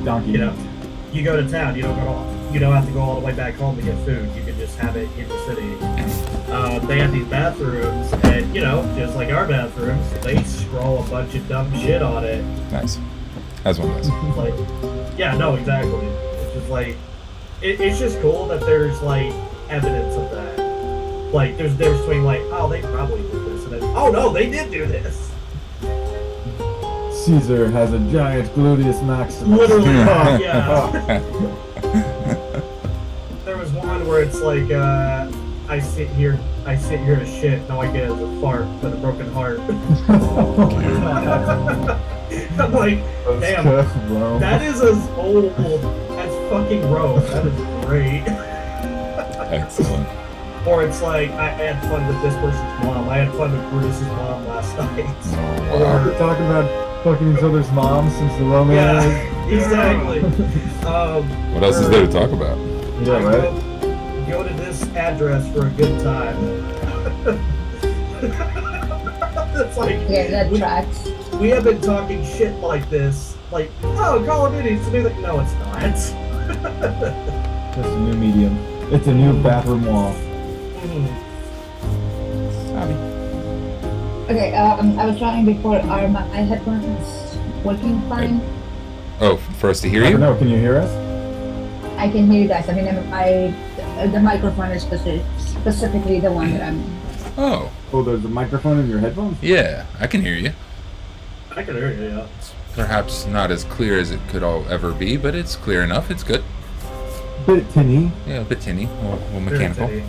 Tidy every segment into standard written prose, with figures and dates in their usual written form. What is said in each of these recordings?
Donkey. You know, you go to town. You don't have to go all the way back home to get food. You can just have it in the city. They have these bathrooms, and just like our bathrooms, they scroll a bunch of dumb shit on it. Nice. As one does. Like, yeah, no, exactly. It's just like, it's just cool that there's like evidence of that. Like, there's a difference between like, oh, they probably did this, and then, oh no, they did do this. Caesar has a giant gluteus maximus. Literally, yeah. There was one where it's like, I sit here to shit. No idea it's a fart with a broken heart. I'm like, damn, that is as old as fucking Rome. That is great. Excellent. Or it's like, I had fun with this person's mom. I had fun with Brutus's mom last night. Oh, wow. We're talking about fucking each other's moms since the Roman Yeah, age. exactly. What else is there to talk about? Yeah, right? Go to this address for a good time. It's like, Yeah, that tracks. we have been talking shit like this. Like, oh, Call of Duty, it's a new thing. No, it's not. Just a new medium. It's a new bathroom wall. Okay, I was trying before. Are my headphones working fine? Oh, for us to hear I don't you? know, can you hear us? I can hear you guys. I mean, the microphone is specifically the one that I'm. Oh, Oh, there's a microphone in your headphones? yeah, I can hear you. I can hear you, yeah. Perhaps not as clear as it could all ever be, but it's clear enough. It's good. Bit tinny. Yeah, a bit tinny, a little mechanical. Yeah.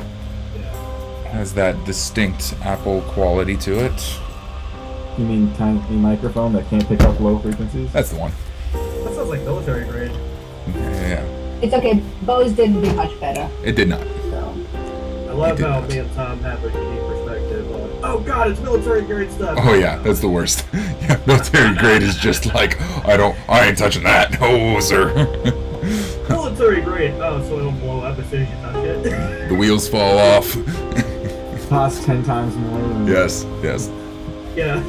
Has that distinct Apple quality to it. You mean tiny microphone that can't pick up low frequencies? That's the one. That sounds like military grade. Yeah, It's okay. Bose didn't do much better. it did not. So. I love did how not. me and Tom have a unique perspective on, oh god, it's military grade stuff. Oh yeah, that's the worst. Yeah, military grade is just like, I ain't touching that. Oh, sir. Military grade. Oh, so it'll blow up as soon as you touch it. The wheels fall off. Costs 10 times more than... Yes. Yeah.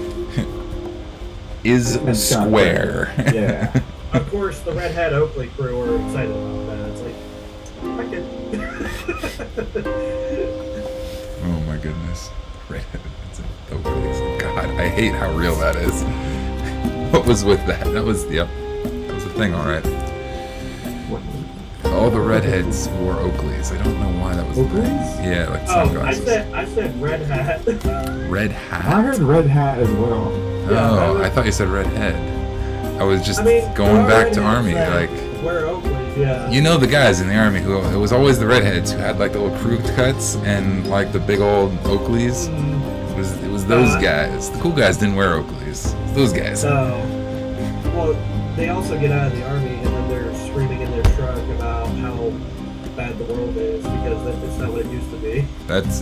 Is That's kinda square. Yeah. Of course, the Red Hat Oakley crew are excited about that. It's like, I can. Oh my goodness. God, I hate how real that is. What was with that? That was a thing, alright. All the redheads wore Oakleys. I don't know why that was. Oakleys? Yeah, like Oh, sunglasses. I said Red Hat. Red I hat? heard red hat as well. Oh, I thought you said red head. I was just going there are back to redheads army, that like. wear Oakleys, yeah. You know the guys in the army who it was always the redheads who had like the little crew cuts and like the big old Oakleys. It was those guys. The cool guys didn't wear Oakleys. It's those guys. Well, they also get out of the army and then they're screaming in their truck about how bad the world is because it's not what it used to be.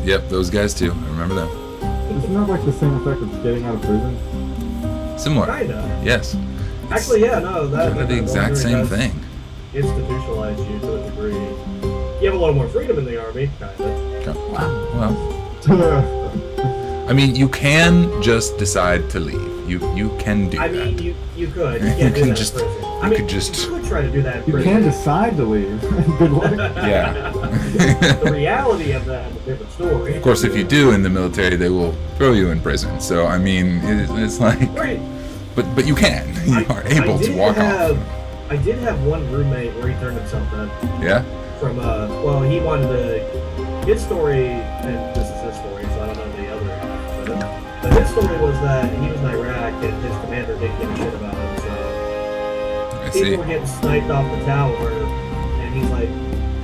Yep, those guys too. I remember them. Isn't that like the same effect of getting out of prison? Similar. Kinda. Yes. Actually, yeah, no, They're the exact same thing. Institutionalize you to a degree. You have a lot more freedom in the army, kinda. Well, I mean, you can just decide to leave. You can do I that. mean, you could. You You can't do can that just- in prison. you I mean, could just- You could try to do that in You prison. can decide to leave. Good luck. Yeah. The reality of that is a different story. Of course, if you do in the military, they will throw you in prison. So I mean, it's like, Right. but you can. You are able to walk off. I did have one roommate where he turned himself in. Yeah. From he wanted to. His story, and this is his story, so I don't know the other half of it. But his story was that he was in Iraq and his commander didn't give a shit about him. So I see. people were getting sniped off the tower, and he's like,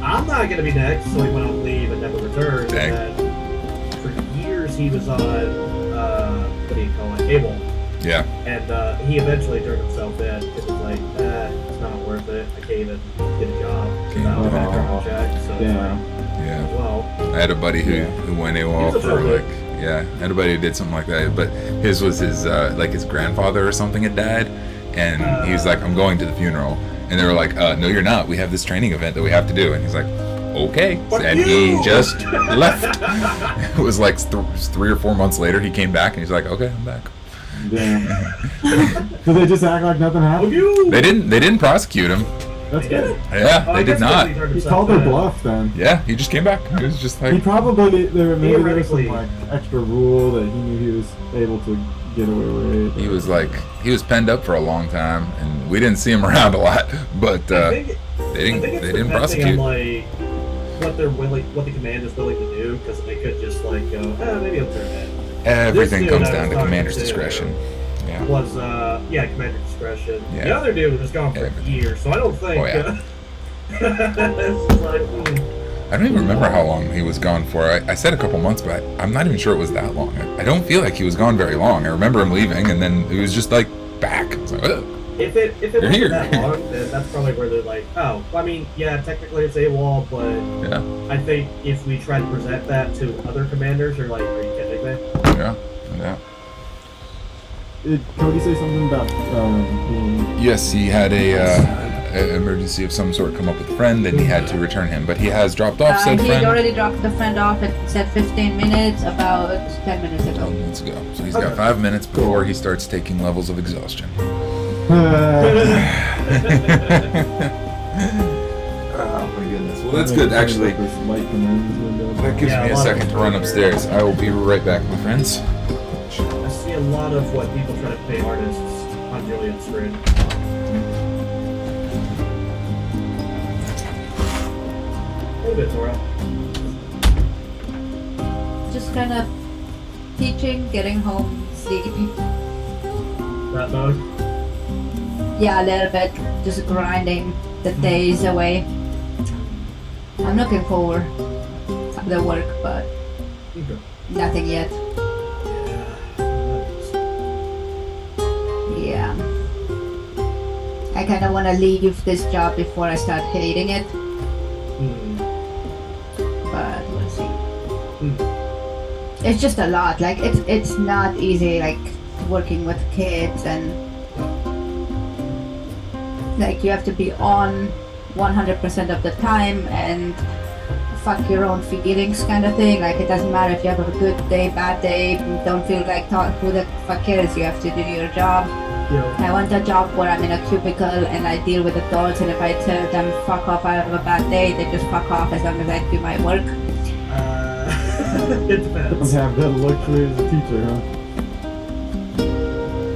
"I'm not gonna be next." So he went on leave and never returned. Dang. And then for years he was on what do you call it, cable. Yeah. And he eventually turned himself in because it was like, it's not worth it. I can't even get a job without a background check. So it's Yeah. like, Yeah. well, I had a buddy who went AWOL He's a for fucker. like, yeah, I had a buddy who did something like that, but his was his, like his grandfather or something had died, and he was like, I'm going to the funeral, and they were like, no you're not, we have this training event that we have to do, and he's like, okay, Fuck and you! he just left. It was like 3 or 4 months later, he came back, and he's like, okay, I'm back. Damn. So they just act like nothing Oh, happened? you! They didn't prosecute him. That's good. Yeah, Oh, I they did guess not. he turned He himself called their in. bluff then. Yeah, he just came back. He was just He like, probably, maybe there was some Theoretically. like extra rule that he knew he was able to get away with. he was penned up for a long time, and we didn't see him around a lot. But I think they it's didn't depending prosecute. on, like, what the command is willing to do, because they could just like go, maybe I'll turn it. Everything This dude comes I down was to talking commander's to discretion. Yeah. Was commander discretion. Yeah. The other dude was gone for Everything. a year, so I don't think. Oh, yeah. It's just like, I don't even remember how long he was gone for. I said a couple months, but I'm not even sure it was that long. I don't feel like he was gone very long. I remember him leaving, and then it was just like back. I was like, ugh. If it You're wasn't here. that long, then that's probably where they're like, oh, well, I mean, yeah, technically it's AWOL, but Yeah, I think if we try to present that to other commanders, they're like, are you kidding me? yeah, yeah. Did Cody say something about being... Yes, he had a emergency of some sort come up with a friend, and he had to return him. But he has dropped off said He friend. already dropped the friend off. It said 15 minutes, about 10 minutes 10 ago. minutes ago. So he's got 5 minutes before he starts taking levels of exhaustion. Oh my goodness. Well, that's good, actually. That gives Yeah, me a a lot second of- to run upstairs. I will be right back, my friends. I see a lot of what people try to pay artists on Julian's screen. Hey, bit, Tora. Just kind of teaching, getting home, sleeping. That mode. Yeah, a little bit. Just grinding the days away. I'm looking forward to the work, but Okay. nothing yet. Yeah. I kind of want to leave this job before I start hating it, but we'll see. It's just a lot. Like it's not easy. Like working with kids and like you have to be on 100% of the time and fuck your own feelings kind of thing. Like it doesn't matter if you have a good day, bad day, don't feel like who the fuck cares, you have to do your job. Yeah. I want a job where I'm in a cubicle and I deal with adults, and if I tell them fuck off, I have a bad day, they just fuck off as long as I do my work. It depends. Don't have that luxury as a teacher, huh?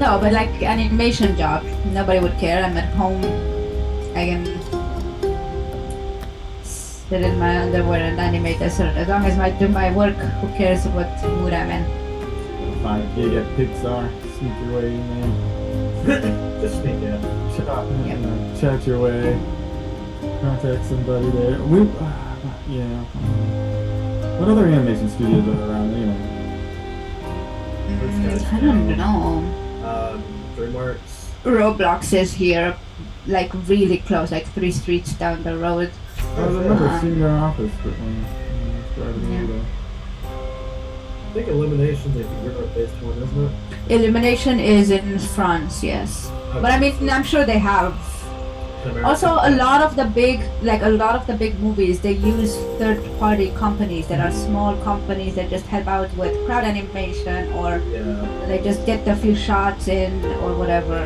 No, but like an animation job, nobody would care. I'm at home, I can sit in my underwear and animate as long as I do my work, who cares what mood I'm in. Find a gig at Pixar, sneak your way in there. Just sneak in. Chat your way. Contact somebody there. Yeah. What other animation studios are around anyway? I don't know. DreamWorks. Roblox is here, like really close, like 3 streets down the road. I remember seeing their office, but when I think Elimination's like a Europe-based one, isn't it? Illumination is in France, yes. But I mean, I'm sure they have. American. Also, a lot of the big movies, they use third-party companies that are small companies that just help out with crowd animation, or Yeah. they just get a few shots in, or whatever.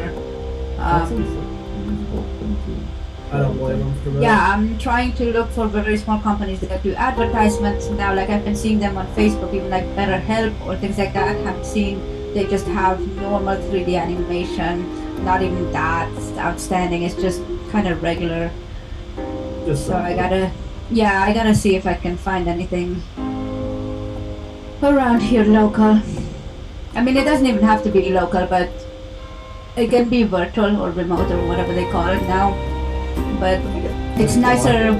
That seems like a reasonable thing to... I don't blame them for that. Yeah, I'm trying to look for very small companies that do advertisements now. Like I've been seeing them on Facebook, even like BetterHelp or things like that. I've seen they just have normal 3D animation, not even that outstanding. It's just kind of regular. Just So I gotta see if I can find anything around here local. I mean, it doesn't even have to be local, but it can be virtual or remote or whatever they call it now. But it's nicer.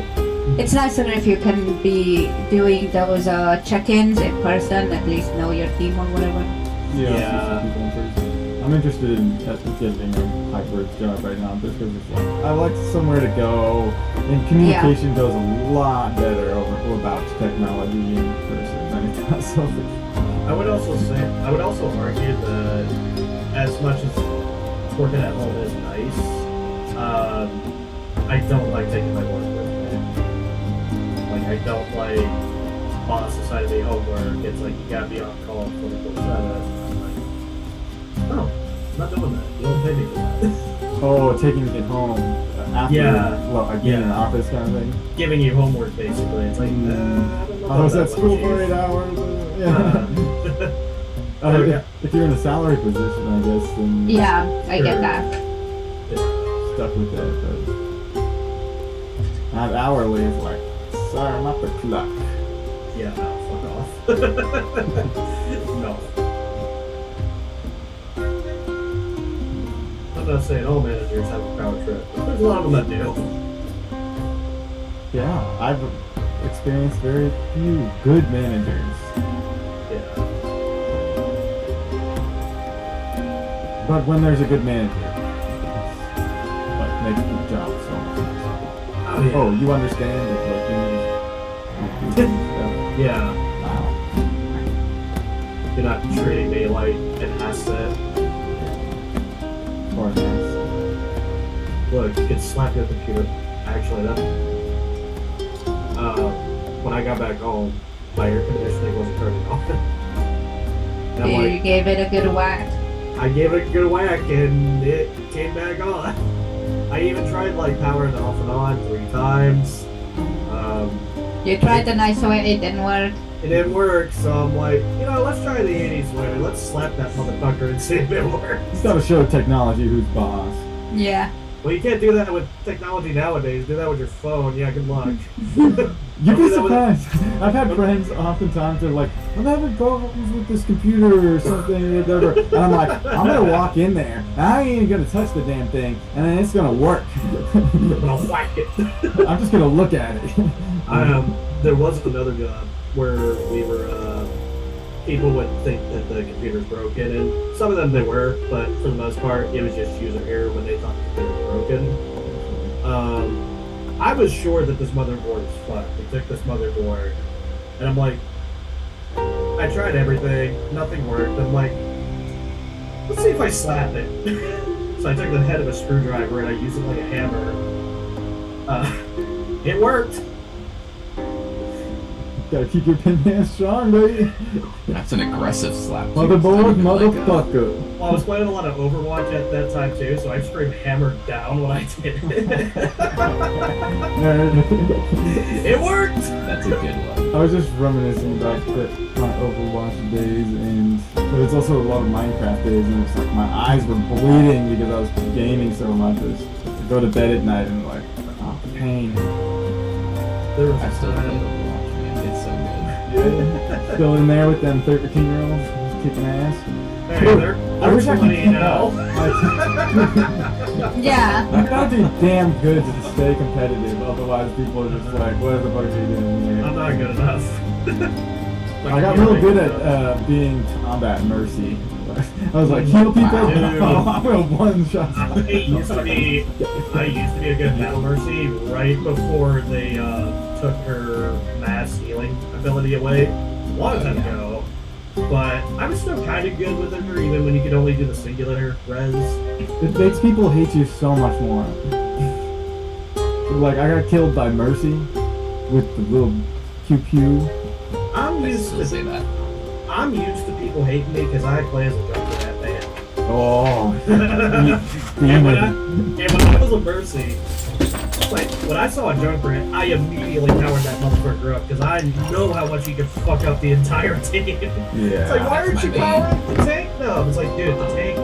It's nicer if you can be doing those check-ins in person, at least know your team or whatever. Yeah. I'm interested in getting a hybrid job right now just because it's like I like somewhere to go, and communication goes a lot better about technology in person than it does over. I would also argue that as much as working at home is nice, I don't like taking my work with me. Like I don't like boss assigning me homework. It's like you gotta be on call 24/7. Oh, I'm not doing that. You don't pay me for that. Oh, taking it home after, Yeah. well, again, in the office kind of thing. Giving you homework, basically. It's like, I don't know I was about at school that for one, 8 hours. Uh, If you're in a salary position, I guess, then Yeah, I get Sure. that. stuck with that. But not hourly, it's like, sorry, I'm off the clock. yeah, no, fuck off. No. I'm not saying all managers have a power trip, but there's a lot of them that do. Yeah, I've experienced very few good managers. Yeah. But when there's a good manager, it's like makes the job so much nicer. Oh, yeah. Oh, you understand it, like you need stuff. Yeah. Wow. You're not treating me like an asset. Or nice. Look, you can slap your computer. Actually, that. When I got back home, my air conditioning wasn't turning on. And I'm You like, gave it a good whack. I gave it a good whack and it came back on. I even tried like powering it off and on 3 times. You tried the nice way, it didn't work. It didn't work, so I'm like, let's try the 80s way. Let's slap that motherfucker and see if it works. It's gotta show technology who's boss. Yeah. Well, you can't do that with technology nowadays. Do that with your phone. Yeah, good luck. You'd be surprised. I've had friends oftentimes they're like, I'm having problems with this computer or something or whatever. And I'm like, I'm gonna walk in there, and I ain't even gonna touch the damn thing, and then it's gonna work. I'm gonna whack it. I'm just gonna look at it. There was another job where we were, people would think that the computer's broken, and some of them they were, but for the most part, it was just user error when they thought the computer was broken. I was sure that this motherboard was fucked. We took this motherboard, and I'm like, I tried everything, nothing worked. I'm like, let's see if I slap it. So I took the head of a screwdriver and I used it like a hammer. It worked. Gotta keep your pin hand strong, baby. That's an aggressive slap. too. Motherboard, It's not even motherfucker. Well, I was playing a lot of Overwatch at that time too, so I screamed hammered down when I did it. It worked! That's a good one. I was just reminiscing back to my Overwatch days, and there was also a lot of Minecraft days, and it's like my eyes were bleeding because I was gaming so much. I go to bed at night and like, oh, pain. There was I still play time. Overwatch, man. It's so good. Yeah. Still in there with them 13-year-olds kicking ass. Hey, they're I wish I could 20 now. Yeah. You gotta be damn good to stay competitive, otherwise people are just like, what the fuck are you doing here? I'm not good enough. I got really good at being combat mercy. I was like, heal people? Dude. I will one shot. I used to be a good battle mercy right before they took her mass healing ability away a long time ago. But I was still kind of good with her, even when you could only do the singular res. It makes people hate you so much more. Like, I got killed by Mercy with the little pew-pew. I'm I used still to say that. I'm used to people hating me because I play as a junker in that band. Oh, And when I was a mercy, like when I saw a junker, I immediately powered that motherfucker up because I know how much he could fuck up the entire team. It's yeah. like, why aren't That's you my main. powering the tank? No, it's like, dude, the tank.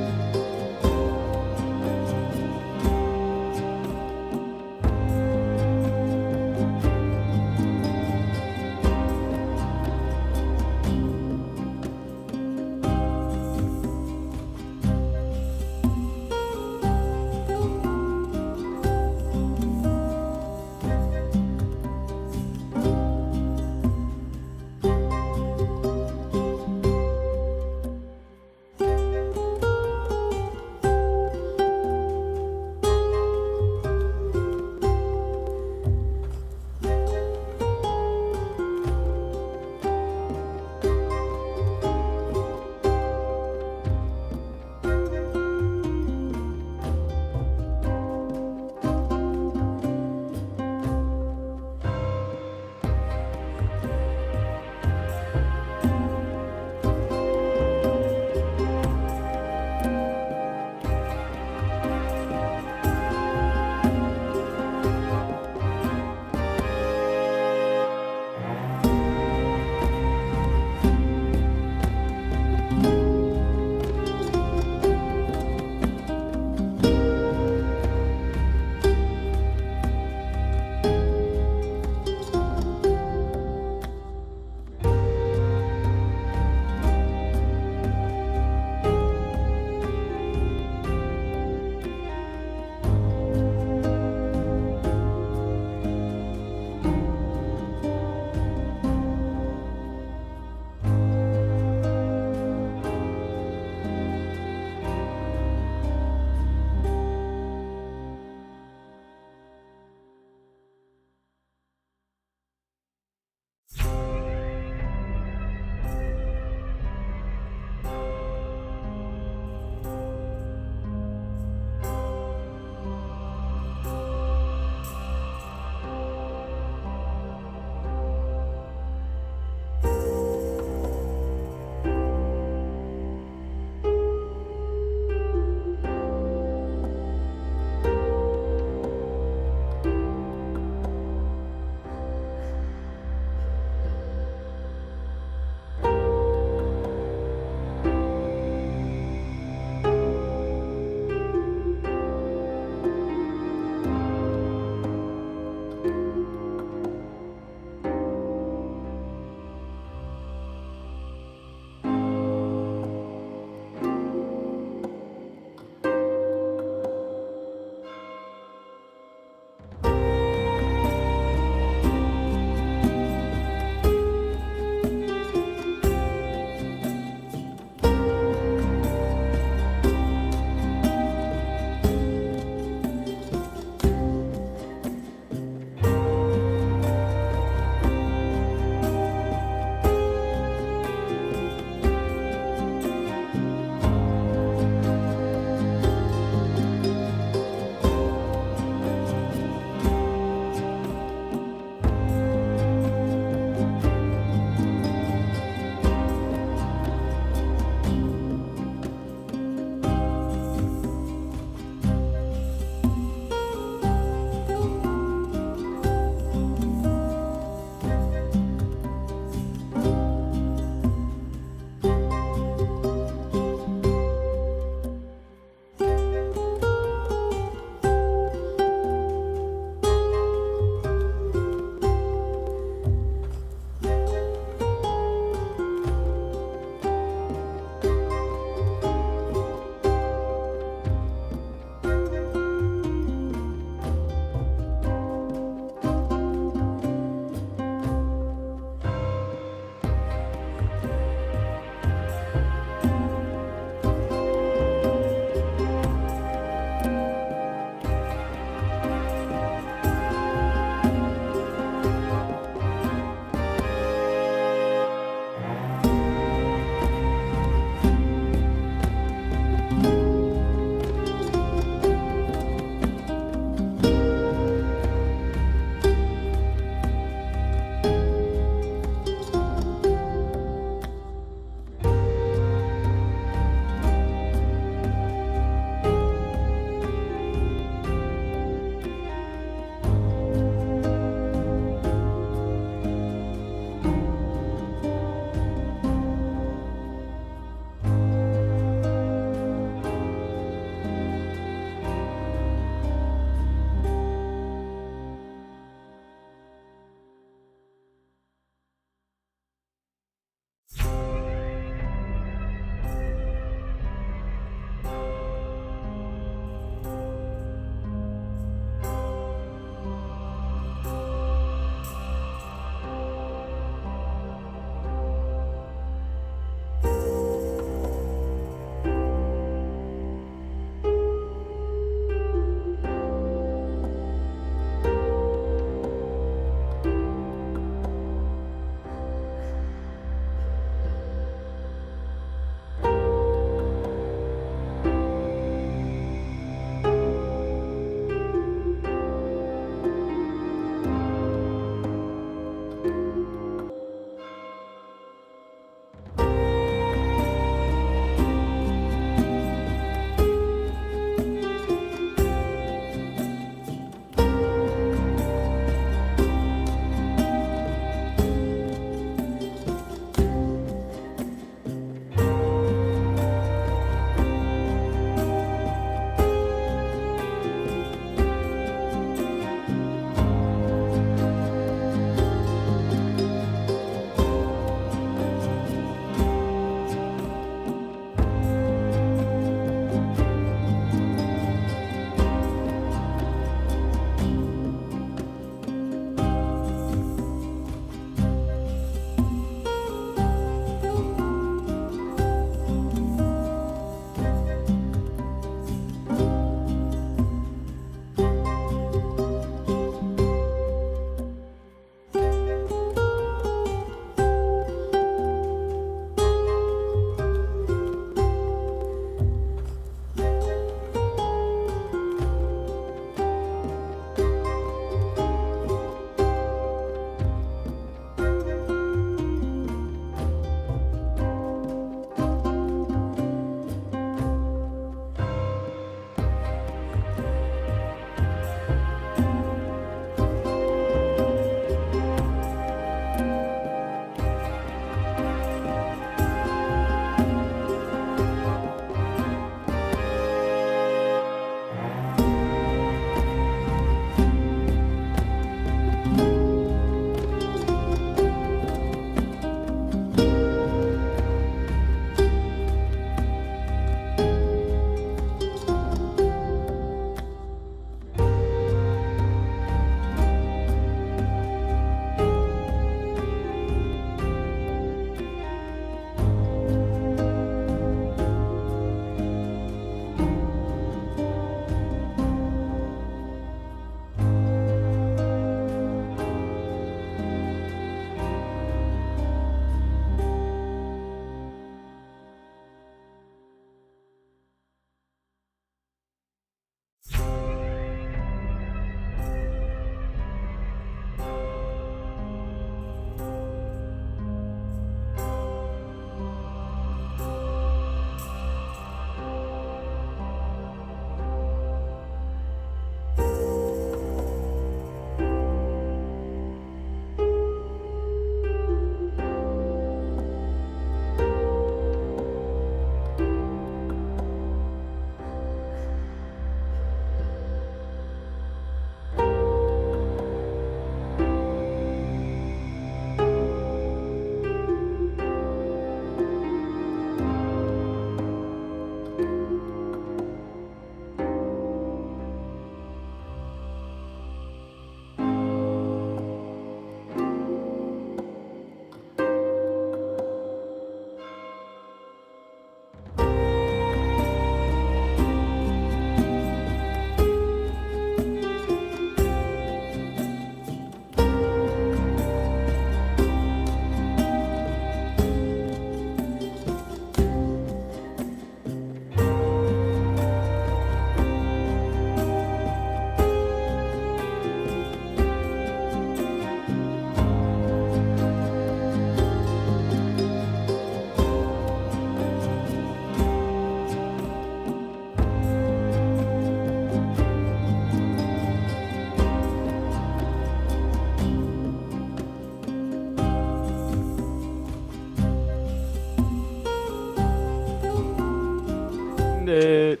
Found it.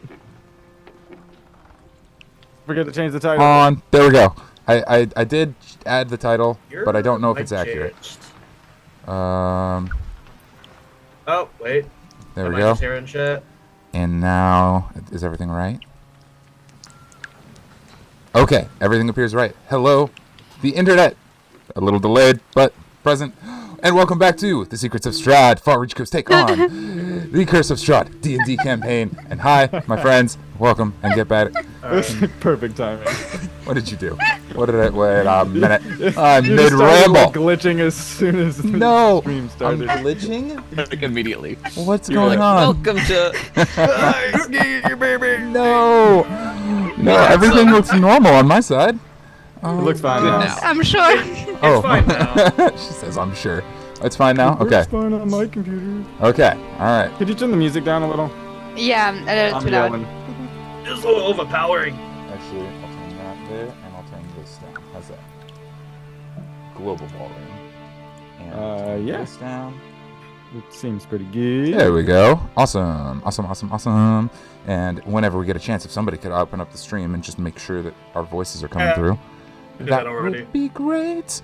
Forget to change the title. On. There we go. I did add the title, but I don't know if it's I accurate. changed. Um, Oh, wait. there Am we I go. just hearing shit? And now, is everything right? Okay, everything appears right. Hello, the internet. A little delayed, but present. And welcome back to the Secrets of Strahd, Far Reach Coast take on the Curse of Strahd D&D campaign. And hi, my friends. Welcome and get back. That's perfect timing. What did you do? What did I? Wait a minute. I'm You mid just started, ramble. like, glitching as soon as the No, stream I'm started. glitching. Like immediately. What's You're going like, on? welcome to. No, no, everything looks normal on my side. It looks fine Good now. now. I'm sure. Oh, fine now. she says, "I'm sure." It's fine now. Okay. It's fine on my computer. Okay. All right. Could you turn the music down a little? Yeah, a little I'm too loud. yelling. Just a little overpowering. Actually, I'll turn that there, and I'll turn this down. How's that? Global ballroom. And Yeah. this down. It seems pretty good. There we go. Awesome. Awesome. Awesome. Awesome. And whenever we get a chance, if somebody could open up the stream and just make sure that our voices are coming Yeah. through, We did that already. would be great.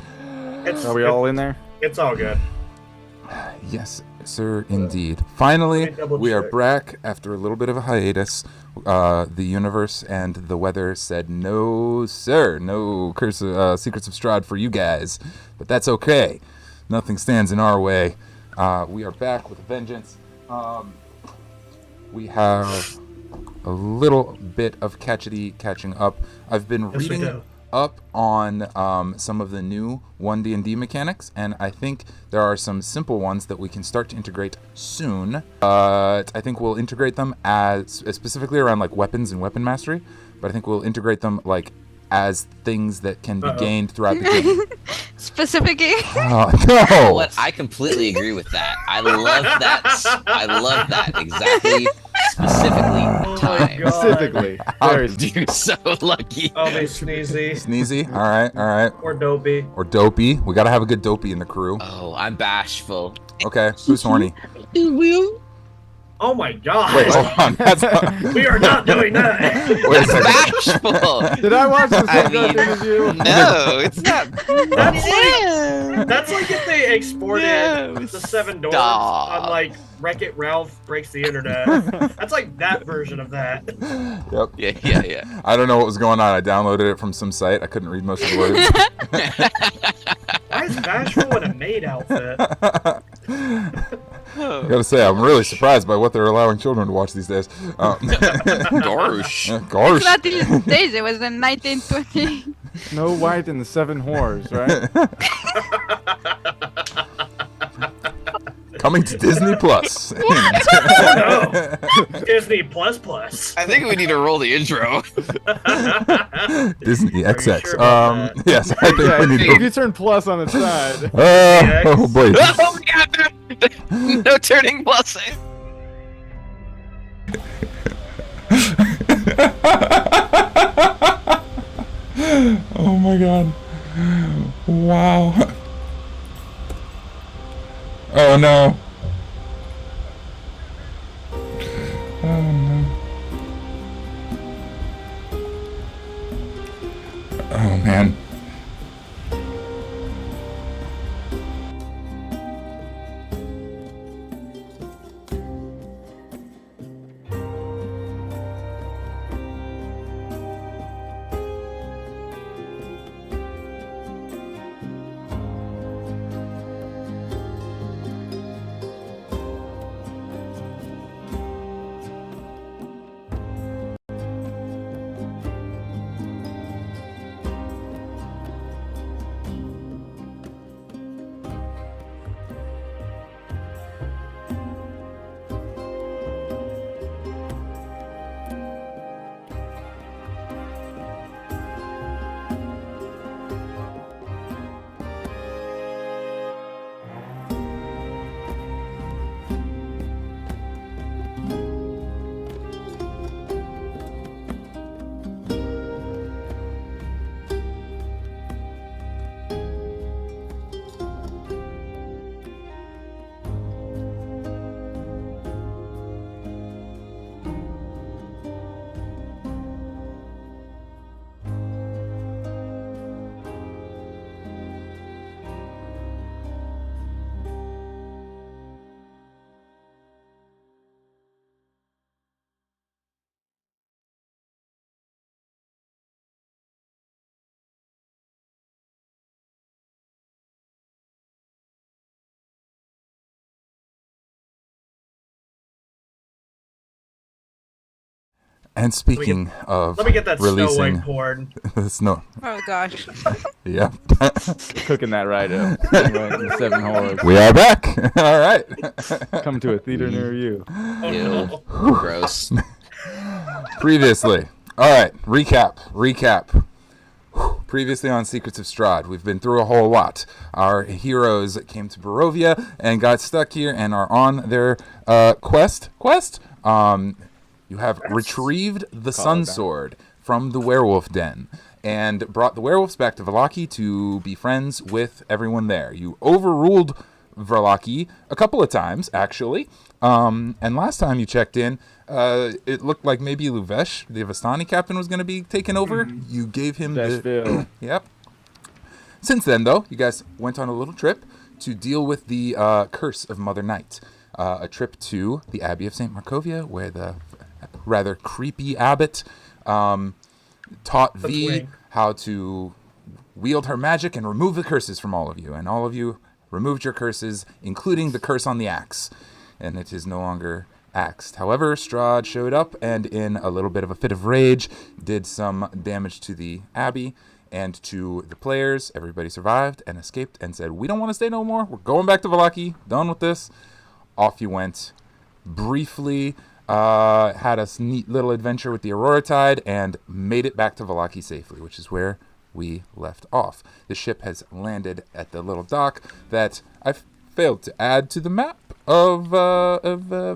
Are we all in there? It's all good. Yes, sir, indeed. Finally, Let me double we are check. back after a little bit of a hiatus. The universe and the weather said no, sir, no Secrets of Strahd for you guys. But that's okay. Nothing stands in our way. We are back with a vengeance. We have a little bit of catching up. I've been Yes, we reading do. up on some of the new 1D&D mechanics, and I think there are some simple ones that we can start to integrate soon. I think we'll integrate them as specifically around like weapons and weapon mastery, but I think we'll integrate them like as things that can be gained throughout the game. Specifically. No! What? I completely agree with that. I love that. I love that. Exactly. Specifically, time. God. Specifically. Very You're so lucky. Oh, they sneezy. Sneezy, all right. Or dopey. Or dopey. We gotta have a good dopey in the crew. Oh, I'm bashful. Okay, who's horny? Oh my god. Wait, hold on. That's We are not doing that. wait a second. Bashful. Did I watch the I same mean, thing as you? No, it's not. That's like if they exported No, the Seven Dwarfs stop. on like Wreck-It Ralph Breaks the Internet. That's like that version of that. Yep. Yeah. I don't know what was going on. I downloaded it from some site. I couldn't read most of the words. Why is Bashful in a maid outfit? I gotta say, I'm really surprised by what they're allowing children to watch these days. Gosh. Gosh. It's not these days. It was in 1920. No White and the Seven Whores, right? Coming to Disney Plus. Oh no! Disney Plus Plus. I think we need to roll the intro. Disney XX. sure about that? Yes, I think Yeah, we need if to. you turn plus on the side. Oh boy. Oh my god! No turning plus. Oh my god. Wow. Oh no. Oh no. Oh man. And speaking of Let me get that Snow releasing White porn. the snow, Oh gosh. yeah, Cooking that right up. Anyway, the 7 horrors. we are back. All right, Come to a theater near you. Oh, Ew. no. Gross. previously. All right, recap. Previously on Secrets of Strahd, we've been through a whole lot. Our heroes came to Barovia and got stuck here and are on their quest. You have retrieved the Sun Sword from the werewolf den and brought the werewolves back to Vallaki to be friends with everyone there. You overruled Vallaki a couple of times, actually. And last time you checked in, it looked like maybe Luvesh, the Vistani captain, was going to be taken over. You gave him Dashville. Yep. Since then, though, you guys went on a little trip to deal with the Curse of Mother Night. A trip to the Abbey of St. Markovia, where the rather creepy abbot taught V how to wield her magic and remove the curses from all of you. And all of you removed your curses, including the curse on the axe. And it is no longer axed. However, Strahd showed up and in a little bit of a fit of rage did some damage to the abbey and to the players. Everybody survived and escaped and said, we don't want to stay no more. We're going back to Vallaki. Done with this. Off you went. Briefly had a neat little adventure with the Aurora Tide and made it back to Vallaki safely, which is where we left off. The ship has landed at the little dock that I've failed to add to the map of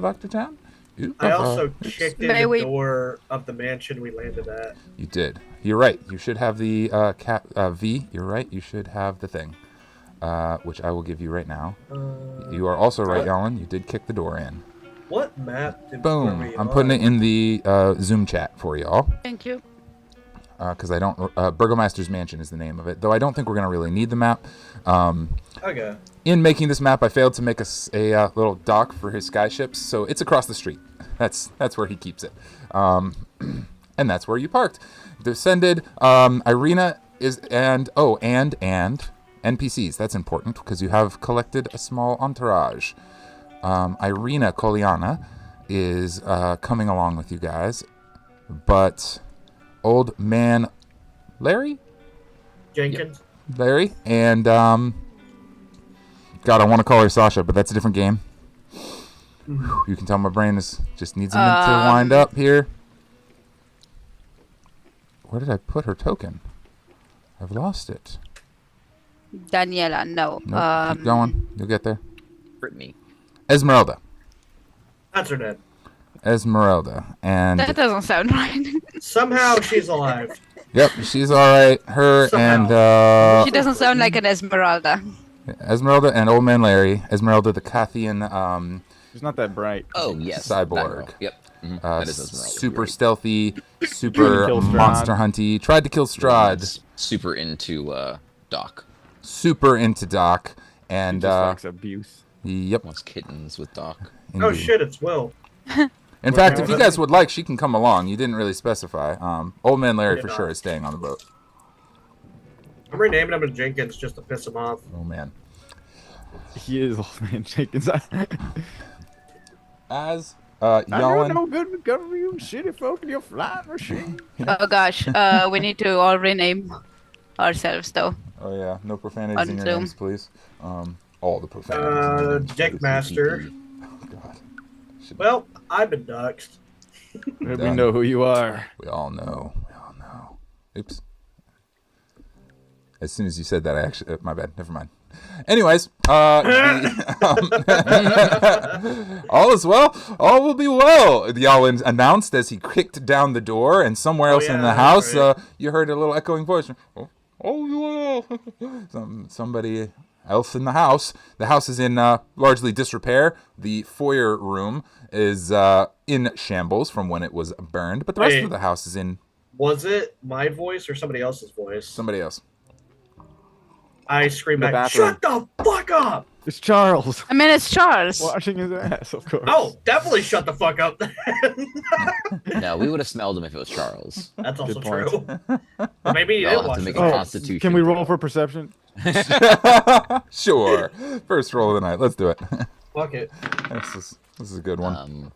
Vector Town. I also kicked in the door of the mansion we landed at. You did. You're right. You should have the V. You're right. You should have the thing, which I will give you right now. You are also right, Jalin. You did kick the door in. What map did Boom. we I'm on? putting it in the Zoom chat for y'all. Thank you. Because I don't. Burgomaster's Mansion is the name of it, though I don't think we're going to really need the map. Okay. In making this map, I failed to make a little dock for his skyships, so it's across the street. That's where he keeps it. And that's where you parked. Descended. Irina is and NPCs. That's important because you have collected a small entourage. Irina Koliana is coming along with you guys, but old man Larry and God, I want to call her Sasha, but that's a different game. You can tell my brain just needs a minute to wind up here. Where did I put her token? I've lost it. Daniela, no. Nope, keep going. You'll get there. Brittany. Esmeralda. That's her name. Esmeralda. And That doesn't sound right. Somehow she's alive. yep, she's all right. Her Somehow. She doesn't sound like an Esmeralda. Esmeralda and Old Man Larry. Esmeralda, the Kathian She's not that bright. Oh, yes. Cyborg. that girl. Yep. That is Esmeralda. super You're right. stealthy, super Kill Strahd. monster hunty. Tried to kill Strahd. Super into Doc. Super into Doc. She And just likes abuse. yep. Wants kittens with Doc. Oh Indeed. shit, it's Will. In fact, if you guys would like, she can come along. You didn't really specify. Old Man Larry for Yeah. sure is staying on the boat. I'm renaming him to Jenkins just to piss him off. Oh man. He is old man Jenkins. As I know Jalin, no good with government, you shitty folk in your flying machine. Oh gosh, we need to all rename ourselves though. oh yeah, no profanities in your On Zoom. names, please. All the profanities. in your names, please. Dickmaster. Oh, God. Well, I've been doxxed. We Done. know who you are. We all know. We all know. Oops. As soon as you said that, I actually... my bad. Never mind. Anyways, all is well. All will be well. Jalin announced as he kicked down the door, and somewhere else in the yeah, house, right. you heard a little echoing voice. Oh, all will be well. Somebody else in the house. The house is in largely disrepair. The foyer room is in shambles from when it was burned, but the rest Wait. of the house is in Was it my voice or somebody else's voice? somebody else. I scream The back, bathroom. shut the fuck up! It's Charles. I mean, it's Charles. Washing his ass, of course. Oh, definitely shut the fuck up. No, we would have smelled him if it was Charles. That's also Good point. true. Or maybe you I'll did have watch to make it. a Oh, constitution. can we roll for perception? Sure. First roll of the night. Let's do it. Fuck it. This is a good one.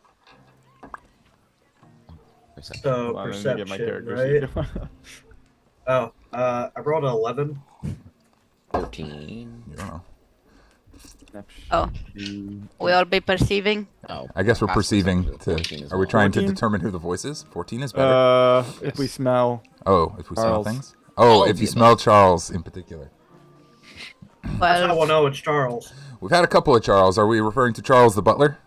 Perception. So Hold on, let me get my perception, character right? sheet. Oh, I rolled an 11. 14. You don't know. Oh. We all be perceiving. Oh, I guess we're passive perceiving. perception, 14 as Are we well. trying to 14? determine who the voice is? 14 is better. If we smell. Oh, if we smell Charles. things. Oh, All if of you the smell Charles in particular. That's how Well, we'll know it's Charles. We've had a couple of Charles. Are we referring to Charles the butler?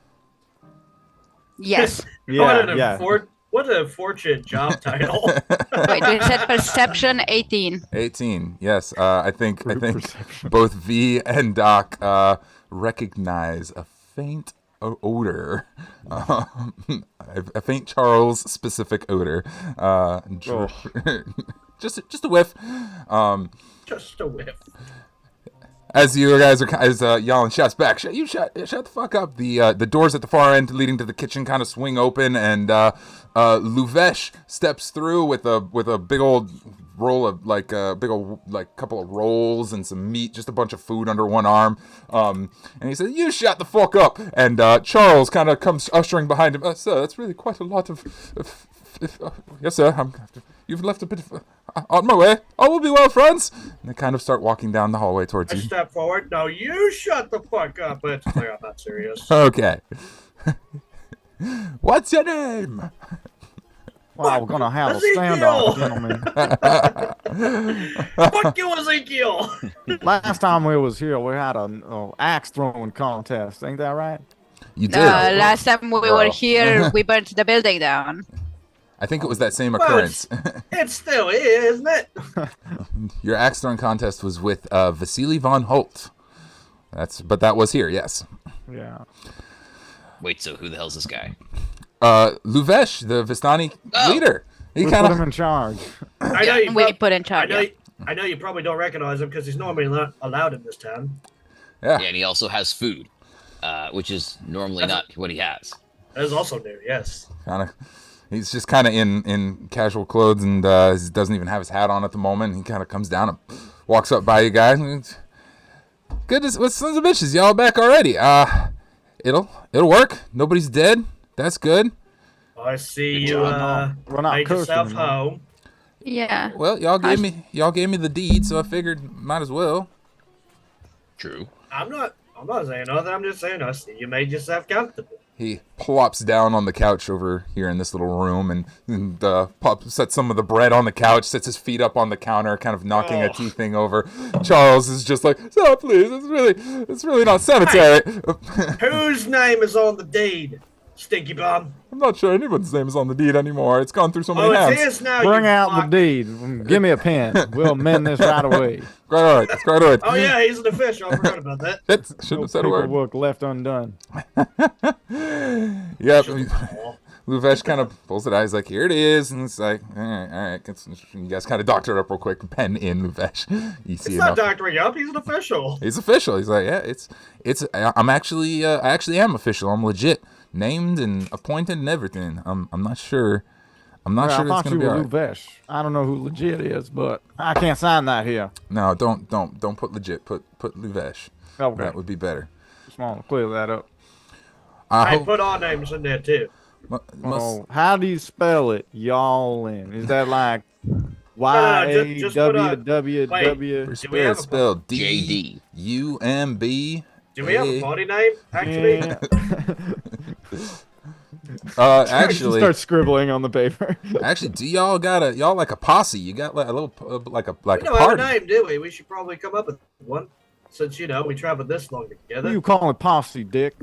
yes. What an unfortunate job title. Wait, we said perception 18. 18. Yes. I think Perception. both V and Doc recognize a faint odor, a faint Charles specific odor. Just a whiff. Just a whiff. As you guys are, as Jalin shouts back, shut the fuck up. The doors at the far end leading to the kitchen kind of swing open, and Luvesh steps through with a big old roll of couple of rolls and some meat, just a bunch of food under one arm. And he says, "You shut the fuck up." And Charles kind of comes ushering behind him. Sir, that's really quite a lot of yes, sir. You've left a bit of on my way. All will be well, friends. And they kind of start walking down the hallway towards I you. step forward. No, you shut the fuck up. But it's clear I'm not serious. Okay. What's your name? Well, we're gonna have a Ezekiel! standoff, gentlemen. Fuck you, Ezekiel. Last time we was here, we had a axe throwing contest. Ain't that right? You did. Last time we were here, we burnt the building down. I think it was that same Well, occurrence. It still is, isn't it? Your axe throwing contest was with Vasily von Holt. But that was here, yes. Yeah. Wait, so who the hell's this guy? Luvesh, the Vistani leader. He We kind put him of. in charge. I know you. We put in charge. I know you probably don't recognize him because he's normally not allowed in this town. Yeah. Yeah, and he also has food, which is normally not what he has. That is also new. Yes. He's just kind of in casual clothes and he doesn't even have his hat on at the moment. He kind of comes down and walks up by you guys. Good, what sons of bitches? Y'all back already? It'll work. Nobody's dead. That's good. I see Good you job. We're not made yourself cursing, man. home. Yeah. Well, y'all gave me the deed, so I figured might as well. True. I'm not saying nothing. I'm just saying I see you made yourself comfortable. He plops down on the couch over here in this little room and sets some of the bread on the couch, sets his feet up on the counter, kind of knocking a tea thing over. Charles is just like, "Stop, please. It's really not sanitary." Whose name is on the deed? Stinky bum. I'm not sure anyone's name is on the deed anymore. It's gone through so many Oh, hands. it is now. Bring you out fuck. the deed. Give me a pen. We'll mend this right away. Quite all right. That's quite all right. Oh yeah, he's an official. I forgot about that. Shouldn't No have said a word. paperwork left undone. Yep. Luvesh kind of pulls it out. He's like, "Here it is." And it's like, all right. You guys kind of doctor it up real quick. Pen in, Luvesh. You see It's not enough. doctoring up. He's an official. He's official. He's like, yeah, I actually am official. I'm legit, named and appointed and everything. I'm not sure. I'm not Well, sure I it's thought you gonna be were all right. Luvesh. I don't know who legit is, but I can't sign that here. No, don't put legit. Put Luvesh. Okay. That would be better. Just want to clear that up. I hope. put our names in there too. Oh, how do you spell it? Jalin. Is that like just put on- YAWWW? Do we have a- spelled JD. DUMB. Do we have a party name? Actually, Yeah. Actually, Start scribbling on the paper. do y'all got y'all like a posse? You got like a little like a we a don't have a party? name, do we? We should probably come up with one. Since we traveled this long What together. do you call it, posse, Dick?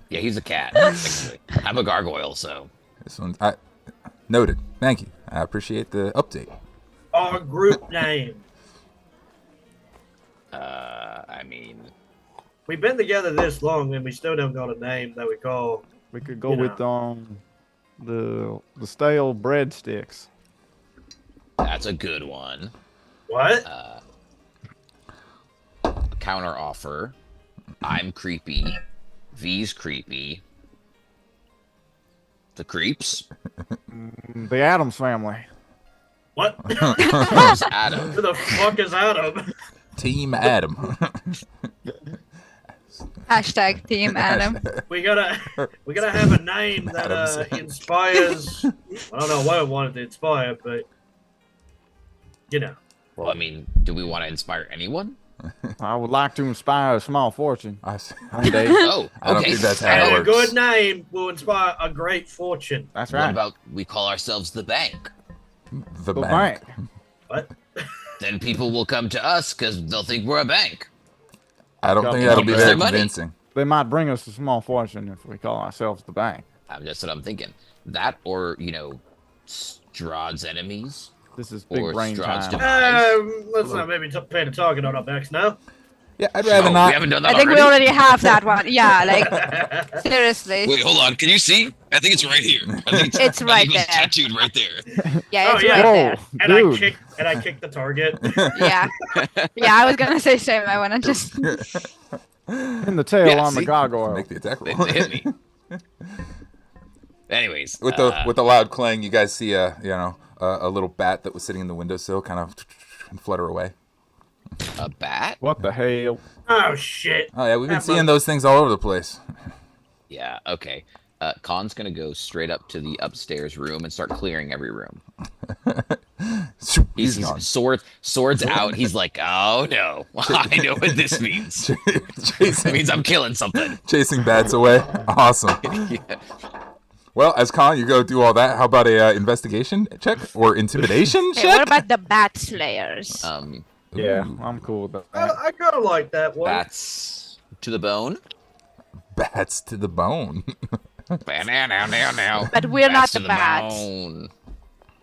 Yeah, he's a cat. Actually. I'm a gargoyle, so This one, noted. Thank you. I appreciate the update. Our group name. I mean, We've been together this long and we still don't got a name that we call. We could go You with the stale breadsticks. that's a good one. What? Counter offer. I'm creepy. V's creepy. The creeps. The Adams family. What? Who's Adam? Who the fuck is Adam? Team Adam. Hashtag Team Adam. We gotta have a name that inspires. I don't know what I wanted to inspire, but you know. Well, I mean, do we want to inspire anyone? I would like to inspire a small fortune. I One day. Oh, don't okay. think that's how And it a works. good name will inspire a great fortune. That's What right. about we call ourselves the bank? The The bank. bank. What? Then people will come to us because they'll think we're a bank. I don't think Give that'll us be their very money. convincing. They might bring us a small fortune if we call ourselves the bank. That's what I'm thinking. That or, Strahd's enemies. This is big Or brain Strahd's time. Let's not maybe pay the target on up next now. Yeah, I'd rather Oh, not. we haven't done that I think we already? already have that one. Yeah, like seriously. Wait, hold on. Can you see? I think it's right here. I think It's right there. tattooed right there. Yeah, it's Oh, yeah. right Whoa, there. And dude. I kicked the target. Yeah. Yeah, I was gonna say same. I wanna just In the tail Yeah, on the see? gargoyle. Make the attack They roll. hit me. Anyways, With the loud clang, you guys see a little bat that was sitting in the windowsill kind of flutter away. a bat? What the hell? Oh shit! Oh yeah, we've been That seeing must- those things all over the place. Yeah, okay. Kahn's gonna go straight up to the upstairs room and start clearing every room. He's He's gone. swords out. He's like, oh no, I know what this means. It chasing, means I'm killing something. chasing bats away. Awesome. Yeah. Well, as Kahn, you go do all that. How about a investigation check or intimidation Okay, check? what about the Bat Slayers? Yeah, I'm cool with that. I kind of like that one. Bats to the bone. Bats to the bone. Now. But we're not Bats to the bats. bone.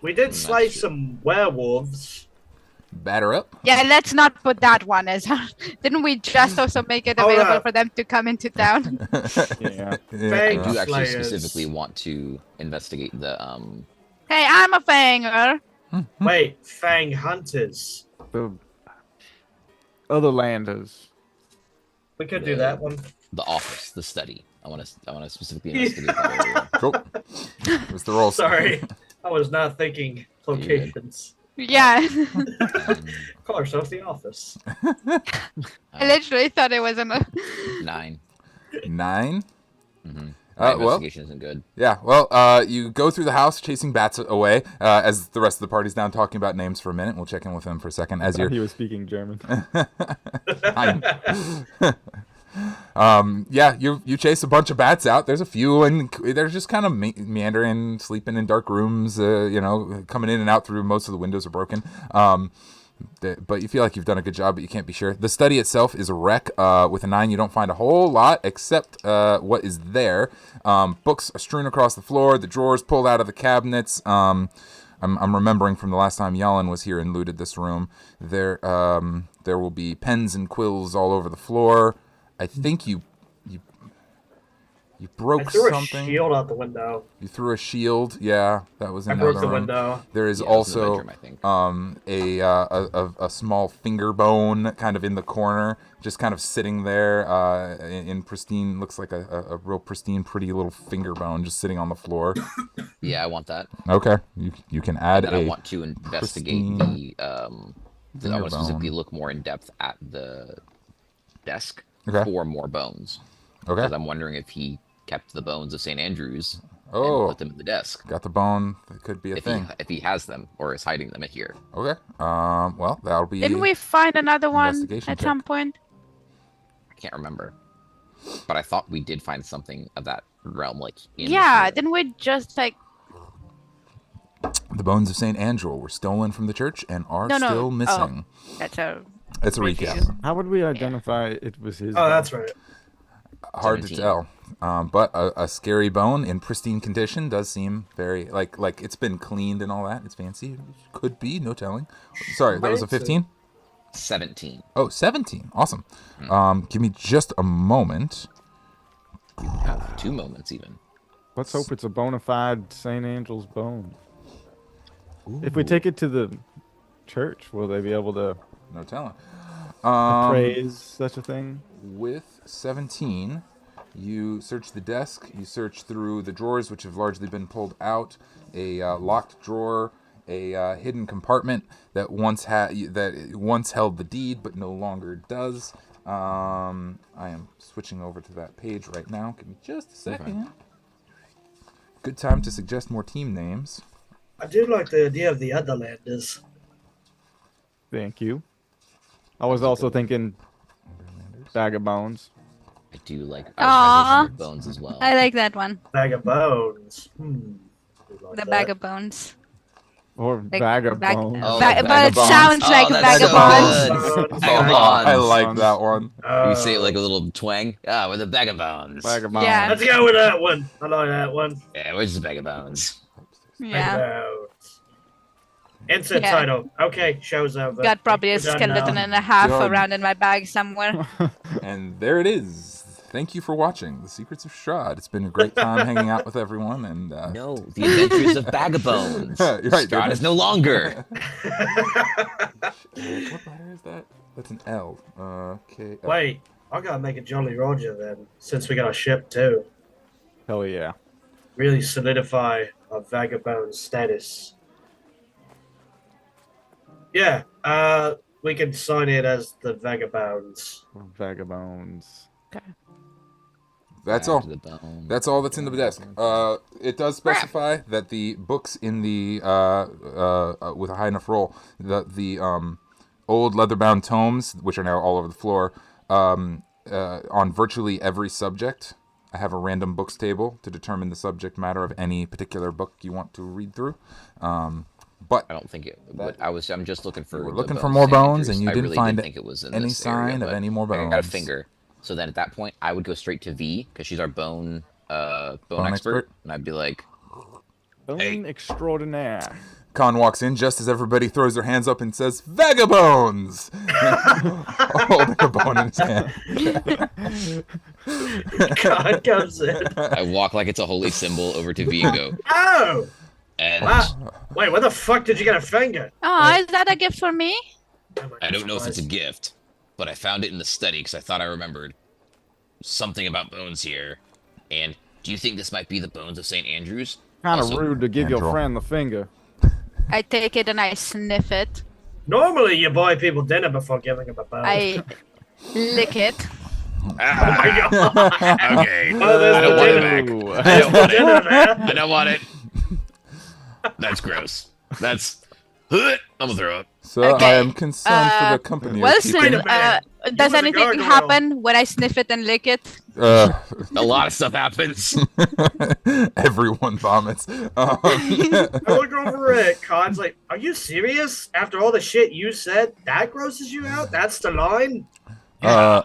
We did slay some werewolves. Batter up. Yeah, let's not put that one as. Didn't we just also make it Oh, available yeah. for them to come into town? Yeah. Bang. I do actually Slayers. specifically want to investigate the Hey, I'm a fanger. Wait, Fang Hunters. The other landers. We could do that one. the office, the study. I want to specifically investigate that area. Cool. Mr. Rolls. Sorry, I was not thinking locations. Yeah, Call ourselves the office. I literally thought it was 9. 9. Mm-hmm. My Well, investigation isn't good. yeah. Well, you go through the house chasing bats away as the rest of the party's down talking about names for a minute. We'll check in with them for a second as you're. He was speaking German. Yeah, you chase a bunch of bats out. There's a few, and they're just kind of meandering, sleeping in dark rooms. Coming in and out through most of the windows are broken. But you feel like you've done a good job, but you can't be sure. The study itself is a wreck. With a 9, you don't find a whole lot except what is there. Books are strewn across the floor. The drawers pulled out of the cabinets. I'm remembering from the last time Jalin was here and looted this room. There will be pens and quills all over the floor. I think you I broke threw something. a shield out the window. You threw a shield. Yeah, that was in I another broke the room. window. There is Yeah, it was in the also bedroom, I think. a small finger bone kind of in the corner, just kind of sitting there in pristine. Looks like a real pristine, pretty little finger bone just sitting on the floor. Yeah, I want that. Okay, you can add And a. I want to investigate pristine I finger want to specifically bone. look more in depth at the desk Okay. for more bones. Okay. Because I'm wondering if he kept the bones of St. Andrews and Oh, put them in the desk. got the bone. That could be a thing. If he has them or is hiding them in here. Okay. Well, that'll be. Didn't we find another one Investigation at check. some point? I can't remember. But I thought we did find something of that realm, like in Yeah, here. didn't we just like The bones of Saint Angela were stolen from the church and are No, no. still Oh. missing. that's a It's a review. recap. How would we identify it was his? Oh, that's right. Hard to 17. tell. But a scary bone in pristine condition does seem very like it's been cleaned and all that. It's fancy. Could be, no telling. Sorry, that was a 15? 17. Oh, 17. Awesome. Give me just a moment. You have 2 moments even. Let's hope it's a bona fide St. Angel's bone. If we take it to the church, will they be able to No telling. appraise such a thing? With 17, you search the desk, you search through the drawers, which have largely been pulled out, a locked drawer, a hidden compartment that once held the deed but no longer does, I am switching over to that page right now. Give me just a second. Good time to suggest more team names. I do like the idea of the Otherlanders. Thank you. I was also thinking Bag of Bones. I do like Aw. bones as well. I like that one. Bag of bones. The bag of bones. Or Like, Bag of bag- Bones. Oh, Ba- Bag but of it Bones. sounds Oh, like a that's bag of so bones. good. Bones. Bag of I bones. like that one. You say it like a little twang. Ah, with a bag of bones. Bag of Bones. Yeah. Let's go with that one. I like that one. Yeah, where's the bag of bones? Yeah. Bones. Insert Yeah. title. Okay, show's over. Got probably a We're done skeleton now. and a half Done. around in my bag somewhere. And there it is. Thank you for watching The Secrets of Strahd. It's been a great time hanging out with everyone. And No, the adventures of Bag of Bones. You're right, Strahd dude. is no longer. What letter is that? That's an L. Okay. Wait, I gotta make a Jolly Roger then, since we got a ship too. Hell yeah. Really solidify our vagabond status. Yeah, we can sign it as the Vagabonds. Bag of Bones. That's Back all. to the bone. That's all that's in the desk. It does specify that the books in the with a high enough roll, the old leather-bound tomes, which are now all over the floor, on virtually every subject. I have a random books table to determine the subject matter of any particular book you want to read through. But I don't think it. But I'm just looking for. You were the looking for bones more St. bones, Andrews. and you I didn't really find think it was in any this sign area, of but any more I got a bones. finger. So then at that point, I would go straight to V because she's our bone Bone expert, expert? and I'd be like, Bone Hey. extraordinaire. Kahn walks in just as everybody throws their hands up and says, "Vagabonds!" Holding a bone in his hand. God comes in. I walk like it's a holy symbol over to V and go, Oh! and Wow. Wait, where the fuck did you get a finger? Oh, is that a gift for me? I don't know if it's a gift, but I found it in the study because I thought I remembered something about bones here. And do you think this might be the bones of St. Andrews? Kind of Also- rude to give your Andrew. friend the finger. I take it and I sniff it. Normally you buy people dinner before giving them a bone. I lick it. Ah, my God. okay. Oh, there's I don't the want it dinner. back. There's the dinner there. I don't want it. That's gross. That's. I'm gonna throw up. So I Okay, am concerned for the company you're Wilson, keeping. Wait a minute. does was a anything gargoyle. happen when I sniff it and lick it? Uh, A lot of stuff happens. everyone vomits. I look over at Khan's like, are you serious? After all the shit you said, that grosses you out? That's the line? No,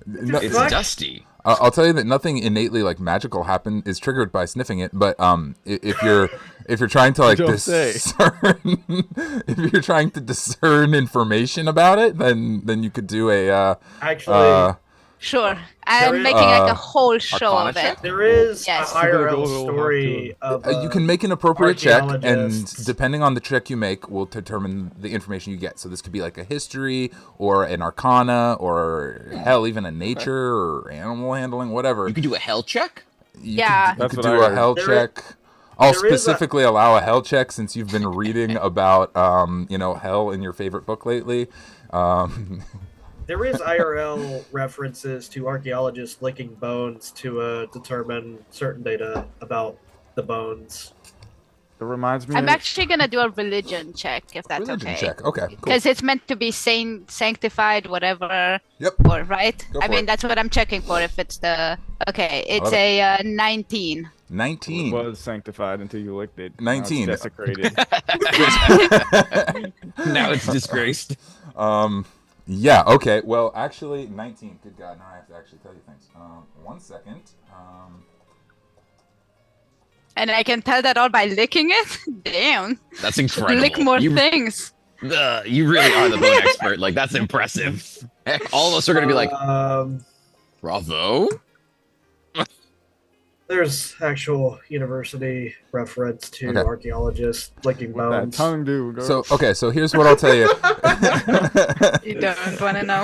It's Fuck. dusty. I'll tell you that nothing innately like magical is triggered by sniffing it. But if you're trying to like Don't say. discern, if you're trying to discern information about it, then you could do a Actually, Sure. I'm There is- making like a whole show Arcana of it. check? there is Yes. a IRL Go to story of you can make an appropriate check, and archaeologists. depending on the check you make, will determine the information you get. So this could be like a history, or an arcana, or hell, even a nature or animal handling, whatever. You could do a hell check. You Yeah. could, That's you could what do I a heard. hell There check. I'll there is a- specifically allow a hell check since you've been reading about hell in your favorite book lately. There is IRL references to archaeologists licking bones to determine certain data about the bones. It reminds me. I'm of- actually gonna do a religion check if that's Religion okay. check. Okay, cool. Because it's meant to be sanctified, whatever. Yep. Or right? Go I for mean, it. that's what I'm checking for. If it's the okay, it's love a 19. 19. It was sanctified until you licked it. 19. Now it's desecrated. Now it's disgraced. Yeah, okay. Well, actually, 19. Good God, now I have to actually tell you things. 1 second. And I can tell that all by licking it. Damn. That's incredible. Lick more you, things. You really are the bone expert. Like that's impressive. All of us are gonna be like, bravo. There's actual university reference to Okay. archaeologists licking What that bones. tongue do, girl. So here's what I'll tell you. You don't want to know.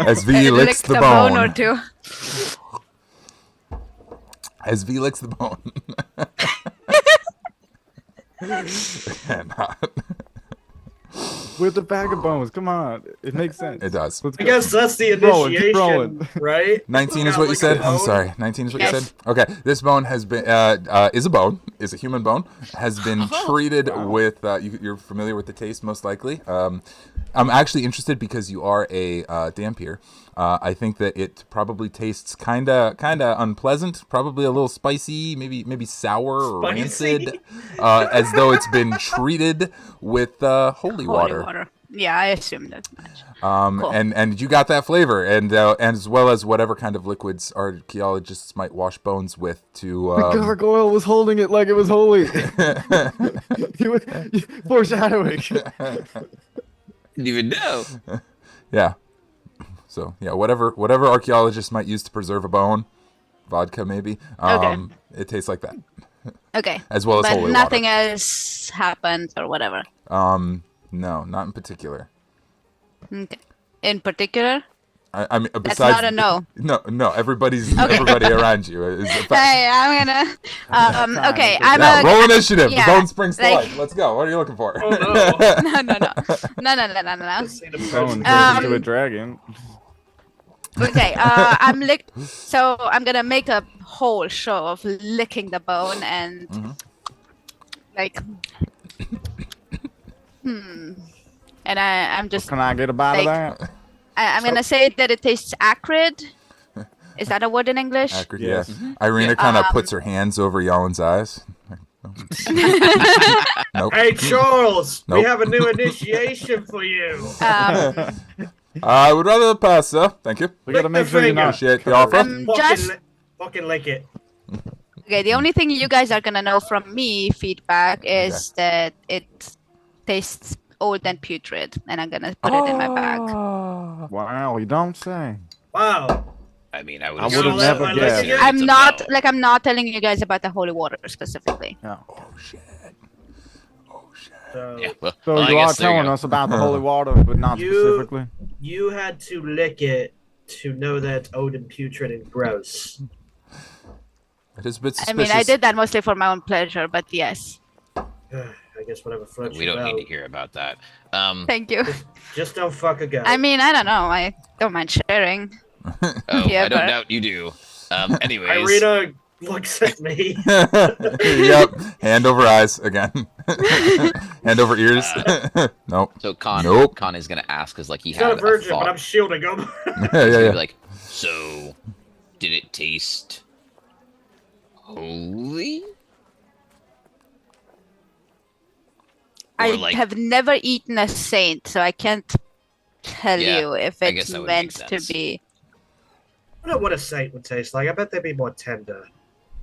As V I licks licked the a bone. or two. As V licks the bone. Cannot. With the bag of bones, come on. It makes sense. It does. Let's I go. guess that's the Keep rolling, keep initiation, right? 19 is Yeah, what you like said? a I'm bone. sorry. 19 is what you Yes. said? Okay. This bone has been, is a bone, is a human bone, has been treated with, you're familiar with the taste most likely. I'm actually interested because you are a Dampier. I think that it probably tastes kinda unpleasant, probably a little spicy, maybe sour or rancid, as though it's been treated with holy water. Yeah, I assumed that much. Cool. And you got that flavor, and as well as whatever kind of liquids archaeologists might wash bones with to. The gargoyle was holding it like it was holy. Foreshadowing. Didn't even know. Yeah. So yeah, whatever archaeologists might use to preserve a bone, vodka maybe. It tastes like that. Okay. As well as but holy nothing water. else happened or whatever. No, not in particular. Okay. In particular? I mean, That's besides not a no. No. Everybody around you is. Hey, I'm gonna. Okay, I'm Now, a. roll initiative. Yeah, The bone springs to like- life. Let's go. What are you looking for? Oh, no. No. Just need a Bone present. turns into a dragon. Okay, so I'm gonna make a whole show of licking the bone and like, and I'm just. Can I get a bite of Like- that? I'm gonna say that it tastes acrid. Is that a word in English? Accurate, Yes. yeah. Irina kind of puts her hands over Yalin's eyes. Nope. Hey, Charles, we Nope. have a new initiation for you. I would rather pass, sir. Thank you. We gotta Lick make the sure you're finger. not. Appreciate the offer. Just Fucking lick it. okay. The only thing you guys are gonna know from me feedback is that it tastes old and putrid, and I'm gonna put it in my bag. Wow, you don't say. Wow. I mean, I would I assume would've so. never Unless guessed. it's I'm a not bone. like I'm not telling you guys about the holy water specifically. Yeah. Oh shit. So Yeah, well, So well, I you are guess there you telling go. us about the holy water, but not specifically. you had to lick it to know that it's old and putrid and gross. It is a bit I suspicious. mean, I did that mostly for my own pleasure, but yes. I guess whatever floats We your don't boat. need to hear about that. Thank you. Just don't fuck a guy. I mean, I don't know. I don't mind sharing. Oh, Yeah, I don't but- doubt you do. Anyways, Irina looks at me. Yep. Hand over eyes again. Hand over ears. Nope. so Kahn, Nope. Kahn is gonna ask because like he He's had not a virgin, thought. but I'm shielding him. Yeah, He's gonna yeah. be like, so did it taste holy? I Or, like- have never eaten a saint, so I can't tell Yeah, you if I guess it's that would meant make to sense. be. I don't know what a saint would taste like. I bet they'd be more tender.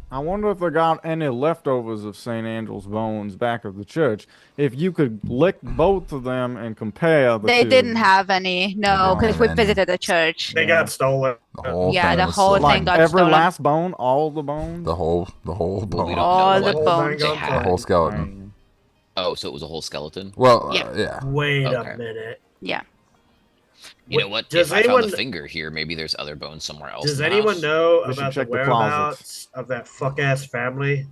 I wonder if they got any leftovers of St. Angel's bones back of the church. If you could lick both of them and compare the They two. didn't have any, no, No, because we man. visited the church. They got stolen. The whole Yeah, thing the was whole stolen. thing got every stolen. last bone, all the bones. The whole Well, we bone. don't All know the what bones. they The The had. whole skeleton. Dang. Oh, so it was a whole skeleton. Well, Yeah. yeah. Wait Okay. a minute. Yeah. You know what? Does If I found anyone- the finger here, maybe there's other bones somewhere else. Does in the anyone house. know We should about the check the whereabouts of that fuck ass family?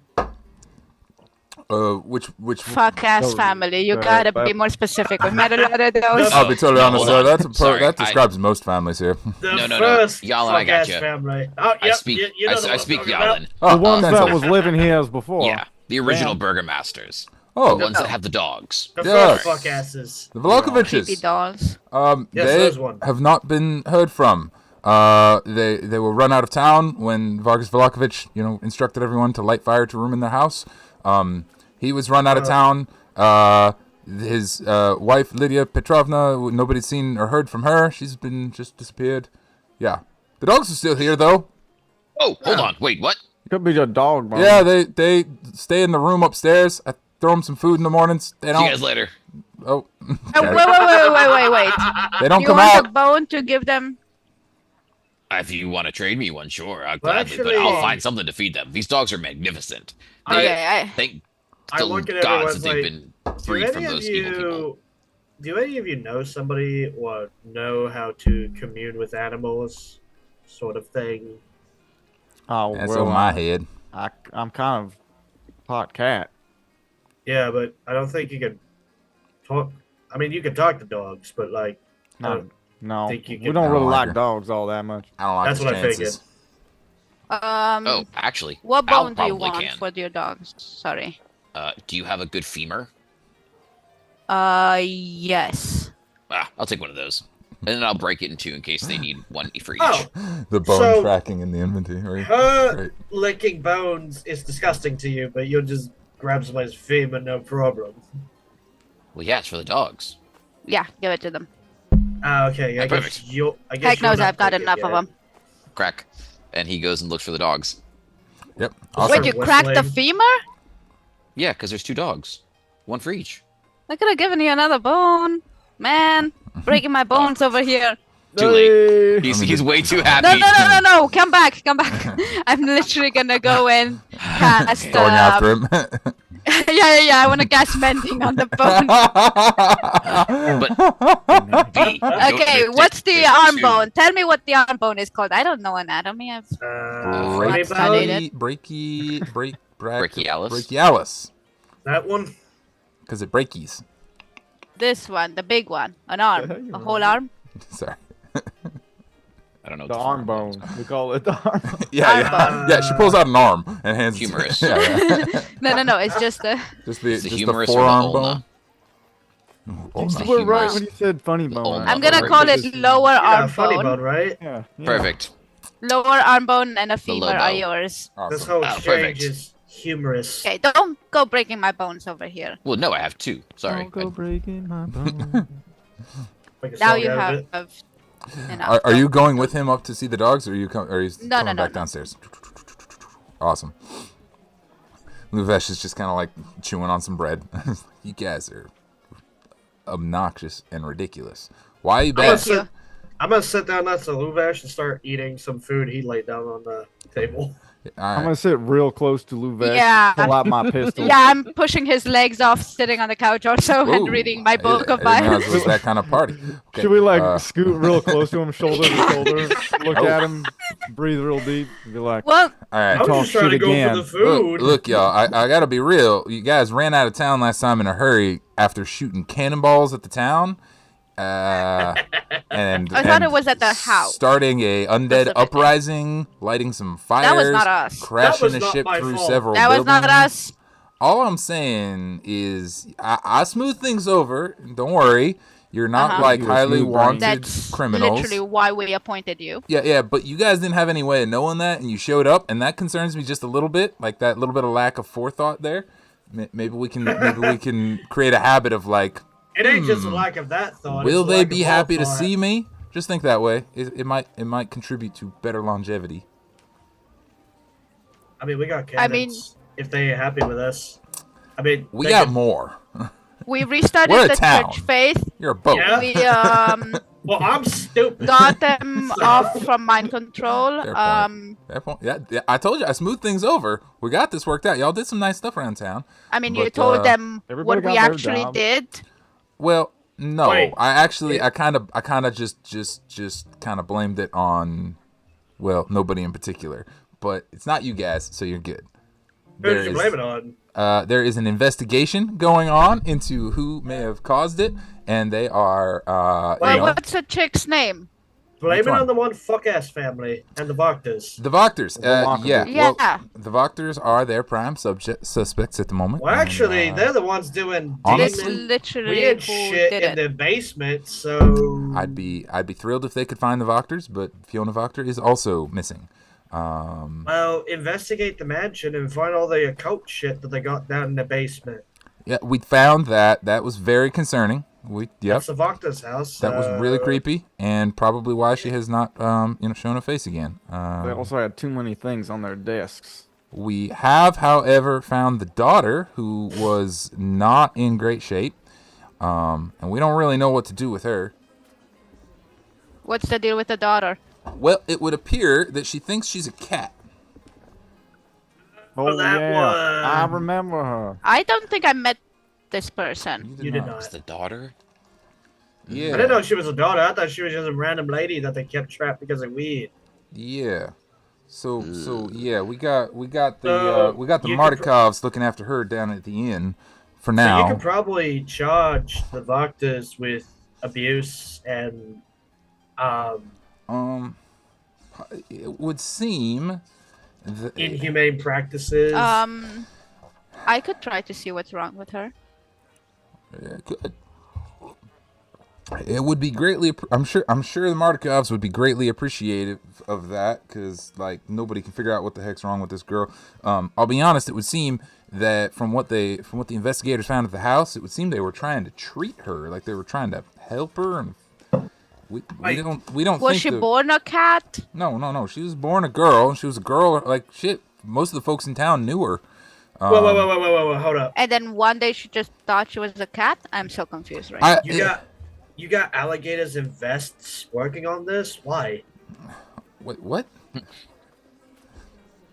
Which Fuck ass So, family. You uh, gotta but- be more specific. We met a lot of those. I'll be totally No, honest, hold sir. on. That Sorry, I- describes most families here. The No. first Jalin, fuck I got ass ya. family. Oh, I yep, speak. you know I, the I one speak I'm talking about. Jalin. Oh, The ones thanks. that was living here as before. Yeah, the original Damn. burgomasters. Oh, The ones that have the dogs. The Yes. first fuck asses. the Creepy Vlakoviches. dolls. Yes, They those ones. have not been heard from. They were run out of town when Vargas Vlakovic, instructed everyone to light fire to a room in their house. He was run out of town. His wife Lydia Petrovna, nobody's seen or heard from her. She's been just disappeared. Yeah, the dogs are still here though. Oh, hold on. Wait, what? Could be a dog bone. Yeah, they stay in the room upstairs. I throw them some food in the mornings. They See you don't. guys later. Oh, Oh, wait. they don't You come want out. a bone to give them? If you want to trade me one, sure, I'll Well, gladly, but actually- I'll find something to feed them. These dogs are magnificent. They, Okay, thank I the look at gods everyone's that they've like, been Do freed from any of those evil people. you, do any of you know somebody or know how to commune with animals, sort of thing? Oh, That's well, on my head. I'm kind of pot cat. Yeah, but I don't think you can talk. I mean, you can talk to dogs, but like, No, think you we can- don't I really don't like like her. dogs all that much. I don't like That's his what I chances. Oh, actually, What I'll bone do you probably want can. for your dogs? Sorry. Do you have a good femur? Yes. I'll take one of those. And then I'll break it in two in case they need one for each. Oh, The bone So- tracking in the inventory. her Great. licking bones is disgusting to you, but you'll just grab somebody's femur, no problem. Well, yeah, it's for the dogs. Yeah, give it to them. Ah, okay. I guess Perfect. you'll. I guess Heck you're knows not I've got licking enough yet. of them. Crack. And he goes and looks for the dogs. Yep. Also- Wait, you cracked the whistling. femur? Yeah, because there's 2 dogs. One for each. I could have given you another bone. Man, breaking my bones over here. Too late. Hey! He's way too happy. No, come back. I'm literally gonna go in, cast, Going after him. yeah, I wanna cast mending on the bone. Okay, what's the arm bone? Tell me what the arm bone is called. I don't know anatomy. I've Funny studied bone? it. Brachialis? Brachialis. That one. Because it breakies. This one, the big one, an arm, a whole arm. Sorry. I don't know. The arm bone. We call it the arm bone. Yeah. She pulls out an arm and hands it to Humorous. No, it's just a. Just the, Is it just the humorous or the forearm ulna? bone. It's You the were right humorous. when you said funny bone. ulna. I'm gonna Or call just- it lower Yeah, arm funny bone. bone, right? Yeah. Perfect. Lower arm bone and a femur low are bone. yours. This Awesome. whole Ah, exchange perfect. is humorous. Okay, don't go breaking my bones over here. Well, no, I have 2. Sorry. Don't go breaking my bone. Make a Now song you out of have it. enough. Are you going with him up to see the dogs, or are you coming No, back no. downstairs? Awesome. Luvesh is just kind of like chewing on some bread. You guys are obnoxious and ridiculous. Why are you back? Thank you. I'm gonna sit down next to Luvash and start eating some food he laid down on the table. I'm gonna sit real close to Luvesh, Yeah. pull out my pistol. Yeah, I'm pushing his legs off, sitting on the couch also, and reading my book of I didn't realize Bible. it was that kind of party. Okay, Should we scoot real close to him, shoulder to shoulder, look Oh. at him, breathe real deep, and be like, Well, all right. I was Talk just trying to shit go again. for the food. Look, y'all. I gotta be real. You guys ran out of town last time in a hurry after shooting cannonballs at the town. And I thought and it was at the house. starting a undead Specifically. uprising, lighting some fires. That was not us. Crashing That was a not ship my through fault. several that was not buildings. us. All I'm saying is I smooth things over. Don't worry. You're not Uh-huh. like You're a highly smooth brain. wanted That's criminals. literally why we appointed you. Yeah, but you guys didn't have any way of knowing that, and you showed up, and that concerns me just a little bit, like that little bit of lack of forethought there. Maybe we can create a habit of like, It ain't just a lack of that thought. will it's a they lack be of happy to thought. see me? Just think that way. It might contribute to better longevity. I mean, we got I cannons. mean- if they ain't happy with us, I mean, We they got can- more. We restarted We're a the town. church faith. You're a boat. Yeah. We Well, I'm stupid. got them off from mind control. Fair point. Fair point. Yeah, I told you I smoothed things over. We got this worked out. Y'all did some nice stuff around town. I mean, you But, told them everybody what we got their actually job. did. Well, no, Wait. I kind of just kind of blamed it on, well, nobody in particular, but it's not you guys, so you're good. Who did you blame it on? There is an investigation going on into who may have caused it, and they are, Well, what's the chick's name? Blame Which it one? on the one fuck-ass family and the Voctors. the Voctors. Voctors. Yeah, Yeah. well, the Voctors are their prime suspects at the moment. Well, and, actually, they're the ones doing honestly, It's demon literally weird who shit did in it. the basement, so... I'd be thrilled if they could find the Voctors, but Fiona Voctor is also missing. Well, investigate the mansion and find all the occult shit that they got down in the basement. Yeah, we found that was very concerning. Yep. That's the Voctor's house. That was really creepy, and probably why she has not, shown her face again. They also had too many things on their desks. We have, however, found the daughter, who was not in great shape, and we don't really know what to do with her. What's the deal with the daughter? Well, it would appear that she thinks she's a cat. Oh, that yeah, one. I remember her. I don't think I met this person. You did not. It's the daughter. Yeah. I didn't know she was a daughter. I thought she was just a random lady that they kept trapped because of weed. Yeah. So yeah, we got the You could Martikovs looking after her down at the inn for So now. you could probably charge the Voctors with abuse and It would seem inhumane practices. I could try to see what's wrong with her. Good. It would be greatly. I'm sure the Mardikovs would be greatly appreciative of that, because like nobody can figure out what the heck's wrong with this girl. I'll be honest. It would seem that from what the investigators found at the house, it would seem they were trying to treat her, like they were trying to help her, and we don't. Was think she born a cat? No. She was born a girl. She was a girl. Like shit. Most of the folks in town knew her. Whoa, hold up. And then one day she just thought she was a cat? I'm so confused right now. You got alligators and vests working on this? Why? Wait, what?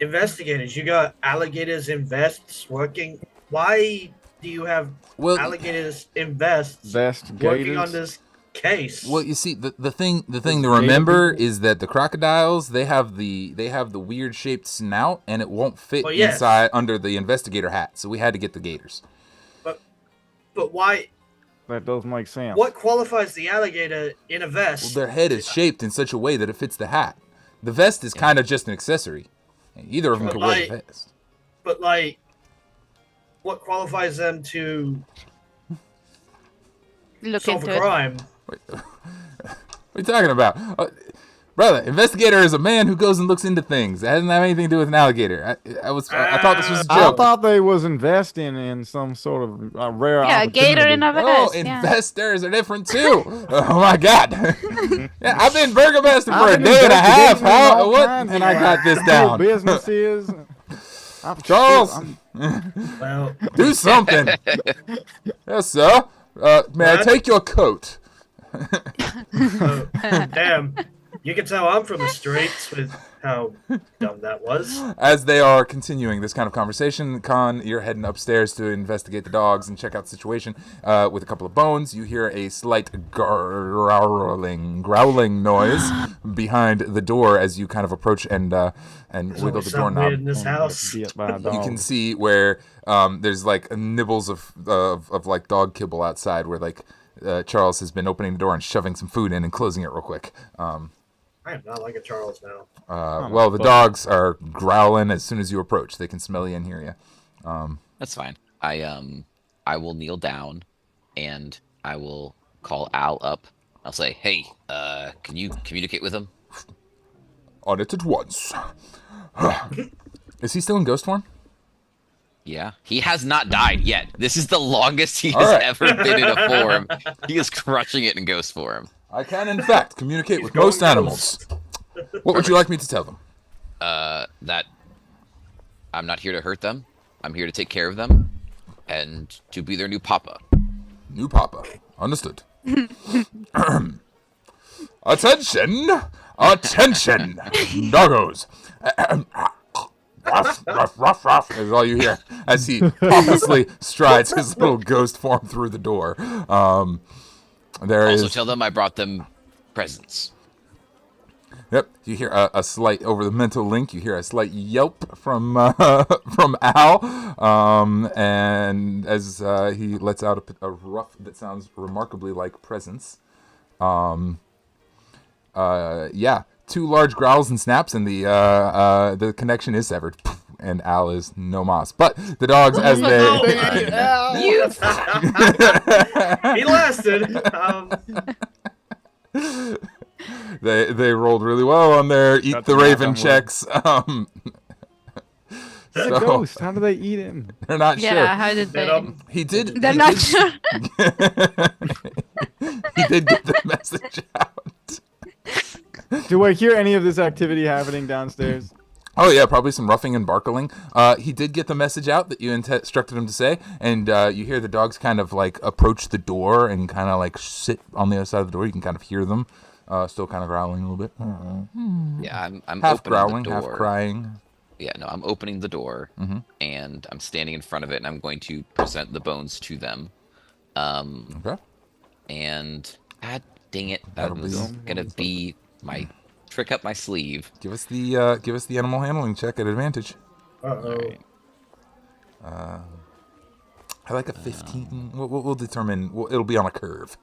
Investigators, you got alligators and vests working. Why do you have alligators and vests working on this case? Well, you see, the thing to remember is that the crocodiles, they have the weird shaped snout, and it won't fit inside under the investigator hat. So we had to get the gators. But why? That does make sense. What qualifies the alligator in a vest? Well, their head is shaped in such a way that it fits the hat. The vest is kind of just an accessory. Either of them could wear the vest. But like, what qualifies them to solve a crime? Wait, what are you talking about? Brother, investigator is a man who goes and looks into things. It doesn't have anything to do with an alligator. I thought this was a joke. I thought they was investing in some sort of rare a gator in a vest. Oh, investors are different too. Oh my God. Yeah, I've been burgomaster for a day and a half. How? What? And I got this down. Business is. Charles, well, do something. Yes, sir. May I take your coat? Damn. You can tell I'm from the streets with how dumb that was. As they are continuing this kind of conversation, Kahn, you're heading upstairs to investigate the dogs and check out the situation. With a couple of bones, you hear a slight growling noise behind the door as you kind of approach and wiggle the doorknob. In this house. You can see where there's like nibbles of like dog kibble outside, where like Charles has been opening the door and shoving some food in and closing it real quick. I am not like a Charles now. Well, the dogs are growling as soon as you approach. They can smell you and hear you. That's fine. I will kneel down, and I will call Al up. I'll say, "Hey, can you communicate with him?" On it at once. Is he still in ghost form? Yeah, he has not died yet. This is the longest he has ever been in a form. He is crushing it in ghost form. I can, in fact, communicate with most animals. What would you like me to tell them? That I'm not here to hurt them. I'm here to take care of them, and to be their new papa. New papa. Understood. Attention! Attention! Doggos! Ruff, ruff, ruff, ruff, is all you hear as he pompously strides his little ghost form through the door. Also tell them I brought them presents. Yep, you hear a slight, over the mental link, you hear a slight yelp from Al, and as he lets out a ruff that sounds remarkably like presents. Yeah, 2 large growls and snaps, and the connection is severed, and Al is no mas. But the dogs, as he lasted. They rolled really well on their eat the raven checks. He's a ghost. How do they eat him? They're not sure. Yeah, how did they? He did. They're not sure. He did get the message out. Do I hear any of this activity happening downstairs? Oh yeah, probably some roughing and barkling. He did get the message out that you instructed him to say, and you hear the dogs kind of like approach the door and kind of like sit on the other side of the door. You can kind of hear them, still kind of growling a little bit. Yeah, I'm half opening growling, the door. half crying. Yeah, no, I'm opening the door, and I'm standing in front of it, and I'm going to present the bones to them. Okay. And God dang it, that was gonna be my trick up my sleeve. Give us the animal handling check at advantage. Uh-oh. I like a 15. We'll determine. It'll be on a curve.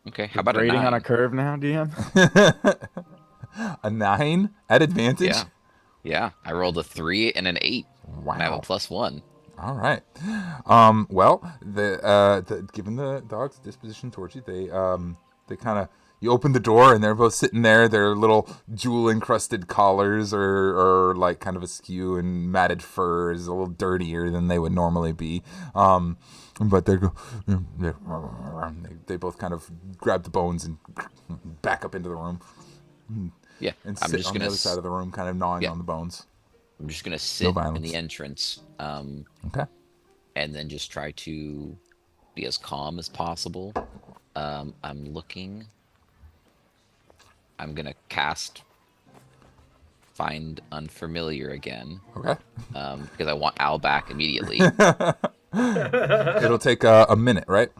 Okay, how about a Rating 9? on a curve now, DM? A 9 at advantage? Yeah, I rolled a 3 and an 8. Wow. And I have a +1. All right. Well, given the dog's disposition towards you, they kind of, you open the door and they're both sitting there. Their little jewel encrusted collars are like kind of askew, and matted fur is a little dirtier than they would normally be. But they both kind of grab the bones and back up into the room. Yeah, And I'm sit just on gonna the other side of the room, kind of gnawing yeah. on the bones. I'm just gonna sit in violence. the entrance, Okay. and then just try to be as calm as possible. I'm looking. I'm gonna cast Find Unfamiliar again. Okay. Because I want Al back immediately. It'll take a minute, right?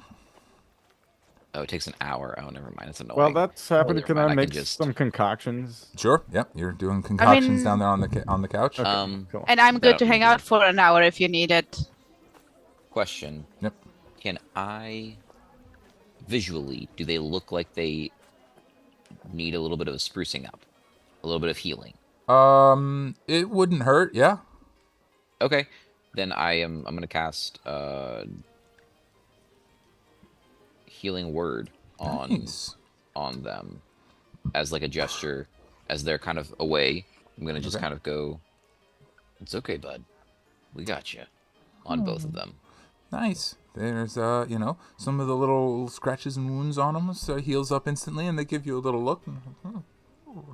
Oh, it takes an hour. Oh, never mind. It's annoying. Well, that's happened. never Can mind, I I make can just- some concoctions? Sure. Yep. You're doing concoctions mean- down there on the couch. Cool. And I'm good to That- hang out for an hour if you need it. Question. Yep. Can I visually, do they look like they need a little bit of a sprucing up? A little bit of healing? It wouldn't hurt. Yeah. Okay. Then I'm gonna cast Healing Word Nice. on them as like a gesture, as they're kind of away. I'm gonna just Okay. kind of go, it's okay, bud. We got you. On both of them. Nice. There's some of the little scratches and wounds on them, so it heals up instantly, and they give you a little look. And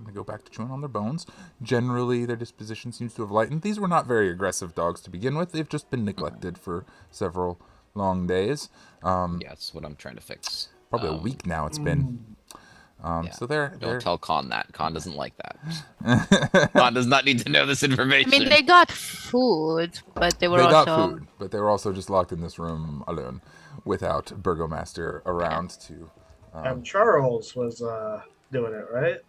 they go back to chewing on their bones. Generally, their disposition seems to have lightened. These were not very aggressive dogs to begin with. They've just been neglected for several long days. Yeah, that's what I'm trying to fix. Probably a week now it's been. Yeah. So they're Don't tell Kahn that. Kahn doesn't like that. Kahn does not need to know this I information. mean, they got food, but they were they also. got food, but they were also just locked in this room alone, without Burgomaster around to. And Charles was doing it, right?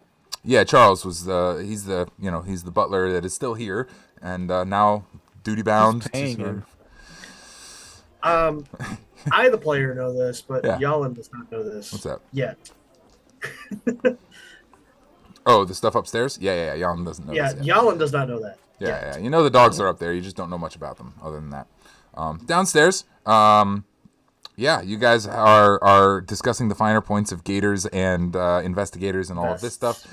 Yeah, Charles was he's the butler that is still here, and now duty bound. Just paying him. I, the player, know this, but Yeah. Jalin does not know this. What's that? Yet. Oh, the stuff upstairs? Yeah. Jan doesn't know Yeah, this yet. Jalin does not know that. Yeah. You know the dogs are up there. You just don't know much about them other than that. Downstairs, you guys are discussing the finer points of gators and investigators and all of this stuff.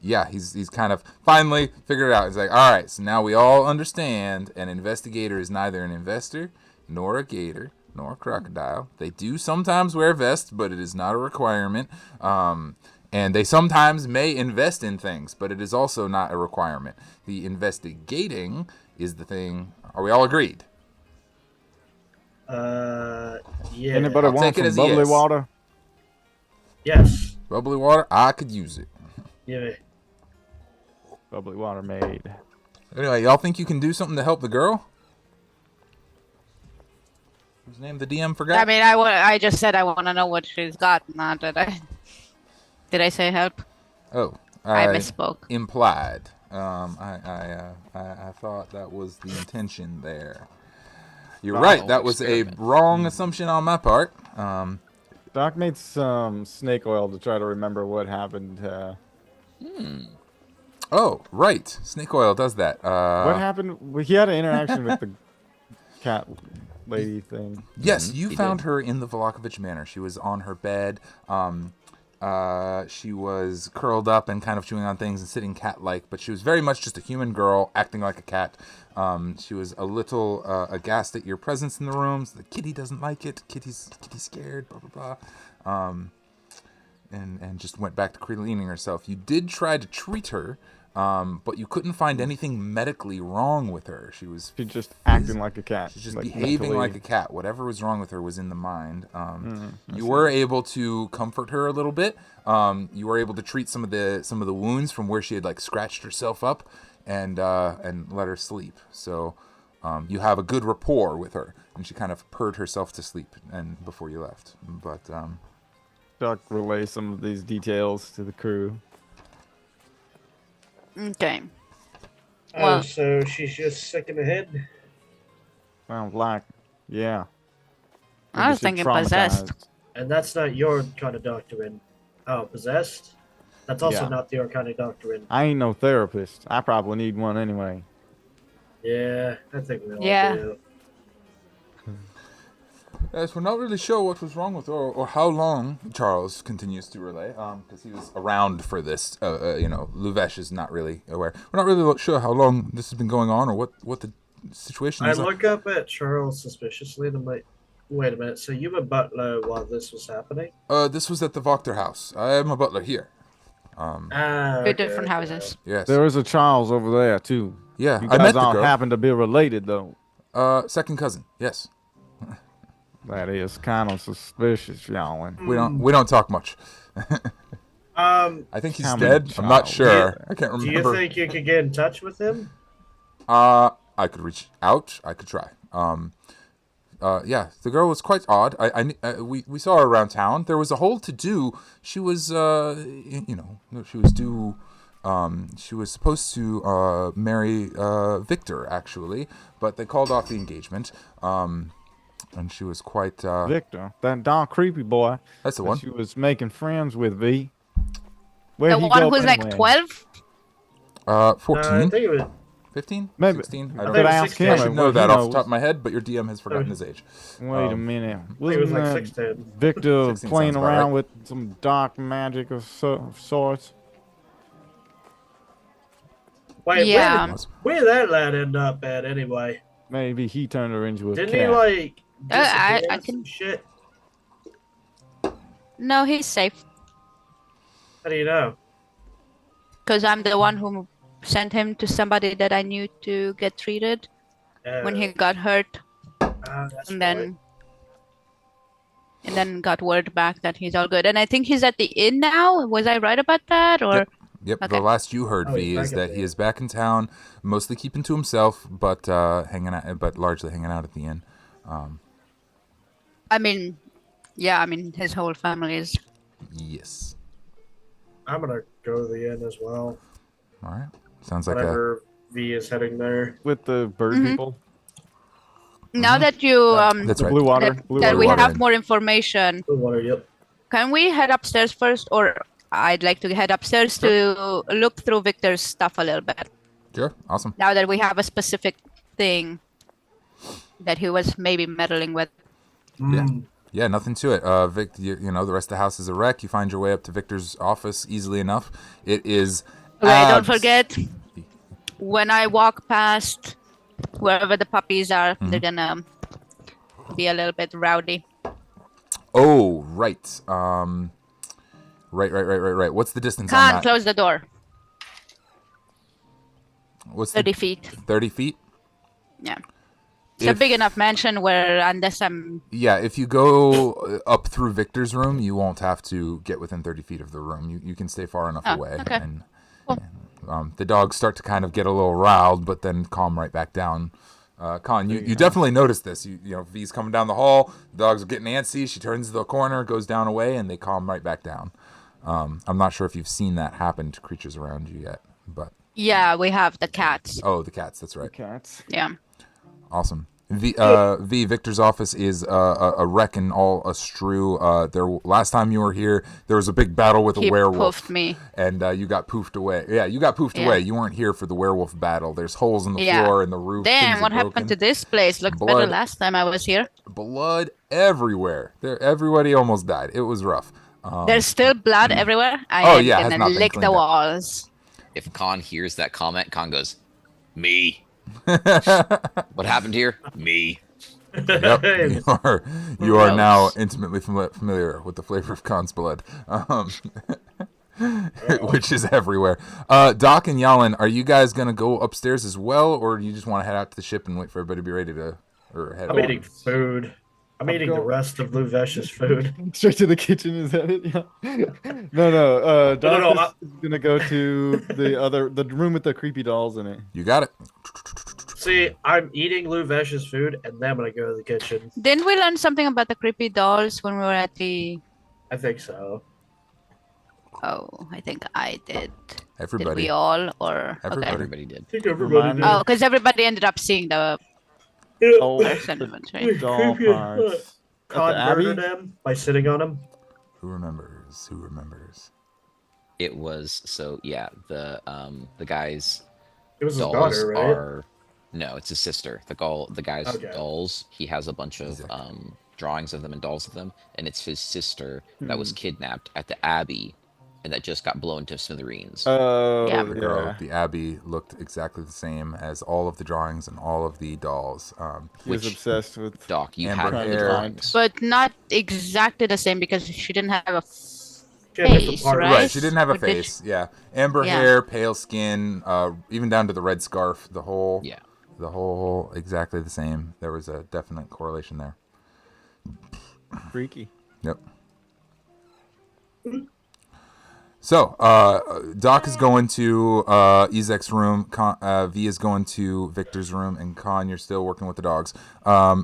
He's kind of finally figured it out. He's like, all right, so now we all understand an investigator is neither an investor nor a gator nor a crocodile. They do sometimes wear vests, but it is not a requirement. And they sometimes may invest in things, but it is also not a requirement. The investigating is the thing. Are we all agreed? Yeah. Anybody I'll want take it some as a bubbly yes. water? Yes. Bubbly water? I could use it. Yeah. Bubbly water made. Anyway, y'all think you can do something to help the girl? Whose name the DM forgot? I mean, I just said I want to know what she's got. Not did I? Did I say help? Oh, I misspoke. Implied. I thought that was the intention there. You're Wow, right. That was a experiment. wrong assumption on my part. Doc made some snake oil to try to remember what happened. Oh, right. Snake oil does that. What happened? Well, he had an interaction with the cat lady thing. Yes, you he found did. her in the Vlahovic Manor. She was on her bed. She was curled up and kind of chewing on things and sitting cat-like, but she was very much just a human girl acting like a cat. She was a little aghast at your presence in the room. So the kitty doesn't like it. Kitty's scared. Blah blah blah. And just went back to cleaning herself. You did try to treat her, but you couldn't find anything medically wrong with her. She's just acting like a cat. She's just like behaving mentally. like a cat. Whatever was wrong with her was in the mind. You were able to comfort her a little bit. You were able to treat some of the wounds from where she had like scratched herself up, and let her sleep. So you have a good rapport with her, and she kind of purred herself to sleep and before you left. But Doc relay some of these details to the crew. Okay. Oh, Well- so she's just sick in the head? Sounds like, yeah. I was thinking possessed. And that's not your kind of doctrine. Oh, possessed? That's also not your kind of doctrine. I ain't no therapist. I probably need one anyway. Yeah, I think we all do. Yes, we're not really sure what was wrong with her or how long, Charles continues to relay, because he was around for this. Luvesh is not really aware. We're not really sure how long this has been going on or what the situation is. I look up at Charles suspiciously and I'm like, wait a minute, so you were butler while this was happening? This was at the Wachter house. I am a butler here. Two different houses. Yes. There is a Charles over there, too. Yeah, you I guys met the all girl. happen to be related, though. Second cousin, yes. That is kind of suspicious, Jalin. We don't talk much. I think he's dead. I'm not sure. I can't remember. Do you think you could get in touch with him? I could reach out. I could try. Yeah, the girl was quite odd. We saw her around town. There was a whole to-do. She was, she was due. She was supposed to marry Victor, actually, but they called off the engagement. And she was quite... Victor, that dark creepy boy. That's the one. She was making friends with V. Where'd The he one go who's anyway? like 12? 14? I think it was... 15? Maybe. 16? I I don't think know. it was ask 16. him. I should know Well, that he off the knows. top of my head, but your DM has forgotten his age. Wait a minute. I think it was like Wasn't 16. Victor 16 playing sounds about around right. with some dark magic of sorts? Wait, Yeah. where did that lad end up at anyway? Maybe he turned her into a Didn't cat. he like I disappear can- some shit? No, he's safe. How do you know? Because I'm the one who sent him to somebody that I knew to get treated when he got hurt. That's And right. then got word back that he's all good. And I think he's at the inn now. Was I right about that? Or Yep, Okay. the last you heard, Oh, V, he's is back that at he the is back in town, mostly keeping to himself, but largely hanging out at the inn. I mean, yeah, I mean his whole family is. Yes. I'm gonna go to the inn as well. All right. Sounds like Whenever V is heading there. With the bird Mhm. people? Now that you that's The right. blue water? that, Blue that water. we water have inn. more information, Blue water, yep. can we head upstairs first, or I'd like to head upstairs to look through Victor's stuff a little bit. Sure. Awesome. Now that we have a specific thing that he was maybe meddling with. Yeah. Yeah, nothing to it. Vic, you know, the rest of the house is a wreck. You find your way up to Victor's office easily enough. It is... Okay, don't forget, when I walk past wherever the puppies are, they're gonna be a little bit rowdy. Oh, right. Right. What's the distance on Can't that? close the door. What's 30 the feet. 30 feet? Yeah. It's a big enough mansion where, unless I'm... Yeah, if you go up through Victor's room, you won't have to get within 30 feet of the room. You can stay far enough away. Okay. And the dogs start to kind of get a little riled, but then calm right back down. Kahn, you definitely noticed this. You know, V's coming down the hall, the dogs are getting antsy, she turns to the corner, goes down away, and they calm right back down. I'm not sure if you've seen that happen to creatures around you yet, but... Yeah, we have the cats. Oh, the cats, that's right. Cats. Yeah. Awesome. Victor's office is a wreck and all astrew. Last time you were here, there was a big battle with a He werewolf. poofed me. And you got poofed away. Yeah, you got poofed Yeah. away. You weren't here for the werewolf battle. There's holes in the Yeah. floor and the roof. Damn, Things what are happened broken. to this place? Looked better Blood. last time I was here. Blood everywhere. Everybody almost died. It was rough. There's still blood everywhere. I Oh, am yeah, it has gonna not been lick cleaned the up. walls. If Kahn hears that comment, Kahn goes, "Me." What happened here? Me. Yep, you are now intimately familiar with the flavor of Khan's blood, which is everywhere. Doc and Jalin, are you guys gonna go upstairs as well, or do you just want to head out to the ship and wait for everybody to be ready to, or head? I'm over? eating food. I'm eating the rest of Luvesh's food. Straight to the kitchen, is that it? Yeah. No. Doc no, is gonna go to the room with the creepy dolls in it. You got it. See, I'm eating Luvesh's food, and then I'm gonna go to the kitchen. Didn't we learn something about the creepy dolls when we were at the... I think so. Oh, I think I did. Did Everybody. we all? Or... Everybody. Okay. Everybody did. I think everybody did. Oh, because everybody ended up seeing the Oh, person. Right? doll parts. Kahn Abbey? murdered him by sitting on him? Who remembers? Who remembers? It was the guy's It was his dolls daughter, right? are no, it's his sister. The guy's Okay. dolls. He has a bunch of Isaac. drawings of them and dolls of them, and it's his sister that was Hmm. kidnapped at the Abbey, and that just got blown to smithereens. Oh, Yeah. The girl, the Abbey, looked exactly the same as all of the drawings and all of the dolls. He was which- obsessed with. Doc, you Amber had the hair. drawings. But not exactly the same because she didn't have a She had different face, parts. right? Right, she didn't have a Or did she- face. Yeah, amber Yeah. hair, pale skin, even down to the red scarf. The whole, Yeah. exactly the same. There was a definite correlation there. Freaky. Yep. So, Doc is going to Ezek's room. V is going to Victor's room, and Kahn, you're still working with the dogs.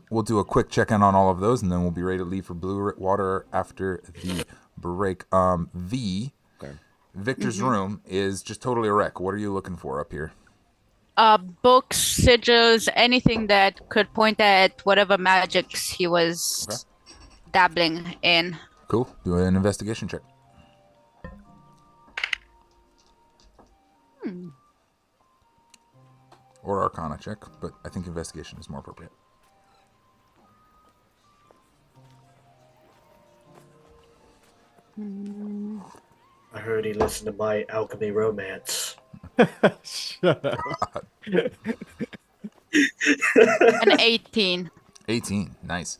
We'll do a quick check-in on all of those, and then we'll be ready to leave for Blue Water after the break. V, Okay. Victor's room is just totally a wreck. What are you looking for up here? books, sigils, anything that could point at whatever magics he was dabbling in. Cool. Do an investigation check. Or Arcana check, but I think investigation is more appropriate. I heard he listened to my alchemy romance. Shut up. An 18. 18. Nice.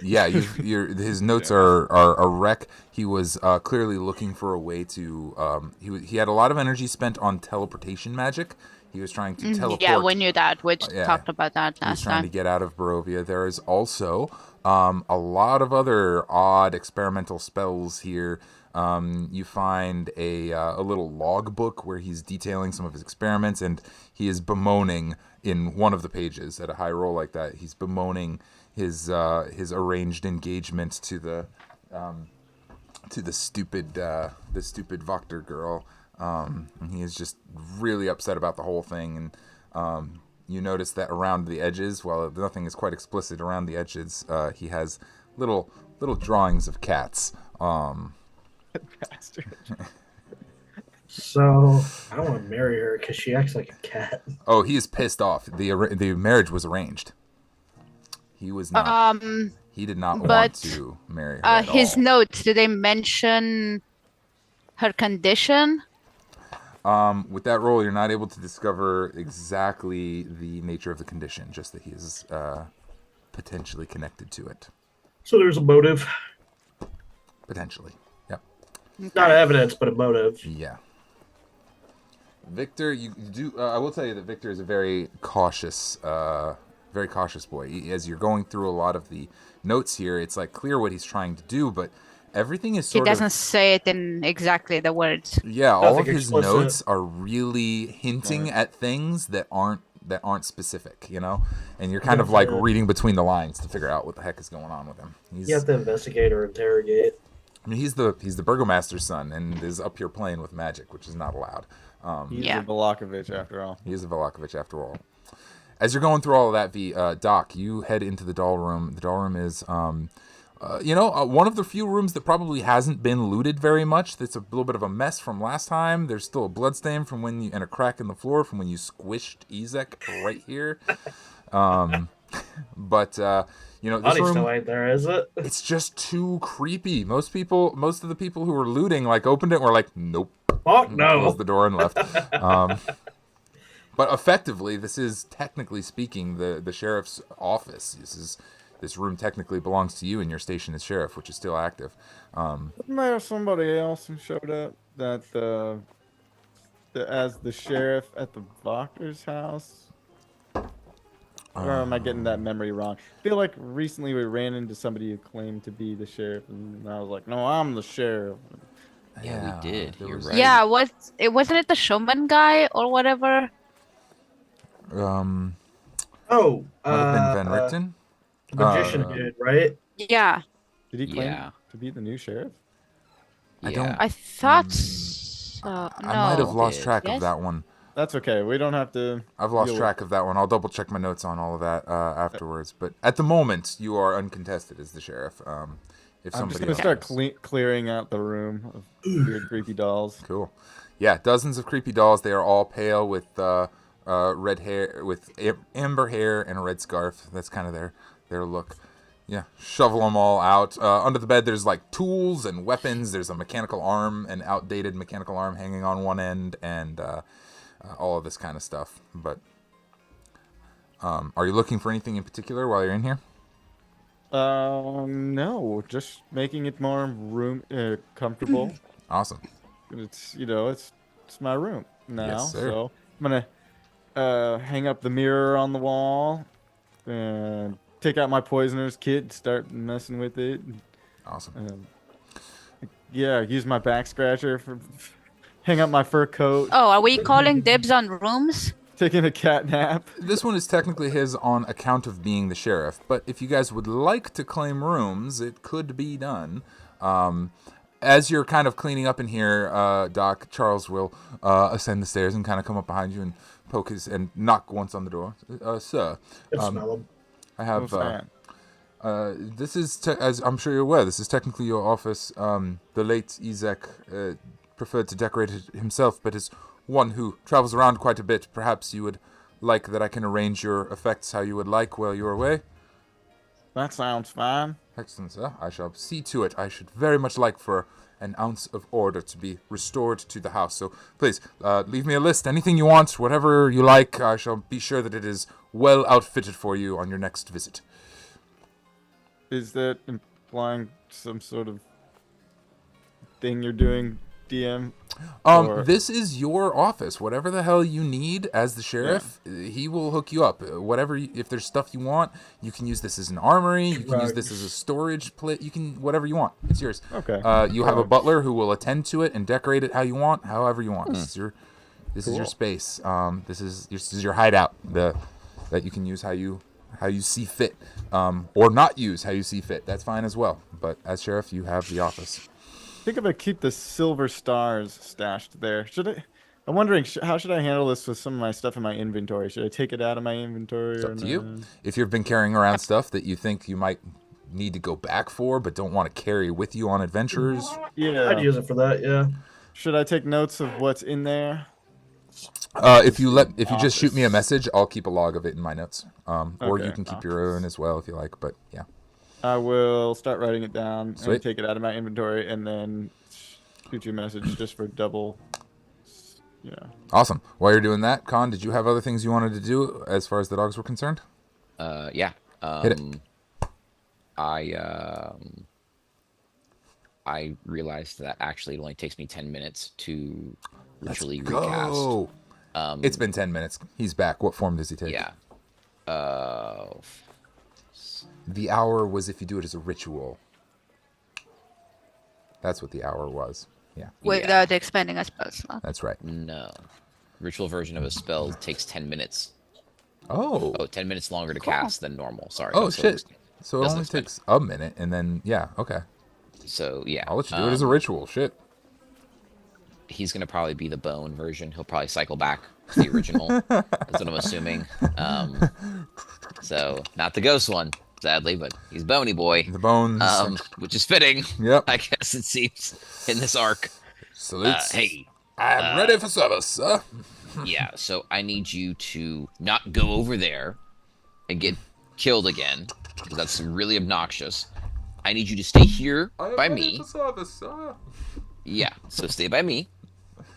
Yeah, his notes are a wreck. He was clearly looking for a way to. He had a lot of energy spent on teleportation magic. He was trying to teleport. Yeah, we knew that. We Yeah. talked about that He was last trying to time. get out of Barovia. There is also a lot of other odd experimental spells here. You find a little logbook where he's detailing some of his experiments, and he is bemoaning in one of the pages at a high roll like that. He's bemoaning his arranged engagement to the stupid Voctor girl. And he is just really upset about the whole thing, and you notice that around the edges, while nothing is quite explicit around the edges, he has little drawings of cats. Bastard. So I don't want to marry her because she acts like a cat. Oh, he is pissed off. The marriage was arranged. He was not. He did not want but, to marry her at his all. notes, did they mention her condition? With that roll, you're not able to discover exactly the nature of the condition, just that he is potentially connected to it. So there's a motive. Potentially. Yep. Not evidence, but a motive. Yeah. Victor, you do. I will tell you that Victor is a very cautious boy. As you're going through a lot of the notes here, it's like clear what he's trying to do, but everything is He sort doesn't of. say it in exactly the words. Yeah, all of Nothing his explicit. notes are really hinting at things that aren't specific, you know, and you're kind of like reading between the lines to figure out what the heck is going on with him. You have to investigate or interrogate. I mean, he's the burgomaster's son and is up here playing with magic, which is not allowed. He's Yeah. a Balakovich after all. He is a Velakovich after all. As you're going through all of that, Doc, you head into the doll room. The doll room is, one of the few rooms that probably hasn't been looted very much. That's a little bit of a mess from last time. There's still a bloodstain from and a crack in the floor from when you squished Ezek right here. But this Money room, still ain't there, is it? it's just too creepy. Most of the people who were looting opened it and were like, nope. Fuck no. Closed the door and left. But effectively, this is technically speaking the sheriff's office. This room technically belongs to you, and your station as sheriff, which is still active. Wasn't there somebody else who showed up that as the sheriff at the doctor's house? Or am I getting that memory wrong? I feel like recently we ran into somebody who claimed to be the sheriff, and I was like, "No, I'm the sheriff." Yeah, we did. there You're was- right. Yeah, wasn't it the showman guy or whatever? Oh, Might have been Van Richten. magician dude, right? Yeah, Did he claim Yeah. to be the new sheriff? I Yeah. don't- I thought so. I might have lost Did. track Yes? of that one. That's okay. We don't have to. I've lost deal track of that one. I'll double check my notes on all of that afterwards. But at the moment, you are uncontested as the sheriff. If I'm just somebody gonna else start clearing out the room of weird, creepy dolls. Cool. Yeah, dozens of creepy dolls. They are all pale with red hair, with amber hair and a red scarf. That's kind of their look. Yeah, shovel them all out. Under the bed, there's like tools and weapons. There's a mechanical arm, an outdated mechanical arm hanging on one end, and all of this kind of stuff. But are you looking for anything in particular while you're in here? No, just making it more comfortable. Awesome. It's it's my room now, Yes, sir. so I'm gonna hang up the mirror on the wall and take out my poisoner's kit, start messing with it. Awesome. Yeah, use my back scratcher for hang up my fur coat. Oh, are we calling dibs on rooms? Taking a cat nap. This one is technically his on account of being the sheriff, but if you guys would like to claim rooms, it could be done. As you're kind of cleaning up in here, Doc, Charles will ascend the stairs and kind of come up behind you and poke and knock once on the door. Sir, Smell 'em. I have. What's that? This is, as I'm sure you're aware, this is technically your office. The late Izek preferred to decorate it himself, but as one who travels around quite a bit, perhaps you would like that I can arrange your effects how you would like while you're away. That sounds fine. Excellent, sir. I shall see to it. I should very much like for an ounce of order to be restored to the house. So please, leave me a list. Anything you want, whatever you like, I shall be sure that it is well outfitted for you on your next visit. Is that implying some sort of thing you're doing, DM? Or- This is your office. Whatever the hell you need as the sheriff, he will hook you up. If there's stuff you want, you can use this as an armory. You can use this as a storage plate. You can whatever you want. It's yours. Okay. You have a butler who will attend to it and decorate it how you want, however you want. This is your space. This is your hideout. That you can use how you see fit, or not use how you see fit. That's fine as well. But as sheriff, you have the office. I think I'm gonna keep the silver stars stashed there. I'm wondering how should I handle this with some of my stuff in my inventory? Should I take it out of my inventory? It's or up to you. not? If you've been carrying around stuff that you think you might need to go back for, but don't want to carry with you on adventures, Yeah. I'd use it for that. Yeah. Should I take notes of what's in there? if you just shoot me a message, I'll keep a log of it in my notes. Or you Okay. can keep your own as well if you like. But yeah. I will start writing it down Sweet. and take it out of my inventory and then shoot you a message just for double. Awesome. While you're doing that, Kahn, did you have other things you wanted to do as far as the dogs were concerned? Yeah. Hit it. I realized that actually it only takes me 10 minutes to ritually Go. recast. It's been 10 minutes. He's back. What form does he take? Yeah. The hour was if you do it as a ritual. That's what the hour was. Yeah. Without expending a spell slot. That's right. No. Ritual version of a spell takes 10 minutes. Oh. 10 minutes longer to cast than normal. Sorry. Oh, that's shit. So it doesn't only expend. takes a minute, and then, yeah, okay. So, yeah. I'll let you do it as a ritual. Shit. He's going to probably be the bone version. He'll probably cycle back to the original. That's what I'm assuming. So, not the ghost one, sadly, but he's bony boy. The bones. Which is fitting. Yep. I guess it seems in this arc. Salutes. Hey. I'm ready for service, sir. Yeah, so I need you to not go over there and get killed again, because that's really obnoxious. I need you to stay here by me. For service, sir. Yeah, so stay by me,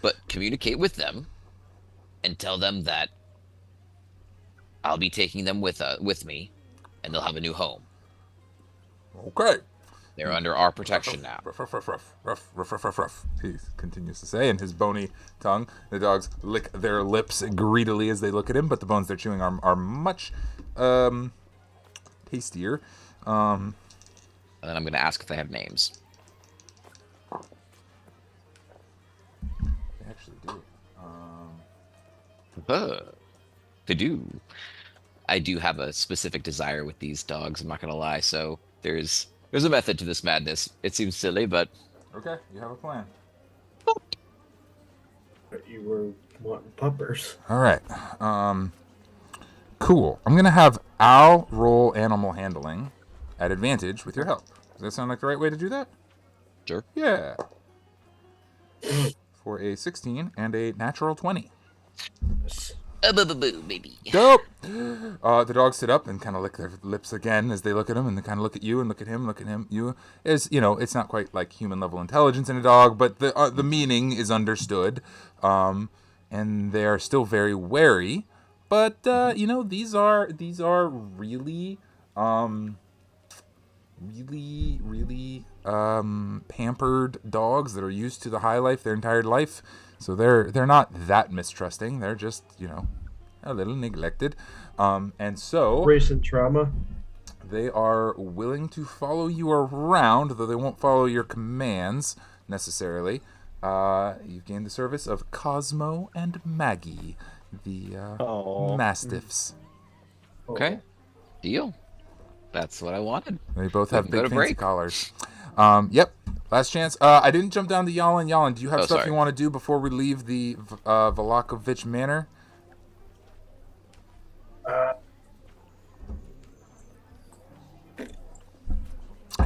but communicate with them and tell them that I'll be taking them with me, and they'll have a new home. Okay. They're under our protection now. Ruff. He continues to say in his bony tongue. The dogs lick their lips greedily as they look at him, but the bones they're chewing are much tastier. And then I'm going to ask if they have names. They actually do. They do. I do have a specific desire with these dogs, I'm not going to lie, so there's a method to this madness. It seems silly, but... Okay, you have a plan. You were wanting puppers. All right. Cool. I'm gonna have Al roll animal handling at advantage with your help. Does that sound like the right way to do that? Sure. Yeah. For a 16 and a natural 20. Boo, baby. Dope. The dogs sit up and kind of lick their lips again as they look at him, and they kind of look at you and look at him, look at him. You, is it's not quite like human level intelligence in a dog, but the meaning is understood, and they are still very wary. But these are really, really pampered dogs that are used to the high life their entire life. So they're not that mistrusting. They're just a little neglected, and so Recent trauma. they are willing to follow you around, though they won't follow your commands necessarily. You've gained the service of Cosmo and Maggie, the Mastiffs. Okay. Deal. That's what I wanted. They both have Go big to fancy break. collars. Yep. Last chance. I didn't jump down to Jalin. Jalin, do you have stuff sorry. you want to do before we leave the Velakovich Manor?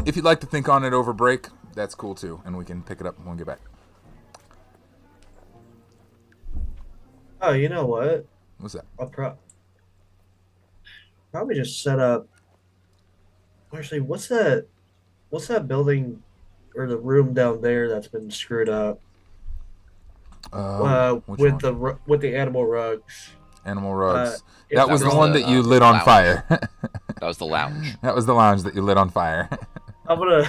If you'd like to think on it over break, that's cool too, and we can pick it up when we get back. Oh, you know what? What's that? I'll probably just set up. Actually, what's that? What's that building or the room down there that's been screwed up? Which With one? with the animal rugs. Animal rugs. Is That was the was one the, that you the lit on lounge. fire. That was the lounge. That was the lounge that you lit on fire. I'm gonna,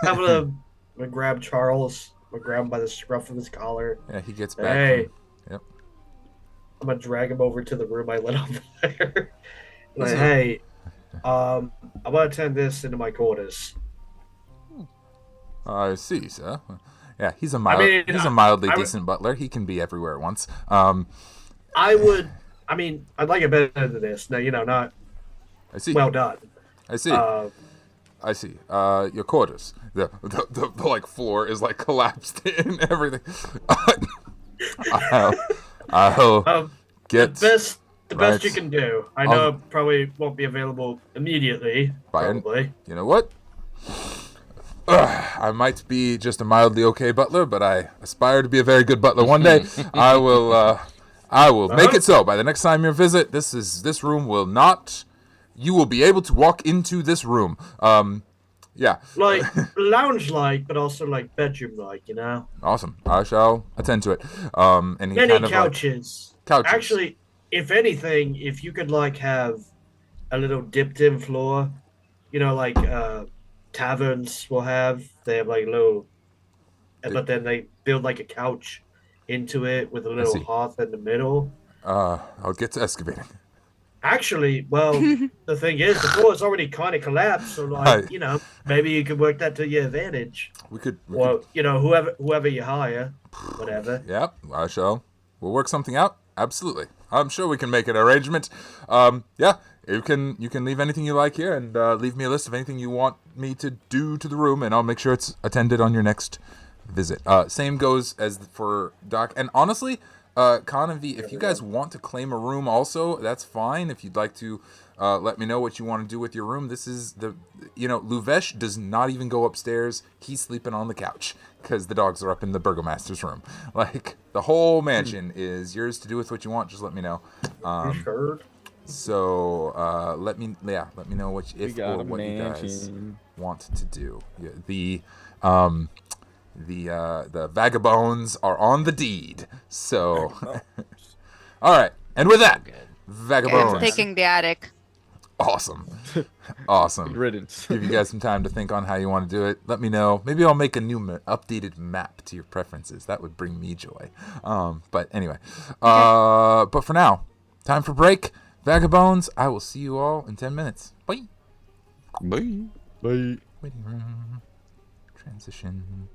I'm gonna grab Charles. I'm gonna grab him by the scruff of his collar. Yeah, he gets back. Hey. Yep. I'm gonna drag him over to the room I lit on fire. Like, Listen. hey, I'm gonna turn this into my quarters. I see, sir. Yeah, he's a mean, mildly I would- decent butler. He can be everywhere at once. I'd like it better than this. No, not I see. well done. I see. Uh, I see. Your quarters. The like floor is like collapsed in everything. I'll get the best you right. can do. I know it probably won't be available immediately. Probably. You know what? I might be just a mildly okay butler, but I aspire to be a very good butler one day. I will make it so. By the next time you visit, this room will not. You will be able to walk into this room. Yeah. Like lounge-like, but also like bedroom-like. Awesome. I shall attend to it. And he Many kind of couches. couches. Actually, if anything, if you could like have a little dipped-in floor, like taverns will have. They have like little, but then they build like a couch into it with a see. little hearth in the middle. I'll get to excavating. Actually, well, the thing is, the floor is already kind of collapsed, so like, maybe you could work that to your advantage. We could. Or whoever you hire, whatever. Yep, I shall. We'll work something out. Absolutely. I'm sure we can make an arrangement. Yeah, you can leave anything you like here, and leave me a list of anything you want me to do to the room, and I'll make sure it's attended on your next visit. Same goes as for Doc. And honestly, Kahn and V, if you guys want to claim a room also, that's fine. If you'd like to let me know what you want to do with your room. This is Luvesh does not even go upstairs. He's sleeping on the couch because the dogs are up in the burgomaster's room. Like, the whole mansion is yours to do with what you want. Just let me know. Sure. So let me know what you guys mansion. want to do. Yeah, the vagabonds are on the deed. So, all right. And with that, vagabonds. Taking the attic. Awesome. Good riddance. Give you guys some time to think on how you want to do it. Let me know. Maybe I'll make a new updated map to your preferences. That would bring me joy. But anyway, but for now, time for break. Vagabonds, I will see you all in 10 minutes. Bye. Bye. Bye. Waiting room. Transition.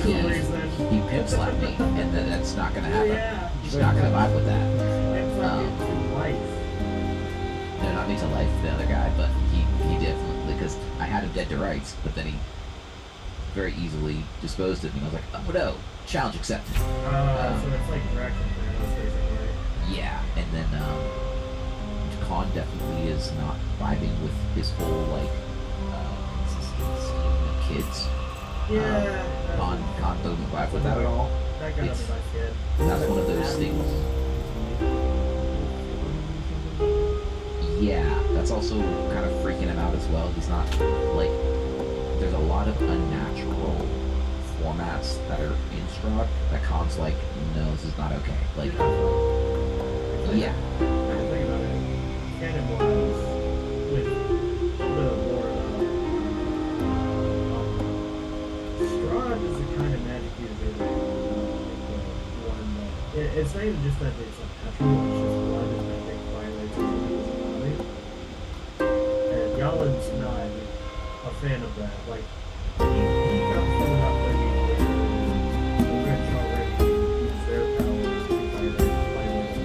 for some reason. he pimp slapped me, and then that's not gonna happen. Yeah. He's not gonna vibe with that. And fucking life. No, not me to life, the other guy, but he definitely, because I had him dead to rights, but then he very easily disposed of me. I was like, oh no, challenge accepted. So it's like direction there, basically. Yeah, and then Kahn definitely is not vibing with his whole like kids. Yeah. Kahn doesn't vibe with that at all. That got It's- me my kid. That's one of those things. Yeah, that's also kind of freaking him out as well. He's not like there's a lot of unnatural formats that are in Strahd that Kahn's like, no, this is not okay. Like, yeah. I didn't think about it. Canon-wise, with a little bit of lore Strahd is the kind of magic user that one that it's not even just that it's unnatural, it's just blood and that they violates his body. And Jalin's not a fan of that. Like he got filled up when the rich already use their powers to violate.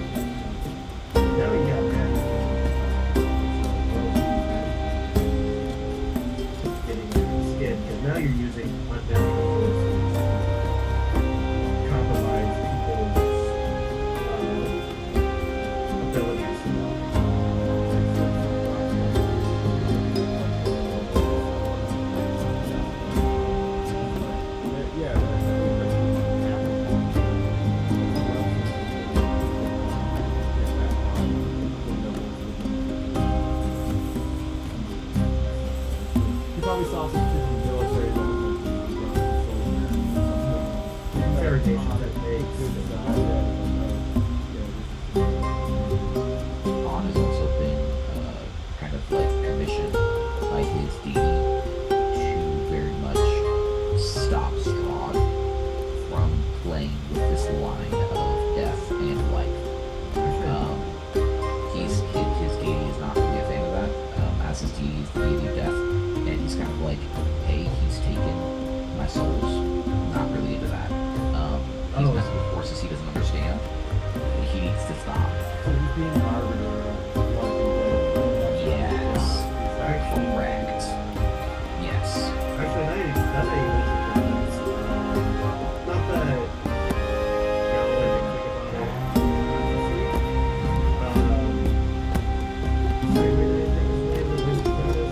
Now he got mad. Getting under the skin, because now you're using unnatural forces to compromise people's abilities You probably saw some kids in the military that interrogation techniques. Kahn has also been kind of like commissioned by his deity to very much stop Strahd from playing with this line of death and life. His deity is not really a fan of that, as his deity is the deity of death, and he's kind of like, hey, he's taken my souls. Not really into that. He's messing with forces he doesn't understand. He needs to stop. So he's being an arbiter of what Yes. Actually, Correct. Yes. actually, now you mentioned that, not that I really think about it.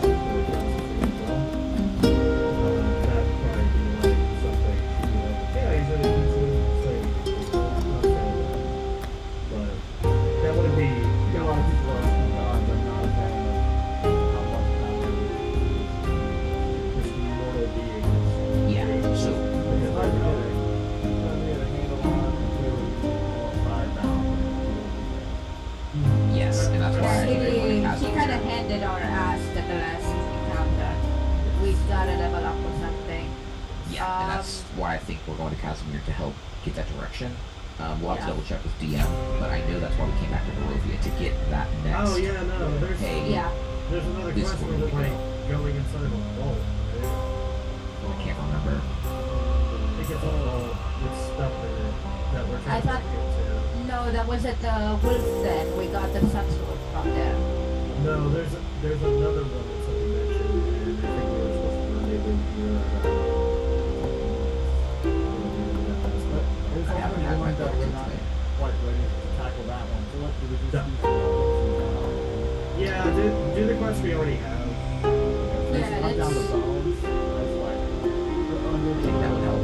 That probably be like something. Yeah, he's a slave. But that wouldn't be. a lot of people are gods. I'm not a fan of how much power This mortal being. Yeah. So it's hard to get a handle on it. Really more firebound. yes, and that's why I think everybody has He kind of handed our ass at the last encounter. We gotta level up or something. Yeah, and that's why I think we're going to Casimir to help get that direction. We'll have to double check with DM, but I know that's why we came back to Barovia to get that next. Oh yeah, no, there's Hey, Yeah. there's another This quest is where where they're we like going inside of a vault, right? I can't remember. I think it's a vault with stuff in it that we're I trying thought- to get to. No, that was at the Wolf's Den. We got the sun sword from there. No, there's another one that somebody mentioned, and I think we were supposed to run over here. It's I haven't often had my one that book we're till not today. quite ready to tackle that one. So let's do the Yeah. Yeah, do the quest we already have. Yeah, I'm down to that's- bones. That's like I think that would help.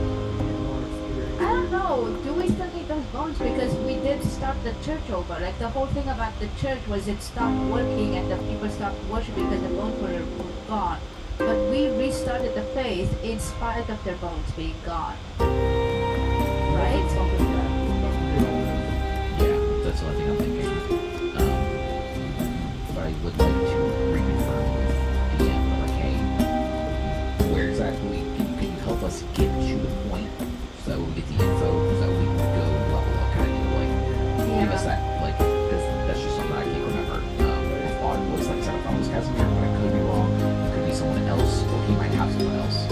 I don't know. Do we still need those bones? Because we did start the church over. Like the whole thing about the church was it stopped working and the people stopped worshiping because the bones were gone. But we restarted the faith in spite of their bones being gone. Right? Yeah, that's the only thing I'm thinking. But I would like to reconfirm with DM, like, hey, where exactly can you help us get to the point so that we get the info, so that we can go level up, kind of like give us that, like, because that's just something I can't remember. I thought it was, like I said, I thought it was Casimir, but I could be wrong. It could be someone else, or he might have someone else.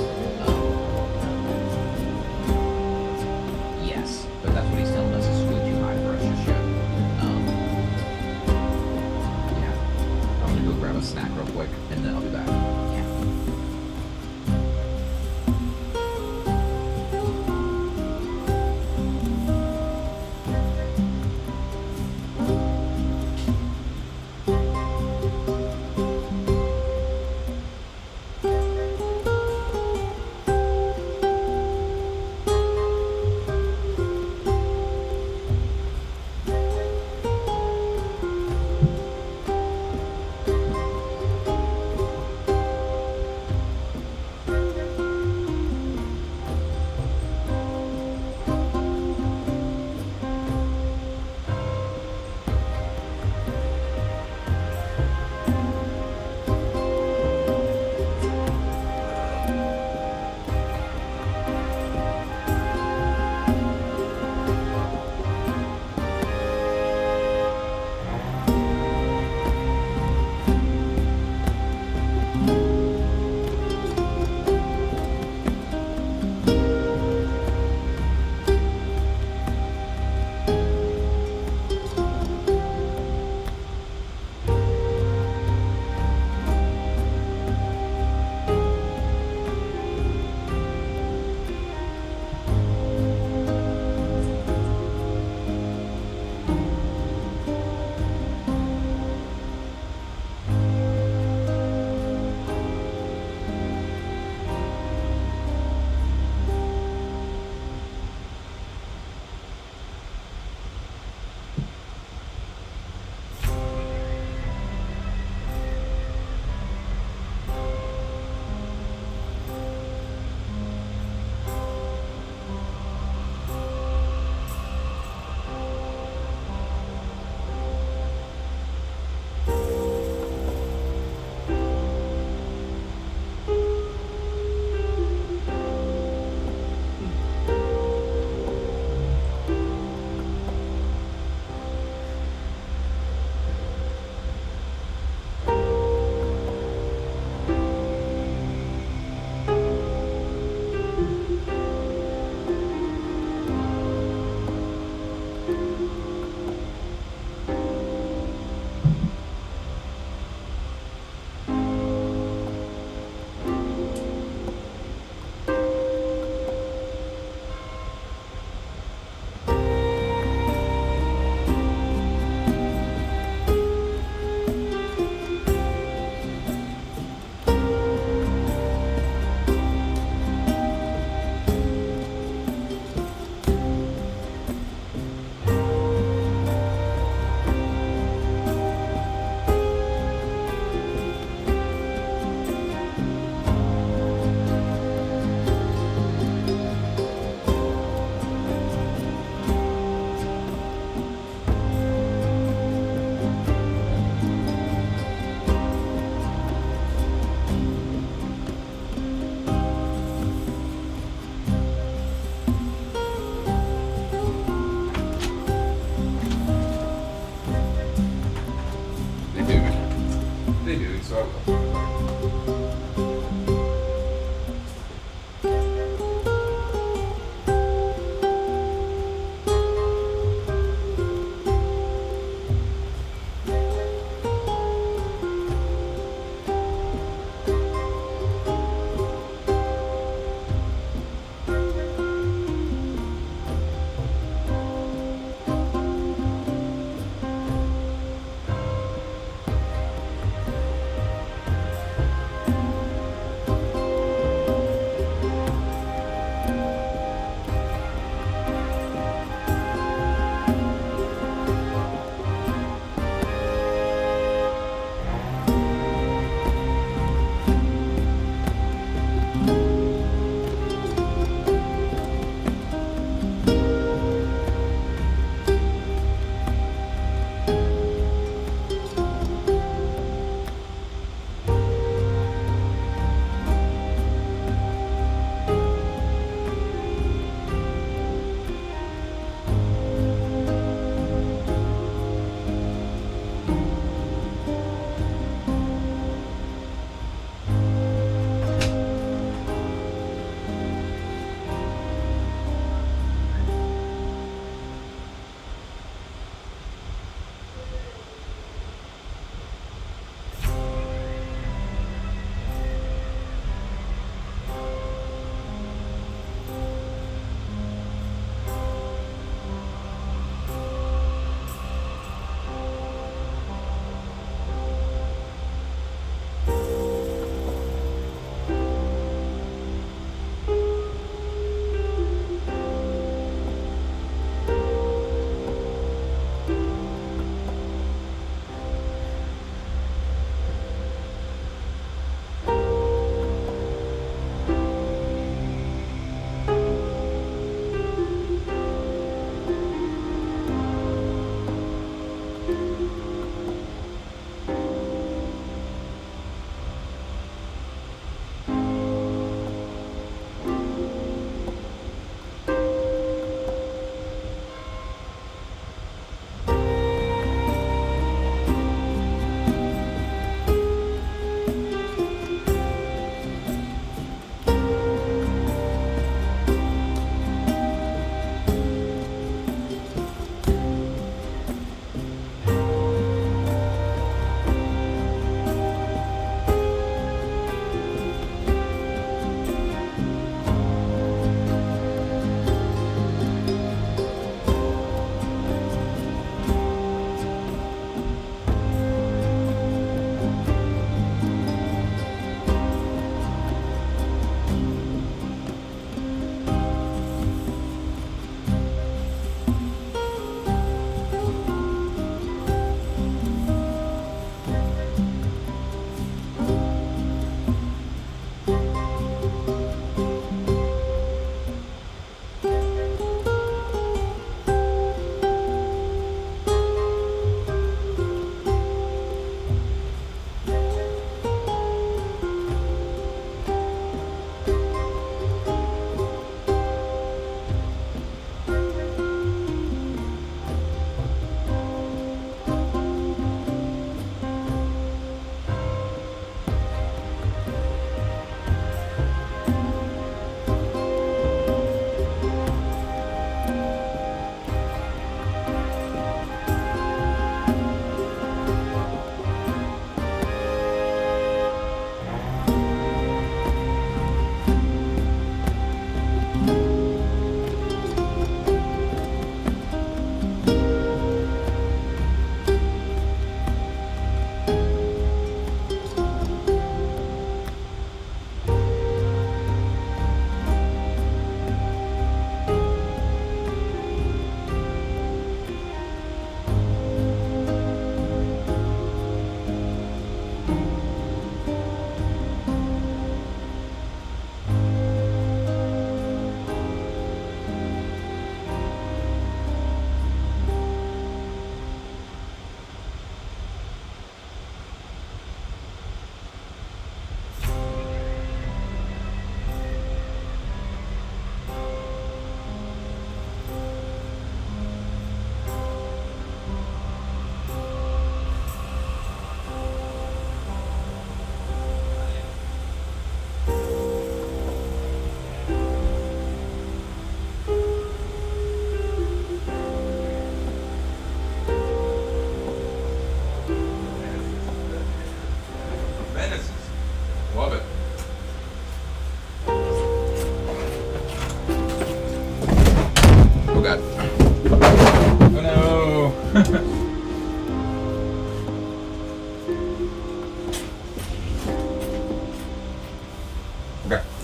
doing so, I will.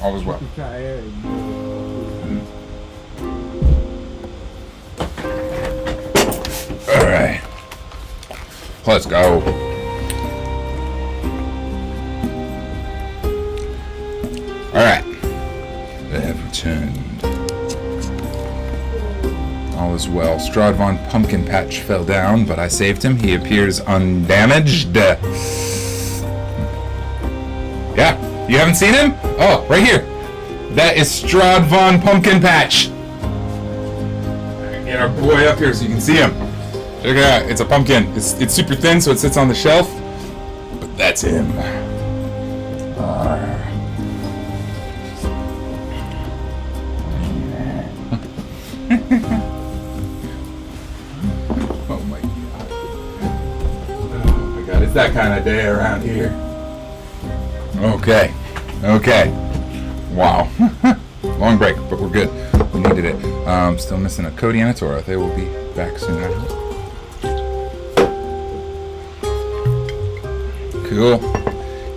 All is well. All right. Let's go. All right. They have returned. All is well. Strahd Von Pumpkin Patch fell down, but I saved him. He appears undamaged. Yeah, you haven't seen him? Oh, right here. That is Strahd Von Pumpkin Patch. Get our boy up here so you can see him. Check it out. It's a pumpkin. It's super thin, so it sits on the shelf. But that's him. Oh my god. Oh my god, it's that kind of day around here. Okay. Wow. Long break, but we're good. We needed it. Still missing a Cody and a Tora. They will be back soon, I hope. Cool.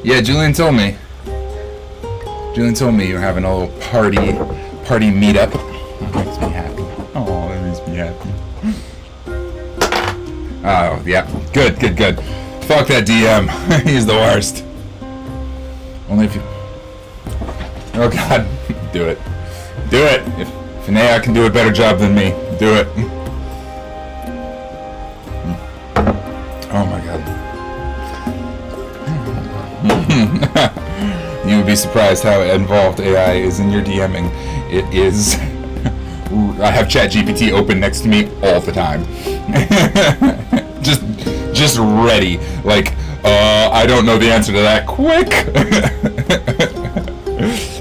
Yeah, Julian told me you're having a little party meetup. That makes me happy. Oh, that makes me happy. Oh, yeah. Good. Fuck that DM. He's the worst. Only if you... Oh, God. Do it. If Finea can do a better job than me, do it. Oh, my God. You would be surprised how involved AI is in your DMing. It is... I have ChatGPT open next to me all the time. just ready. Like, I don't know the answer to that. Quick!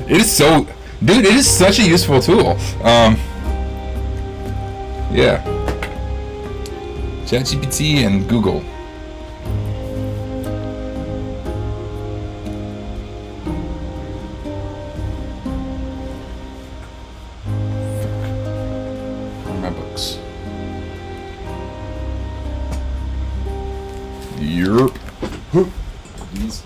It is so... Dude, it is such a useful tool. Yeah. ChatGPT and Google. My books. Yerp. These.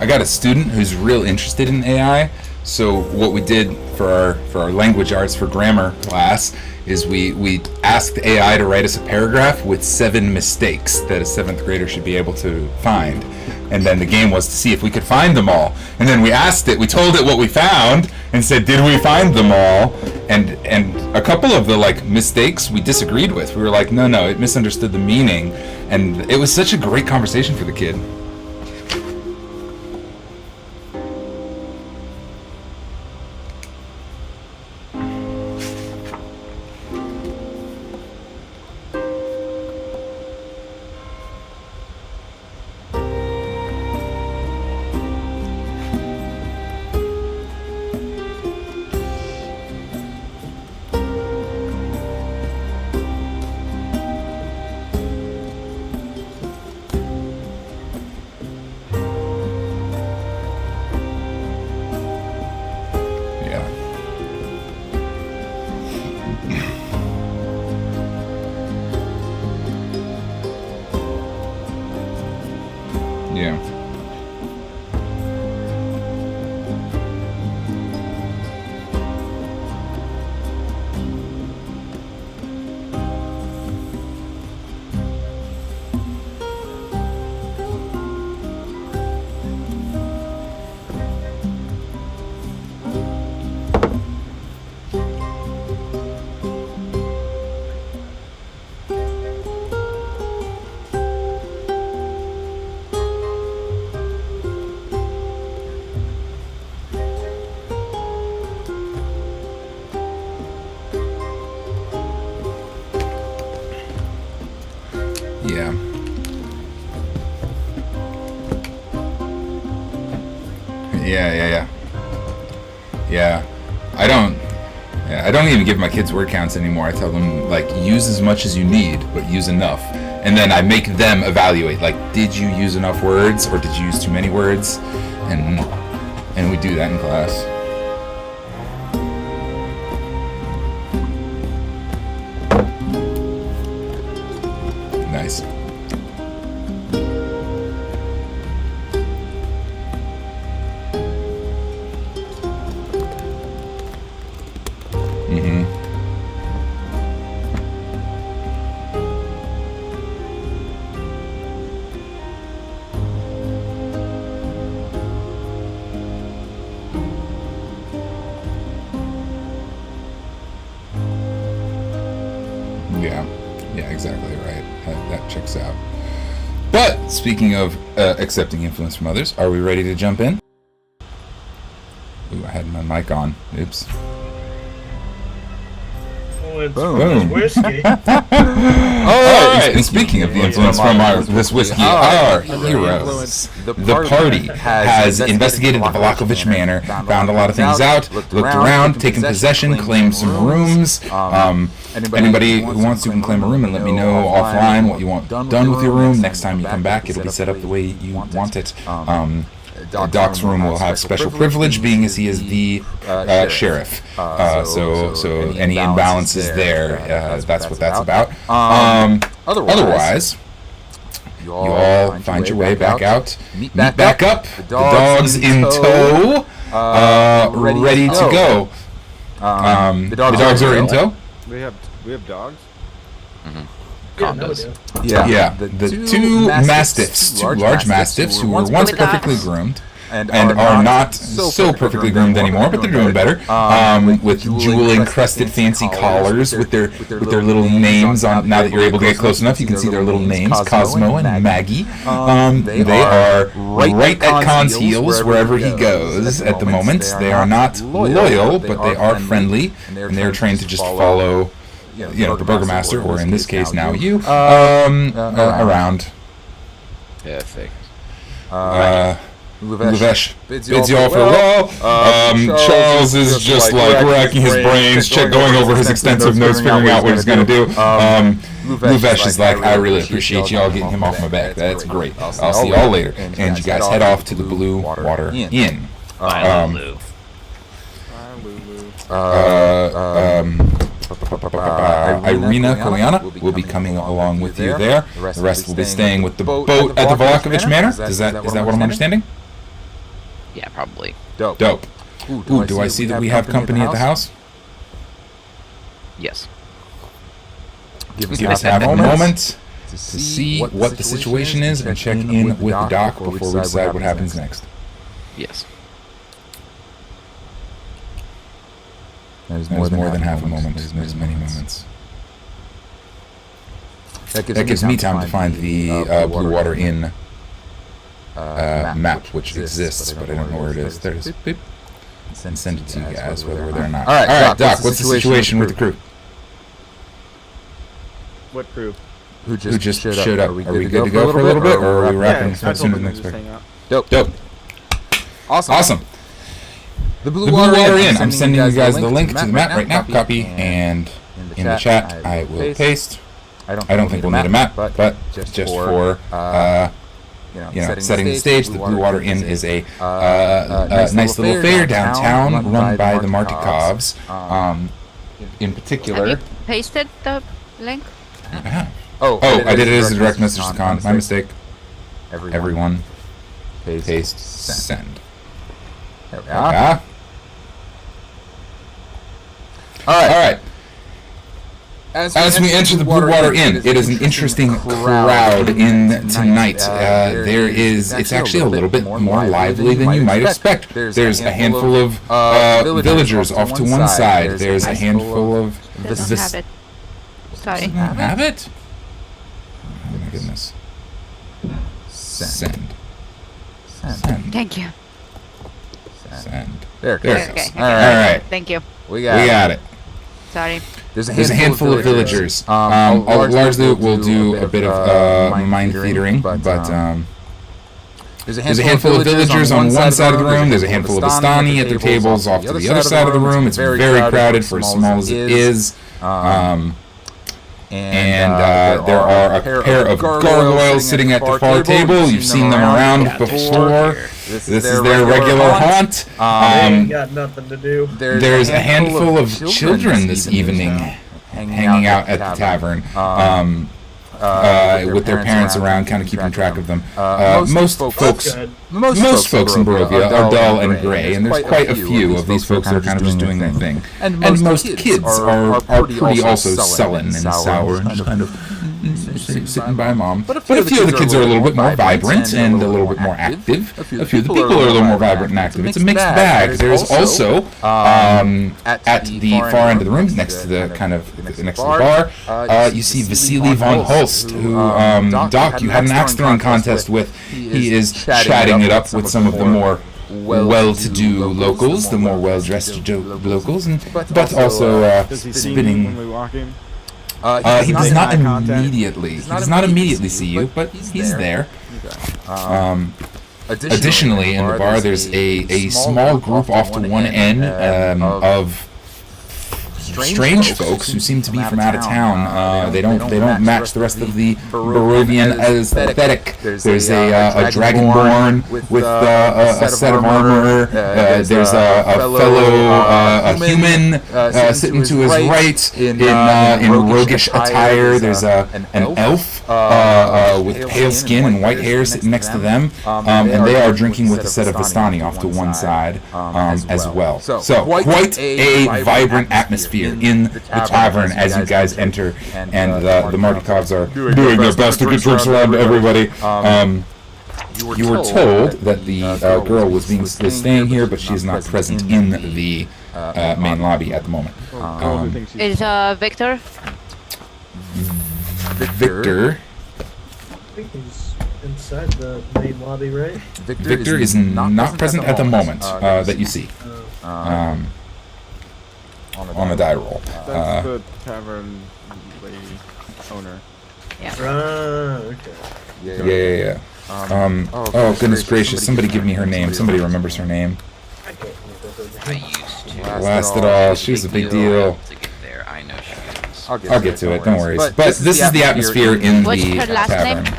I got a student who's real interested in AI. So what we did for our language arts for grammar class is we asked AI to write us a paragraph with 7 mistakes that a 7th grader should be able to find. And then the game was to see if we could find them all. And then we we told it what we found and said, did we find them all? And a couple of the mistakes we disagreed with. We were like, no, it misunderstood the meaning. And it was such a great conversation for the kid. Yeah. I don't even give my kids word counts anymore. I tell them, use as much as you need, but use enough. And then I make them evaluate, did you use enough words, or did you use too many words? And And we do that in class. Nice. Mm-hmm. Yeah, exactly right. That checks out. But speaking of accepting influence from others, are we ready to jump in? Ooh, I had my mic on. Oops. Oh, it's Boom. whiskey. Alright, and speaking of the influence from this whiskey, our heroes, the party has investigated the Vlahovic Manor, found a lot of things out, looked around, taken possession, claimed some rooms. Anybody who wants to can claim a room and let me know offline what you want done with your room. Next time you come back, it'll be set up the way you want it. Doc's room will have special privilege, being as he is the sheriff. So any imbalances there, that's what that's about. Otherwise, you all find your way back out, meet back up, the dogs in tow, ready to go. The dogs are in tow. We have dogs. Yeah, no, we do. Yeah, the two mastiffs, two large mastiffs who were once perfectly groomed and are not so perfectly groomed anymore, but they're doing better. With jewel-encrusted fancy collars, with their little names on. Now that you're able to get close enough, you can see their little names, Cosmo and Maggie. They are right at Kahn's heels wherever he goes at the moment. They are not loyal, but they are friendly, and they are trained to just follow, the burgomaster, or in this case now you, around. Perfect. Luvesh bids you all farewell. Charles is just like racking his brains, going over his extensive notes, figuring out what he's going to do. Luvesh is like, I really appreciate y'all getting him off my back. That's great. I'll see y'all later. And you guys head off to the Blue Water Inn. Irina Kolyana will be coming along with you there. The rest will be staying with the boat at the Vlahovic Manor. Is that what I'm understanding? Yeah, probably. Dope. Ooh, do I see that we have company at the house? Yes. Give us half a moment to see what the situation is and check in with the doc before we decide what happens next. Yes. There's more than half a moment. There's many moments. That gives me time to find the Blue Water Inn map, which exists, but I don't know where it is. There it is. Beep. And send it to you guys, whether we're there or not. All right, Doc, what's the situation with the crew? What crew? Who just showed up? Are we good to go for a little bit, or are we wrapping as soon as next week? Dope. Awesome. The Blue Water Inn. I'm sending you guys the link to the map right now. Copy, and in the chat I will paste. I don't think we'll need a map, but just for setting the stage, the Blue Water Inn is a nice little fair downtown run by the Martikovs. In particular, Have you pasted the link? I did it as a direct message to Kahn. My mistake. Everyone, paste, send. There we are. All right. As we enter the Blue Water Inn, it is an interesting crowd in tonight. It's actually a little bit more lively than you might expect. There's a handful of villagers off to one side. There's a handful of... Doesn't have it. Sorry. Doesn't have it? Oh my goodness. Send. Thank you. Send. There it goes. Okay. All right. Thank you. We got it. Sorry. There's a handful of villagers. Largely, we'll do a bit of mind theatering, but there's a handful of villagers on one side of the room. There's a handful of Vistani at their tables off to the other side of the room. It's very crowded for as small as it is. And there are a pair of gargoyles sitting at the far table. You've seen them around before. This is their regular haunt. They got nothing to do. There's a handful of children this evening hanging out at the tavern. With their parents around, kind of keeping track of them. Most folks in Barovia are dull and gray, and there's quite a few of these folks that are kind of just doing their thing. And most kids are pretty also sullen and sour and just kind of sitting by mom. But a few of the kids are a little bit more vibrant and a little bit more active. A few of the people are a little more vibrant and active. It's a mixed bag. There's also at the far end of the room, next to the bar, you see Vasily von Holst, who Doc, you had an axe throwing contest with. He is chatting it up with some of the more well-to-do locals, the more well-dressed locals, but also spinning. When we walk in? He does not immediately. He does not immediately see you, but he's there. Additionally, in the bar, there's a small group off to one end of strange folks who seem to be from out of town. They don't match the rest of the Barovian aesthetic. There's a dragonborn with a set of armor. There's a fellow human sitting to his right in roguish attire. There's an elf with pale skin and white hair sitting next to them, and they are drinking with a set of Vistani off to one side as well. So quite a vibrant atmosphere in the tavern as you guys enter, and the Martikovs are doing their best to get drinks around to everybody. You were told that the girl was staying here, but she is not present in the main lobby at the moment. Is Victor? Victor. I think he's inside the main lobby, right? Victor is not present at the moment that you see. On a die roll. That's the tavern lady owner. Yeah. Okay. Yeah. Oh goodness gracious! Somebody give me her name. Somebody remembers her name. I can't remember her I name. used to. Last it all. She was a big deal. To get there, I know she is. I'll get to it. Don't worry. But this is the atmosphere in What's the her last tavern. name?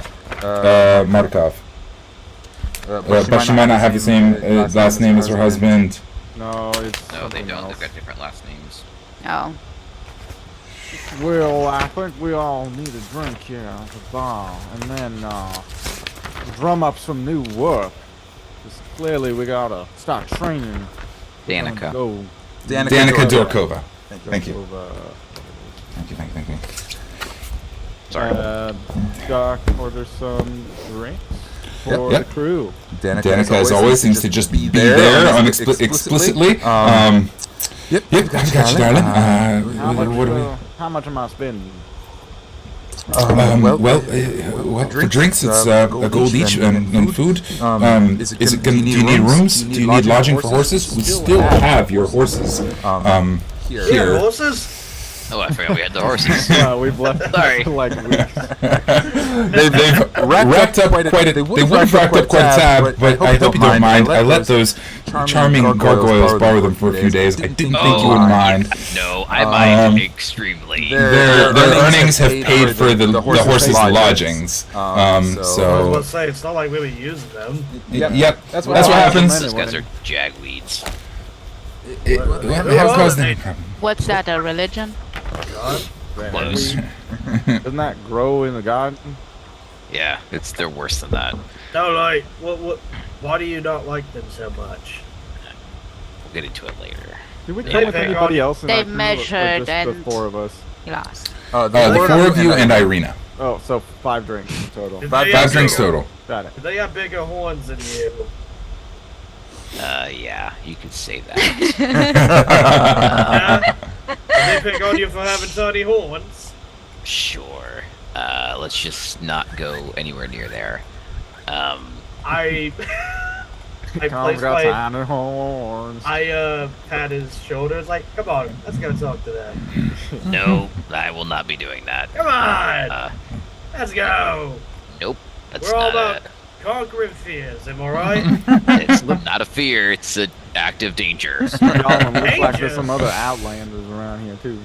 Martikov. But she might not have the same last name as her husband. No, it's No, they something don't. else. They've got different last names. Oh. Well, I think we all need a drink here at the bar, and then drum up some new work. Because clearly we gotta start training. Danica. Go. Danica Dorkova. Thank you. Thank you. Sorry. Doc, order some drinks for Yep. the crew. Danica, as always, seems to just be there explicitly. Yep, I got you, darling. How much am I spending? For drinks, it's a gold each, and food. Do you need rooms? Do you need lodging for horses? We still have your horses. Here. Horses? Oh, I forgot we had the horses. We've left Sorry. for like weeks. They've wrapped up quite a. They would have wrapped up quite a tab, but I hope you don't mind. I let those charming gargoyles borrow them for a few days. I didn't think you would mind. No, I mind extremely. Their earnings have paid for the horses' lodgings. I was So about to say, it's not like we were using them. yep, that's what happens. Those guys are jagweeds. How caused that problem? What's that, a religion? Close. Doesn't that grow in the garden? Yeah, they're worse than that. No, like, why do you not like them so much? We'll get into it later. Did we come with anybody else in They our crew, or measured just the and- four of us? Lost. The four of you and Irina. Oh, so 5 drinks in total. Did Five they have drinks bigger- total. Got it. Did they have bigger horns than you? Yeah, you could say that. Yeah? Did they pick on you for having tiny horns? Sure. Let's just not go anywhere near there. I Tom's placed got my... tiny horns. I pat his shoulders like, come on, let's go talk to them. No, I will not be doing that. Come on! Let's go! Nope, that's We're all not about conquering fears, am I right? it's not a fear, it's an act of danger. Y'all looks like Danger. there's some other outlanders around here too.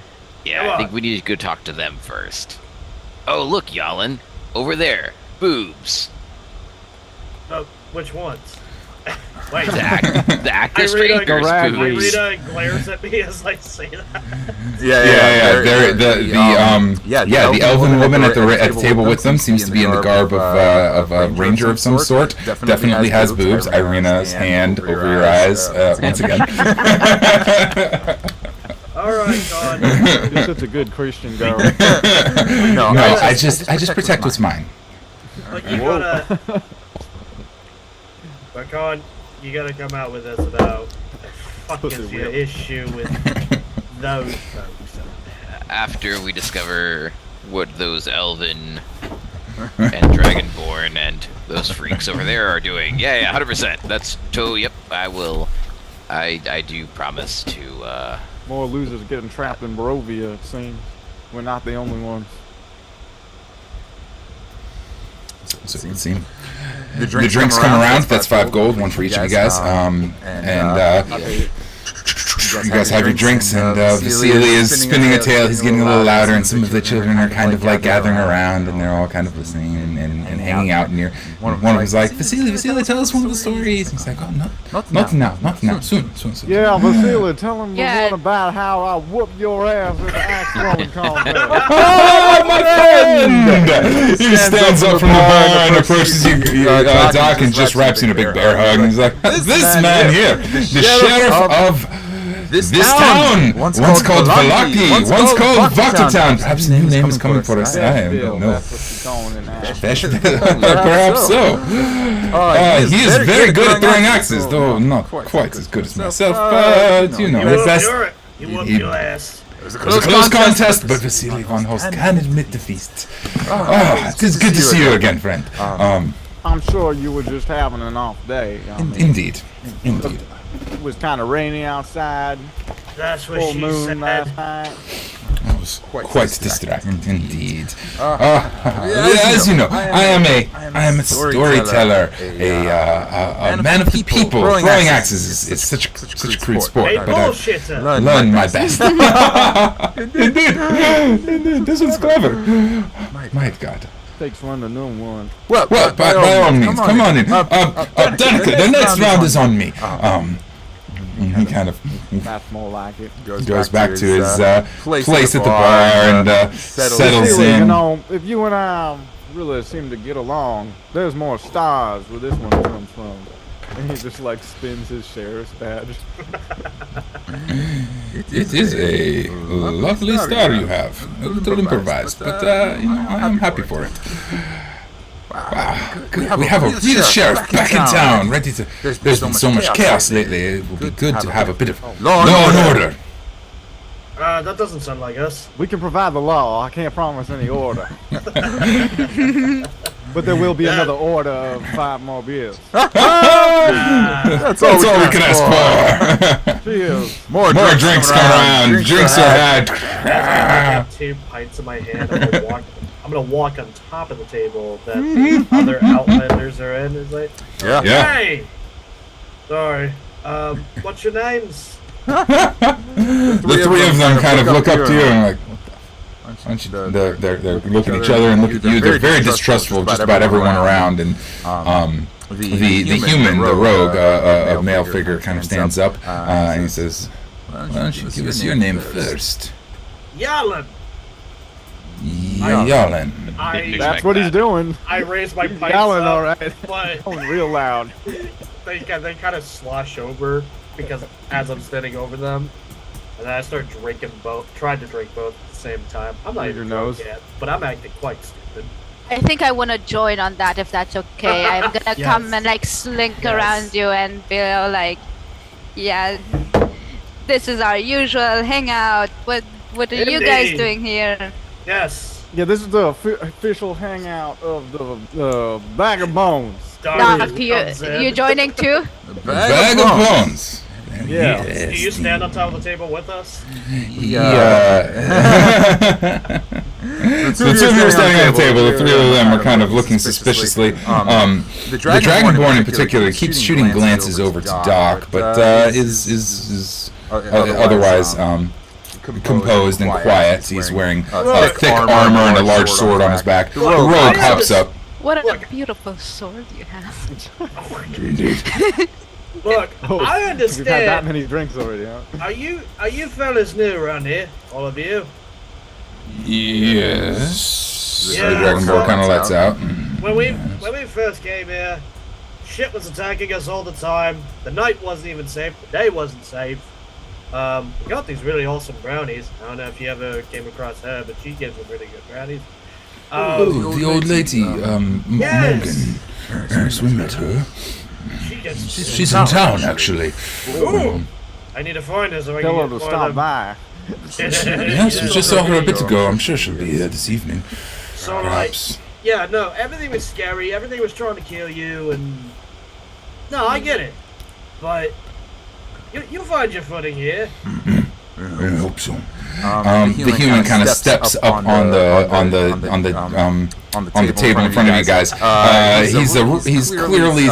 Yeah, Come I on. think we need to go talk to them first. Oh, look, Jalin. Over there. Boobs. Which ones? Wait. The actor Irina, stranger's boobs. Irina glares at me as I say that. Yeah. The elven woman at the table with them seems to be in the garb of a ranger of some sort. Definitely has boobs. Irina's hand over your eyes once again. Alright, Kahn. You're such a good Christian girl. No, I just protect what's mine. But you gotta... But Kahn, you gotta come out with this about fucking your issue with those folks. After we discover what those elven and dragonborn and those freaks over there are doing. Yeah, 100%. That's yep, I will. I do promise to, More losers getting trapped in Barovia, it seems. We're not the only ones. So it would seem. The drinks come around. That's 5 gold, one for each of you guys. You guys have your drinks, and Vasily is spinning a tale. He's getting a little louder, and some of the children are kind of like gathering around, and they're all kind of listening and hanging out near. One of them's like, Vasily, tell us one of the stories. And he's like, oh, no, not now, soon. Yeah, Vasily, tell him Yeah. one about how I whooped your ass in the axe throwing contest. Oh, my friend! He stands up from the bar and approaches you, Doc, and just wraps you in a big bear hug. And he's like, this man here, the sheriff of this town, once called Valaki, once called Vakatown. Perhaps a new name is coming for us. I don't know. Perhaps so. He is very good at throwing axes, though not quite as good as myself. But you know, his best. You whooped your ass. It was a close contest, but Vasily von Host can admit defeat. It is good to see you again, friend. I'm sure you were just having an off day. Indeed. It was kind of rainy outside. That's what Full she moon said. last night. It was quite distracting, indeed. As you know, I am a storyteller, a man of the people. Throwing axes is such a crude sport, Hey, but I've bullshitter. learned my best. Indeed, this one's clever. My God. Takes one to know one. Well, by all means, come on in. Danica, the next round is on me. He kind of That's more like it. goes back to his place at the bar and settles Vasily, in. you know, if you and I really seem to get along, there's more stars where this one comes from. And he just like spins his sheriff's badge. It is a lovely star you have. A little improvised, but you know, I am happy for it. Wow, we have a real sheriff back in town, ready to. There's been so much chaos lately. It will be good to have a bit of law and order. That doesn't sound like us. We can provide the law. I can't promise any order. But there will be another order of 5 more beers. That's all we can ask for. Cheers. More drinks come around. Drinks are had. I got 2 pints in my hand. I'm gonna walk on top of the table that other outlanders are in. It's like, hey, sorry. What's your names? The 3 of them kind of look up to you and like. They're looking at each other and look at you. They're very distrustful of just about everyone around. And the human, the rogue, a male figure, kind of stands up and he says, "Why don't you give us your name first?" Jalin. Jalin. That's what he's doing. I raise my He's pipes yelling, up, all right. but Going real loud. they kind of slosh over because as I'm standing over them, and then I start drinking both. Tried to drink both at the same time. I'm not even drunk yet, but I'm acting quite stupid. I think I want to join on that if that's okay. I'm gonna come and like slink around you and feel like, yeah, this is our usual hangout. What are you guys doing here? Yes. Yeah, this is the official hangout of the Bag of Bones. Doc, you joining too? Bag of Bones. Yeah. Do you stand on top of the table with us? The 2 of you are standing on the table. The 3 of them are kind of looking suspiciously. The Dragonborn in particular keeps shooting glances over to Doc, but is otherwise composed and quiet. He's wearing Look. thick armor and a large sword on his back. The robe hops up. What a beautiful sword you have. Indeed. Look, Oh, I We've had that understand. many drinks already, huh? Are you fellas new around here? All of you? Yes. Yeah, The Dragonborn kind of lets out. When we first came here, shit was attacking us all the time. The night wasn't even safe. The day wasn't safe. We got these really awesome brownies. I don't know if you ever came across her, but she gives them really good brownies. Oh, the old lady, Yes. Morgan. Yes, we met her. She gets. She's in town, actually. Ooh, I need to find her so I Tell her can to get stop them. by. Yes, we just saw her a bit ago. I'm sure she'll be here this evening. So like, Perhaps. yeah, no, everything was scary. Everything was trying to kill you, and no, I get it, but you'll find your footing here. I hope so. The human kind of steps up on the table in front of you guys. He's clearly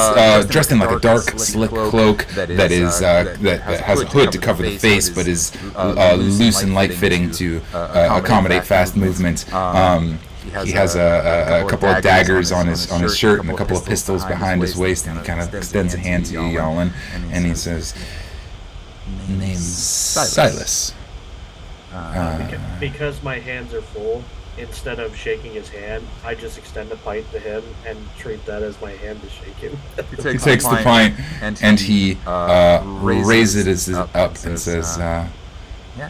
dressed in like a dark, slick cloak that has a hood to cover the face, but is loose and light fitting to accommodate fast movement. He has a couple of daggers on his shirt and a couple of pistols behind his waist, and he kind of extends a hand to you, Jalin, and he says, "Name's Silas." Because my hands are full, instead of shaking his hand, I just extend a pint to him and treat that as my hand to shake him. He takes the pint and he raises it up and says,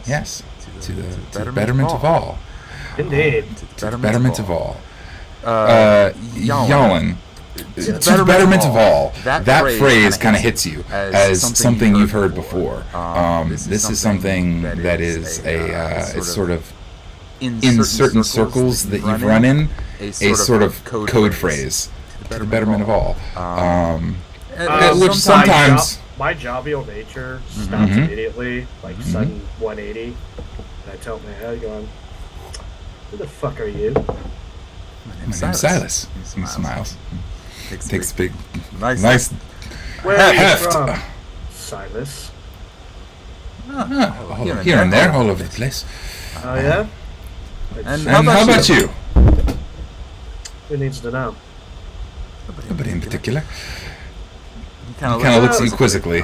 "Yes, to the betterment of all." Indeed. To the betterment of all. Jalin, to the betterment of all. That phrase kind of hits you as something you've heard before. This is something that is it's sort of in certain circles that you've run in, a sort of code phrase. To the betterment of all. Which sometimes. My jovial nature stops immediately, like sudden 180, and I tilt my head going, "Who the fuck are you?" My name's Silas. He smiles. Takes a big, nice Where are you heft. from? Silas. Here and there, all over the place. Oh yeah? And how about you? Who needs to know? Nobody in particular. He kind of looks at you quizzically.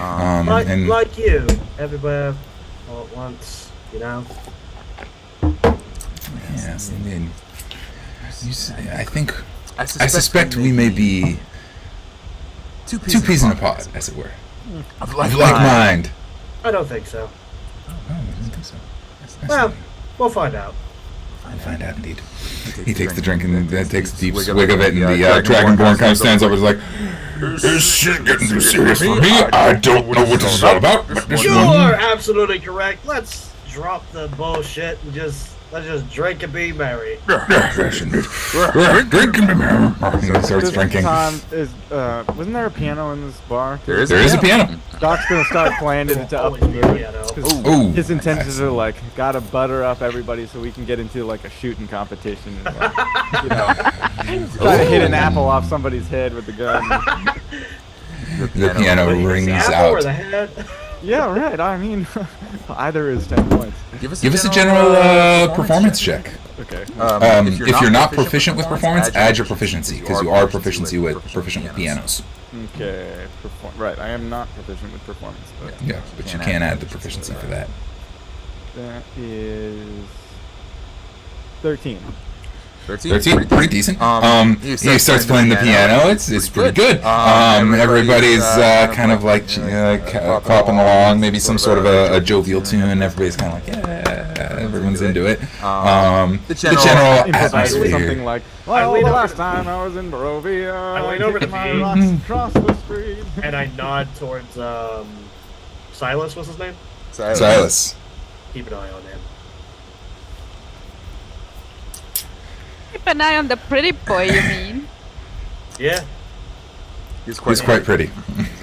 Like you, everywhere, all at once, you know? Yes, indeed. I suspect we may be two peas in a pod, as it were. Of like mind. I don't think so. Oh, I don't think so. That's Well, we'll find out. I'll find out indeed. He takes the drink and then takes a deep swig of it, and the Dragonborn kind of stands up and is like, "This shit getting too serious for me. I don't know what this is all about." You're absolutely correct. Let's drop the bullshit and let's just drink and be merry. Yes, indeed. Drink and be merry. He starts drinking. Wasn't there a piano in this bar? There is a piano. Doc's gonna start playing it to up the mood. Ooh, His intentions are like, gotta butter up everybody so we can get into like a shooting competition. And, like, try to hit an apple off somebody's head with the gun. The piano rings The apple or the out. head? Yeah, right. I mean, either is 10 points. Give us a general performance check. Okay. If you're not proficient with performance, add your proficiency, because you are proficient with pianos. Okay. Right. I am not proficient with performance, but Yeah, but you can add the proficiency for that. that is 13. 13, pretty decent. He starts playing the piano. It's pretty good. Everybody's kind of like clapping along. Maybe some sort of a jovial tune. Everybody's kind of like, yeah, everyone's into it. The general atmosphere. Something like, well, the last time I was in Barovia, I lean over to my V. rocks across the street. And I nod towards Silas. What's his name? Silas. Keep an eye on him. Keep an eye on the pretty boy, you mean? Yeah. He's quite pretty.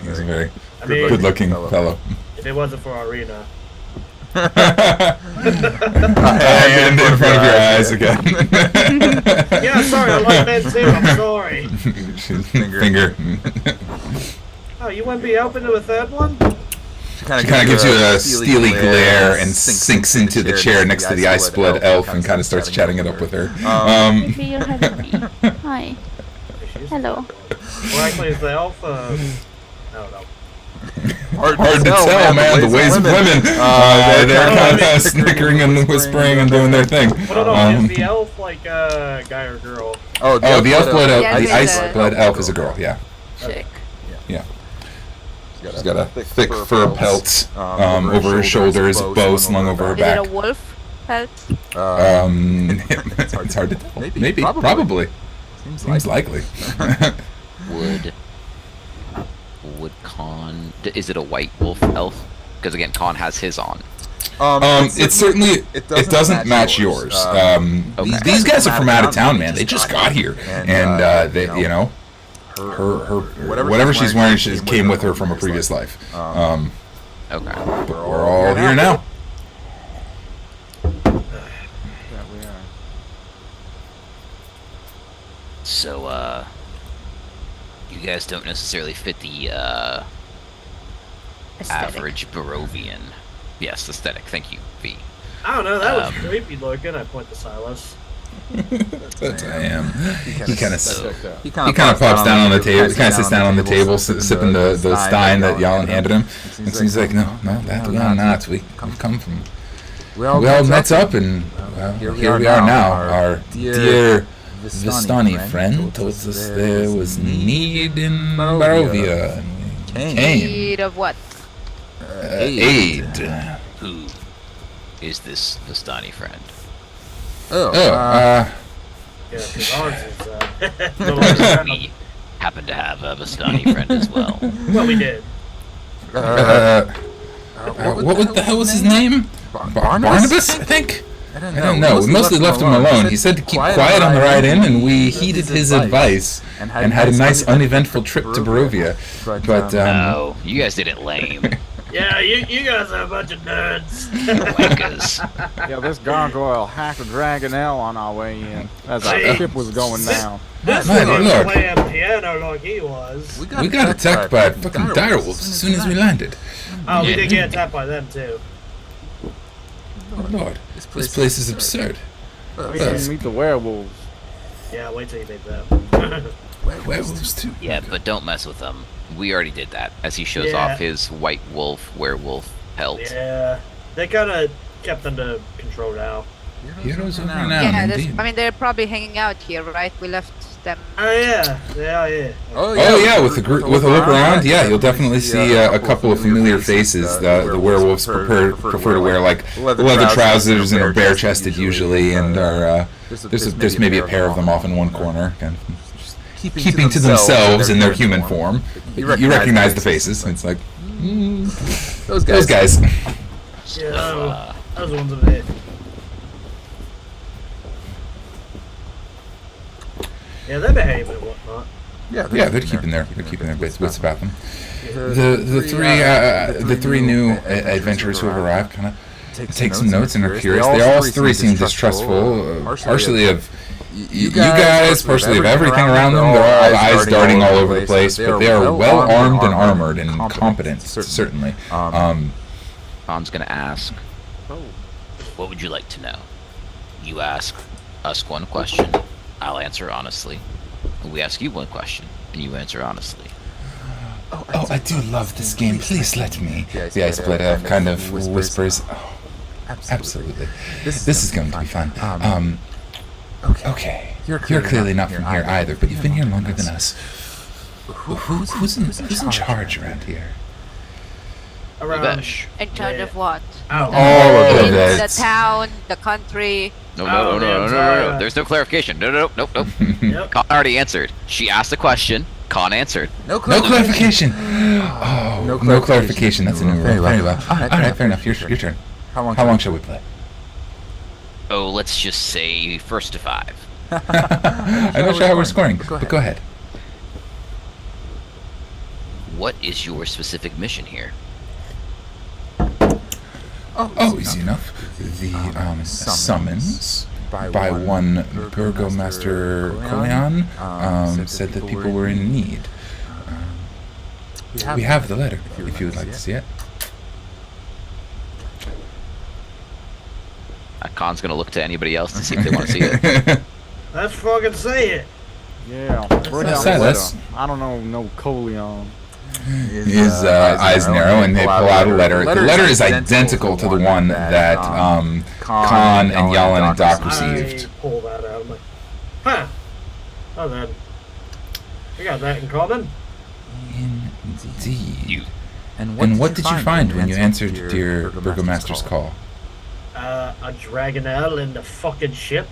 He's a very I mean, good-looking fellow. if it wasn't for Arena. And in front of your eyes again. Yeah, sorry, I like men too. I'm sorry. Finger. Oh, you wouldn't be open to a third one? She kind of gives you a steely glare and sinks into the chair next to the ice-blood elf and kind of starts chatting it up with her. Maybe you're having me. Hi. Hello. Well, actually, is the elf, I don't know. Hard to tell, man. The ways of women. They're kind of snickering and whispering and doing their thing. Well, no, is the elf like a guy or girl? Oh, the elf-blood elf. Yeah, The he's a- ice-blood elf is a girl. Yeah. Chick. Yeah. She's got a thick fur pelt over her shoulders, bow slung over her Is back. it a wolf pelt? It's hard to tell. Maybe. Probably. Seems likely. Would Kahn? Is it a white wolf elf? Because again, Kahn has his on. It certainly doesn't match yours. These guys are from out of town, man. They just got here, and they, her whatever she's wearing, she came with her from a previous life. Okay. But we're all here now. So, you guys don't necessarily fit the Aesthetic. average Barovian. Yes, aesthetic. Thank you, V. I don't know, that was creepy looking. I point to Silas. That's I am. He kind of He pops down on the table. He kind of sits down on the table, sipping the stein that Jalin handed him. And so he's like, no, that we are not. We come from. We all met up, and here we are now. Our dear Vistani friend told us there was need in Barovia. Came. Need of what? Aid. Who is this Vistani friend? Yeah, because ours is, We happen to have a Vistani friend as well. well, we did. What the hell was his name? Barnabas, I think? I don't know. We mostly left him alone. He said to keep quiet on the ride in, and we heeded his advice and had a nice, uneventful trip to Barovia. But, No, you guys did it lame. Yeah, you guys are a bunch of nerds. Wankers. Yeah, this gargoyle hacked a Dragonelle on our way in as our ship was going down. This My one lord. was playing piano like he was. we got attacked by fucking direwolves as soon as we landed. Oh, we Yeah. did get attacked by them too. Oh, Lord. This place is absurd. We didn't meet the werewolves. Yeah, wait till you meet them. Werewolves, too. Yeah, but don't mess with them. We already did that, as he shows Yeah. off his white wolf, werewolf pelt. Yeah, they kind of kept under control now. Heroes over now, Yeah, indeed. I mean, they're probably hanging out here, right? We left them. Oh yeah, yeah. Oh yeah, with a look around, yeah, you'll definitely see a couple of familiar faces. The werewolves prefer to wear like leather trousers and are bare-chested usually, and are there's maybe a pair of them off in one corner, kind of just keeping to themselves in their human form. You recognize the faces. It's like those guys. Yeah, those ones over there. Yeah, they behave and whatnot. Yeah, they're keeping their wits about them. The three new adventurers who have arrived kind of take some notes and are curious. They all three seem distrustful, partially of you guys, partially of everything around them. They're all eyes darting all over the place, but they are well armed and armored and competent, certainly. Kahn's gonna ask, what would you like to know? You ask us one question, I'll answer honestly. We ask you one question, and you answer honestly. Oh, I do love this game. Please let me. The Ice-Blood Elf kind of whispers. Oh, absolutely. This is going to be fun. Okay. You're clearly not from here either, but you've been here longer than us. Who's in charge around here? Around. Babesh. In charge of what? Oh. All of In it. the town, the country. Oh, No. There's no clarification. Nope. Yep. Khan already answered. She asked a question. Khan answered. No clarification. Oh, no clarification. That's a new rule. Very well. All right, fair enough. Your turn. How long shall we play? Oh, let's just say first to 5. I'm not sure how we're scoring, but go ahead. What is your specific mission here? Oh, easy enough. The summons by one Burgomaster Koyan said that people were in need. We have the letter, if you would like to see it. Khan's gonna look to anybody else to see if they want to see it. Let's fucking say it. Yeah. Bring Let's out say the this. letter. I don't know, no Coleon. His eyes narrow, and they pull out a letter. The letter is identical to the one that Kahn and Jalin and Doc received. I pull that out. I'm like, huh. Oh, then. We got that in common. Indeed. And what did you find when you answered dear Burgomaster's call? A dragonelle in the fucking ship.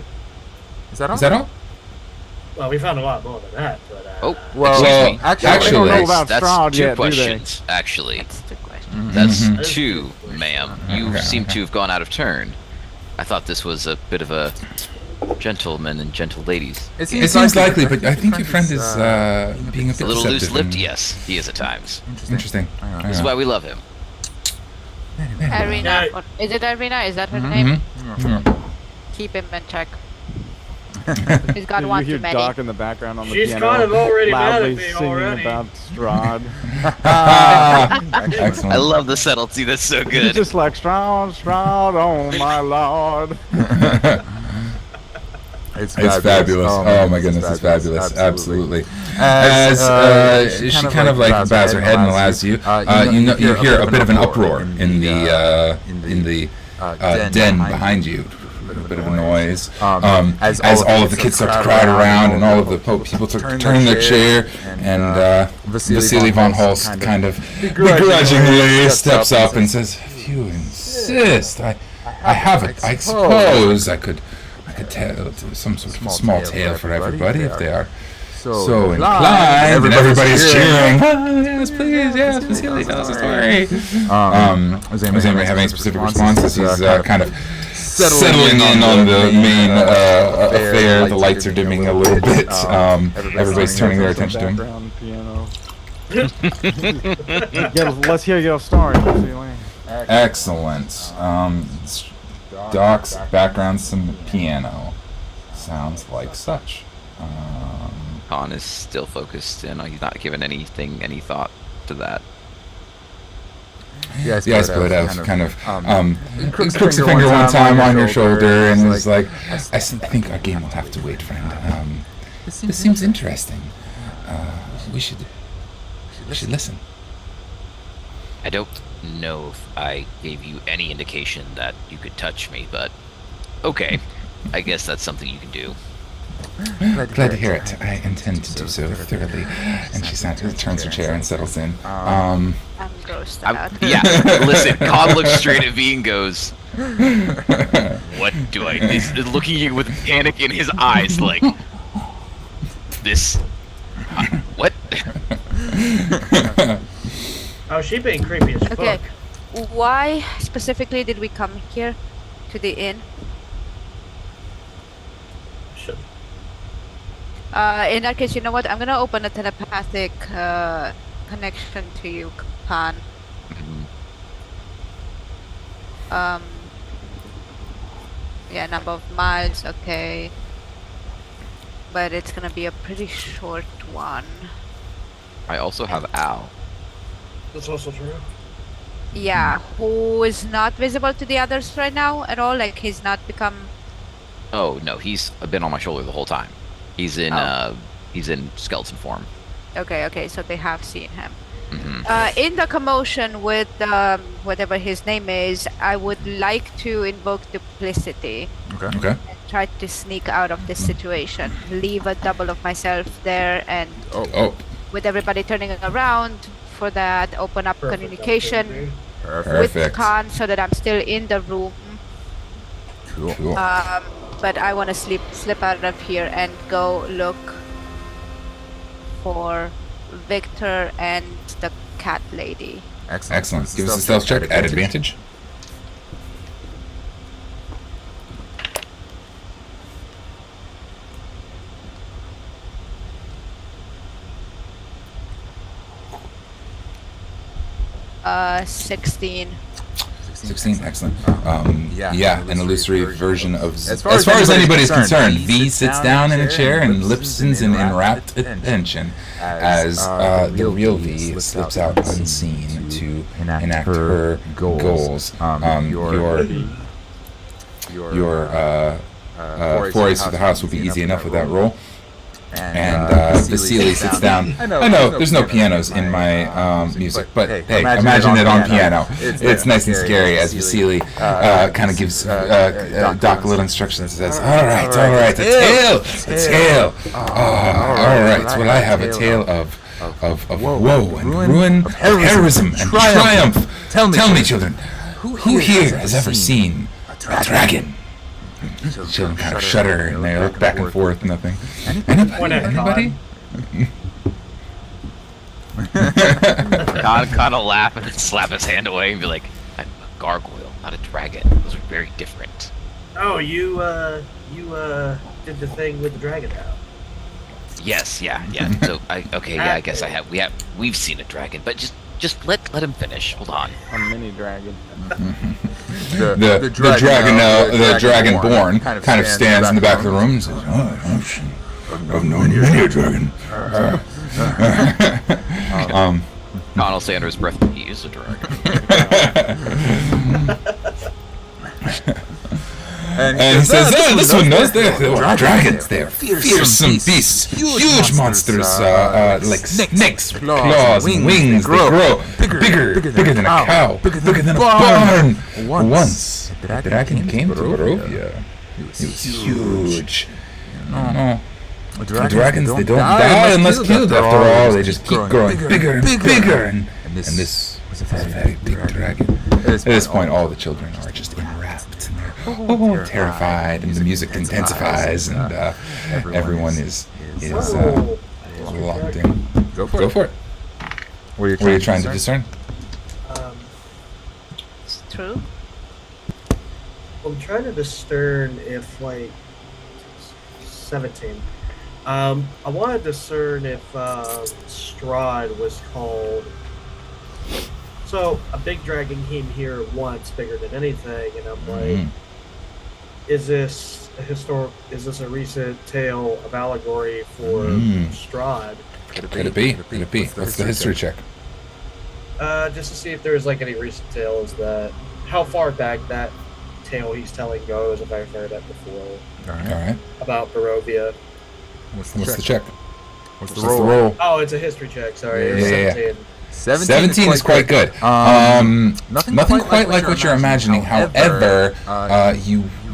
Is that all? Is that all? Well, we found a lot more than that, but Oh, Well, excuse me. actually, they don't know about that's Strahd two yet, do they? questions, actually. That's the question. That's Mhm. two, ma'am. You Okay. seem to have gone out of turn. I thought this was a bit of a gentleman and gentle ladies. It seems likely, but I think your friend is being a bit A little deceptive loose-lipped, and- yes, he is at times. Interesting. This is why we love him. Irina. Yeah. Is it Irina? Is that her name? Mhm. Keep him in check. He's got You one hear too many. Doc in the background on the she's piano, kind of already mad loudly at me singing already. about Strahd. Excellent. I love the subtlety, that's so It's good. just like Strahd, Strahd, oh my lord. It's fabulous. Oh my goodness, it's fabulous. Absolutely. As she kind of like bows her head and allows you, you hear a bit of an uproar in the den behind you. A bit of a noise. As all of the kids start to crowd around, and all of the people turn their chair, and Vasily von Holst kind of begrudgingly steps up and says, "If you insist, I have it. I suppose I could tell some sort of a small tale for everybody if they are so inclined." And everybody's cheering. "Oh, yes, please, yes, Vasily, tell us a story." Does anybody have any specific responses? He's kind of settling in on the main affair. The lights are dimming a little bit. Everybody's turning their attention to him. Background piano. Let's hear your story. Vasily. Excellent. Doc's background, some piano. Sounds like such. Kahn is still focused, and he's not given any thought to that. Yes, but kind of crooks a finger one time on your shoulder and is like, I think our game will have to wait, friend. This seems interesting. We should listen. I don't know if I gave you any indication that you could touch me, but okay. I guess that's something you can do. Glad to hear it. I intend to do so thoroughly. And she turns her chair and settles in. I'm grossed out. Yeah, listen, Kahn looks straight at me and goes, "What do I..." He's looking at you with panic in his eyes, like, this... what? Oh, she being creepy as Okay. fuck. Why specifically did we come here to the inn? Shit. In that case, you know what? I'm gonna open a telepathic connection to you, Kahn. Yeah, number of miles, okay. But it's gonna be a pretty short one. I also have Al. That's also true. Yeah, who is not visible to the others right now at all? Like, he's not become... Oh, no, he's been on my shoulder the whole time. He's in skeleton form. Okay, so they have seen him. Mm-hmm. In the commotion with whatever his name is, I would like to invoke duplicity Okay. and try to sneak out of this situation. Leave a double of myself there, and Oh. with everybody turning around for that, open up Perfect. communication Dude. with Perfect. Kahn so that I'm still in the room. Cool. But I want to slip out of here and go look for Victor and the cat lady. Excellent. Give us a stealth check at advantage. Uh, 16. 16, excellent. An illusory version of... As far as anybody's concerned, V sits down in a chair and listens in rapt attention as the real V slips out your forays to the house will be easy enough with that roll. And Vasily sits down. I know there's no pianos in my music, but hey, imagine it on piano. It's nice and scary as Vasily kind of gives Doc a little instructions and says, all right, a tale. All right, well, I have a tale of woe and ruin, of heroism and triumph. Tell me, children, who here has ever seen a dragon? Children kind of shudder and they look back and forth. Nothing. Anybody? Kahn will laugh and then slap his hand away and be like, "I'm a gargoyle, not a dragon. Those are very different." Oh, you did the thing with the dragon now. Yes, yeah. So I guess I have. We've seen a dragon, but just let him finish. Hold on. A mini dragon. The dragonborn kind of stands in the back of the room and says, I've known many a dragon. Kahn will say under his breath, he is a dragon. And he says, this one knows they're dragons. They're fearsome beasts, huge monsters, like snakes, claws, and wings. They grow bigger than a cow, bigger than a barn. Once, the dragon came to Barovia. He was huge. Dragons, they don't die unless killed. After all, they just keep growing bigger and bigger. And this was a very big dragon. At this point, all the children are just enwrapped and they're terrified, and the music intensifies, and everyone is locked in. Go for it. What are you trying to discern? It's true. I'm trying to discern if, like, 17. I want to discern if Strahd was called. So a big dragon came here once, bigger than anything, and I'm like, is this a recent tale of allegory for Strahd? Could it be? What's the history check? Just to see if there's like any recent tales that, how far back that tale he's telling goes, if I've heard that before. All right. About Barovia. What's the check? What's the roll? Oh, it's a history check. Sorry. Yeah. 17. 17 is quite good. Nothing quite like what you're imagining. However,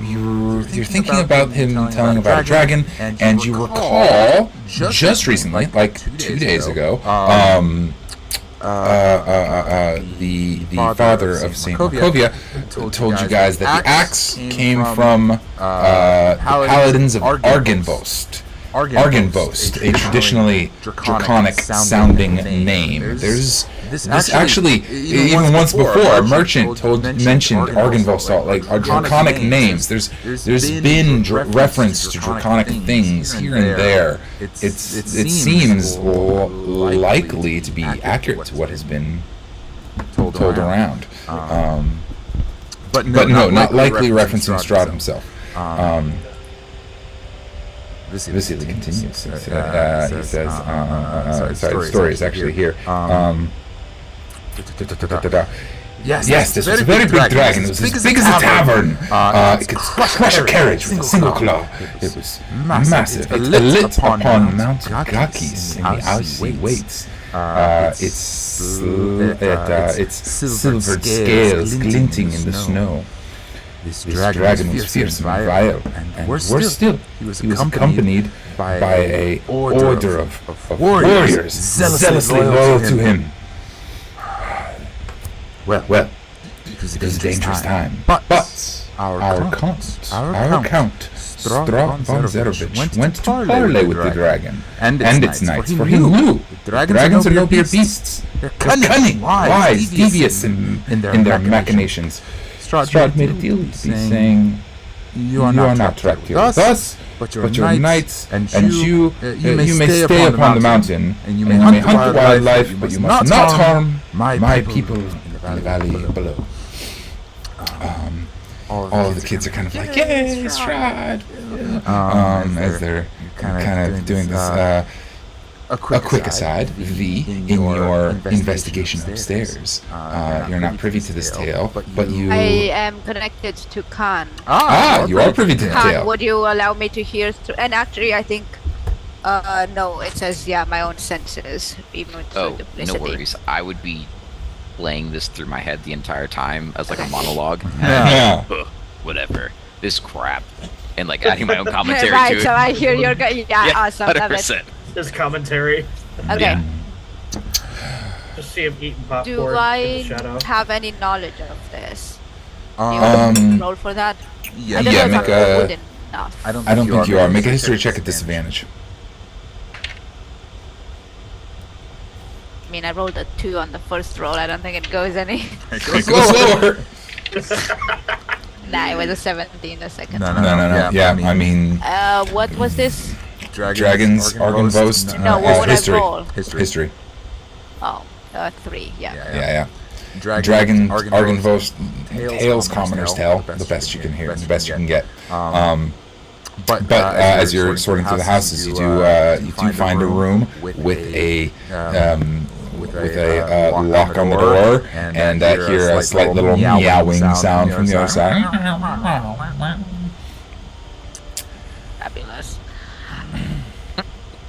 you're thinking about him telling about a dragon, and you recall just recently, like 2 days ago, the father of Saint Markovia told you guys that the axe came from the paladins of Argenbost. Argenbost, a traditionally draconic-sounding name. This actually, even once before, a merchant mentioned Argenbost, like draconic names. There's been reference to draconic things here and there. It seems likely to be accurate to what has been told around. But no, not likely referencing Strahd himself. Vasily continues. He says, sorry, the story is actually here. Yes, this was a very big dragon. It was as big as a tavern. It could crush a carriage with a single claw. It was massive. It lit upon Mount Gakis in the icy weights. Its silvered scales glinting in the snow. This dragon was fierce and vile, and worse still, he was accompanied by a order of warriors zealously loyal to him. Well, it was a dangerous time, but our count, Strahd Von Zarovitch, went to parley with the dragon and its knights, for he knew dragons are no mere beasts. They're cunning, wise, devious in their machinations. Strahd made a deal with these, saying, "You are not trapped here with us, but your knights and you may stay upon the mountain, and you may hunt the wildlife, but you must not harm my people in the valley below." All of the kids are kind of like, "Yay, Strahd!" As they're kind of doing this. A quick aside, V, in your investigation upstairs, you're not privy to this tale, but you... I am connected to Kahn. You are privy to the Kahn, tale. would you allow me to hear through? And actually, I think, no, it says, my own senses, even through duplicity. No worries. I would be playing this through my head the entire time as like a monologue. Yeah. Whatever. This crap. And like adding my own commentary Right, to it. so I hear your awesome, love it. 100%. His commentary. Okay. Just see him eating popcorn Do in I the shadow. have any knowledge of this? Do you roll for that? Yeah, I don't yeah, know make if I'm a- good enough. I don't think you are. Make a history check at disadvantage. I mean, I rolled a 2 on the first roll. I don't think it goes any. Go slower. Nah, it was a 17 the second. No, No. Yeah, I mean, What was this? Dragons, Argynvost, No, what would I history. roll? History. Oh, 3, yeah. Yeah. Dragon, Argynvost, Tales Commoner's Tale, the best you can hear, the best you can get. But as you're sorting through the houses, you do find a room with a lock on the door, and hear a slight little meowing sound from the other side. Fabulous.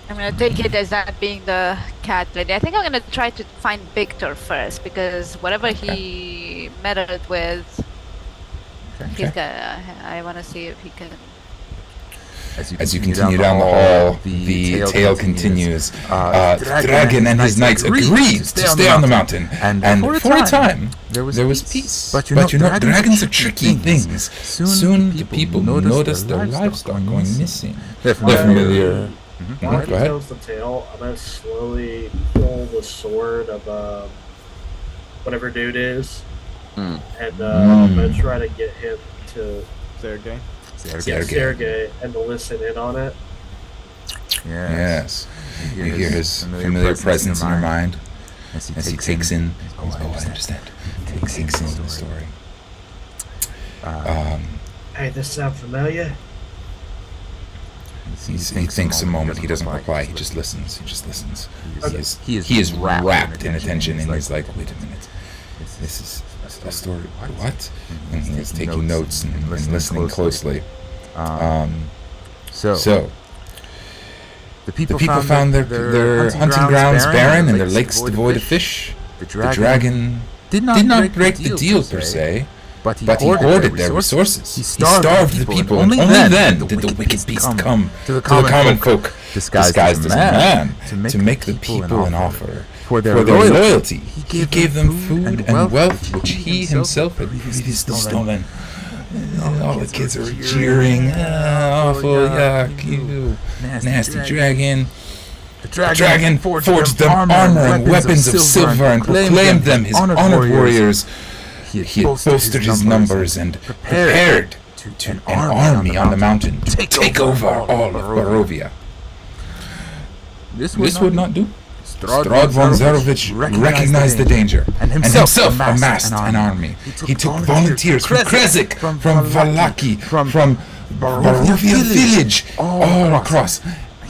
I'm gonna take it as that being the cat lady. I think I'm gonna try to find Victor first, because whatever he meddled with, he's gonna. I want to see if he can. As you continue down the hall, the tale continues. The dragon and his knights agreed to stay on the mountain, and for a time there was peace. But you know, dragons are tricky things. Soon the people notice their livestock going missing. They're familiar. While he Go ahead. tells the tale, I'm gonna slowly pull the sword of whatever dude is, and I'm gonna try to get him to Sergey. Sergey and to listen in on it. Yes. You hear his familiar presence in your mind as he takes in. Oh, I understand. Takes in the story. Hey, this sound familiar? He thinks a moment. He doesn't reply. He just listens. He is wrapped in attention, and he's like, "Wait a minute. This is a story. What?" And he is taking notes and listening closely. So the people found their hunting grounds barren and their lakes devoid of fish. The dragon did not break the deal per se, but he hoarded their resources. He starved the people, and only then did the wicked beast come to the common folk, disguised as a man, to make the people an offer. For their loyalty, he gave them food and wealth which he himself had previously stolen. All the kids are jeering, awful, yuck, you nasty dragon. The dragon forged them armor and weapons of silver and proclaimed them his honored warriors. He had boasted his numbers and prepared an army on the mountain to take over all of Barovia. This would not do. Strahd Von Zarovitch recognized the danger and himself amassed an army. He took volunteers from Kresik, from Valaki, from Barovia village, all across.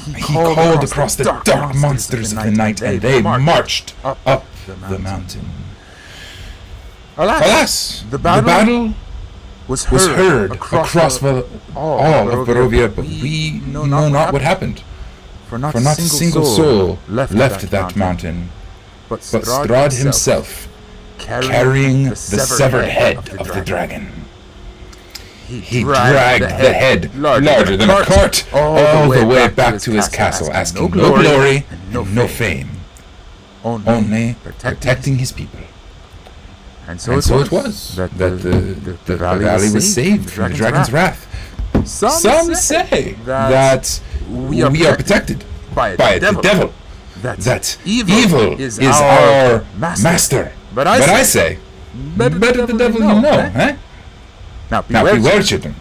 He called across the dark monsters of the night, and they marched up the mountain. Alas, the battle was heard across all of Barovia, but we know not what happened. For not a single soul left that mountain, but Strahd himself, carrying the severed head of the dragon. He dragged the head, larger than a cart, all the way back to his castle, asking no glory and no fame, only protecting his people. And so it was that the valley was saved from the dragon's wrath. Some say that we are protected by the devil, that evil is our master. But I say, better the devil you know, eh? Now beware, children.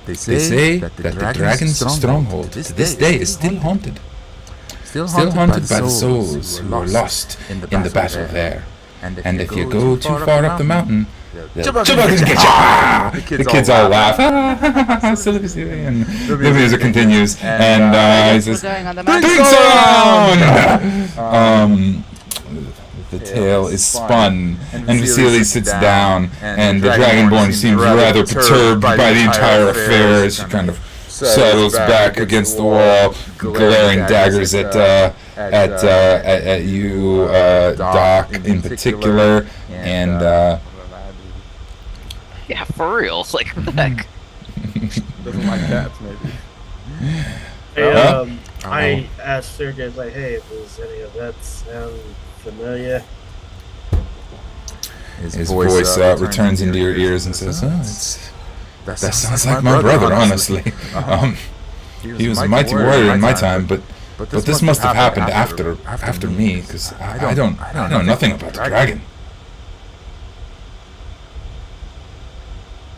They say that the dragon's stronghold to this day is still haunted. Still haunted by the souls who were lost in the battle there. And if you go too far up the mountain, Chewbacca's gonna get you. The kids all laugh. Silly, silly, and the music continues, and he says, Going on the "Drinks around." The tail is spun, and Vasily sits down, and the Dragonborn seems rather perturbed by the entire affair as she kind of settles back against the wall, glaring daggers at you, Doc, in particular, and Yeah, for real. Like, what the heck? Doesn't like cats, maybe. Hey, I asked Sergey, like, hey, does any of that sound familiar? his voice returns into your ears and says, that sounds like my brother, honestly. He was a mighty warrior in my time, but this must have happened after me, because I don't know nothing about the dragon.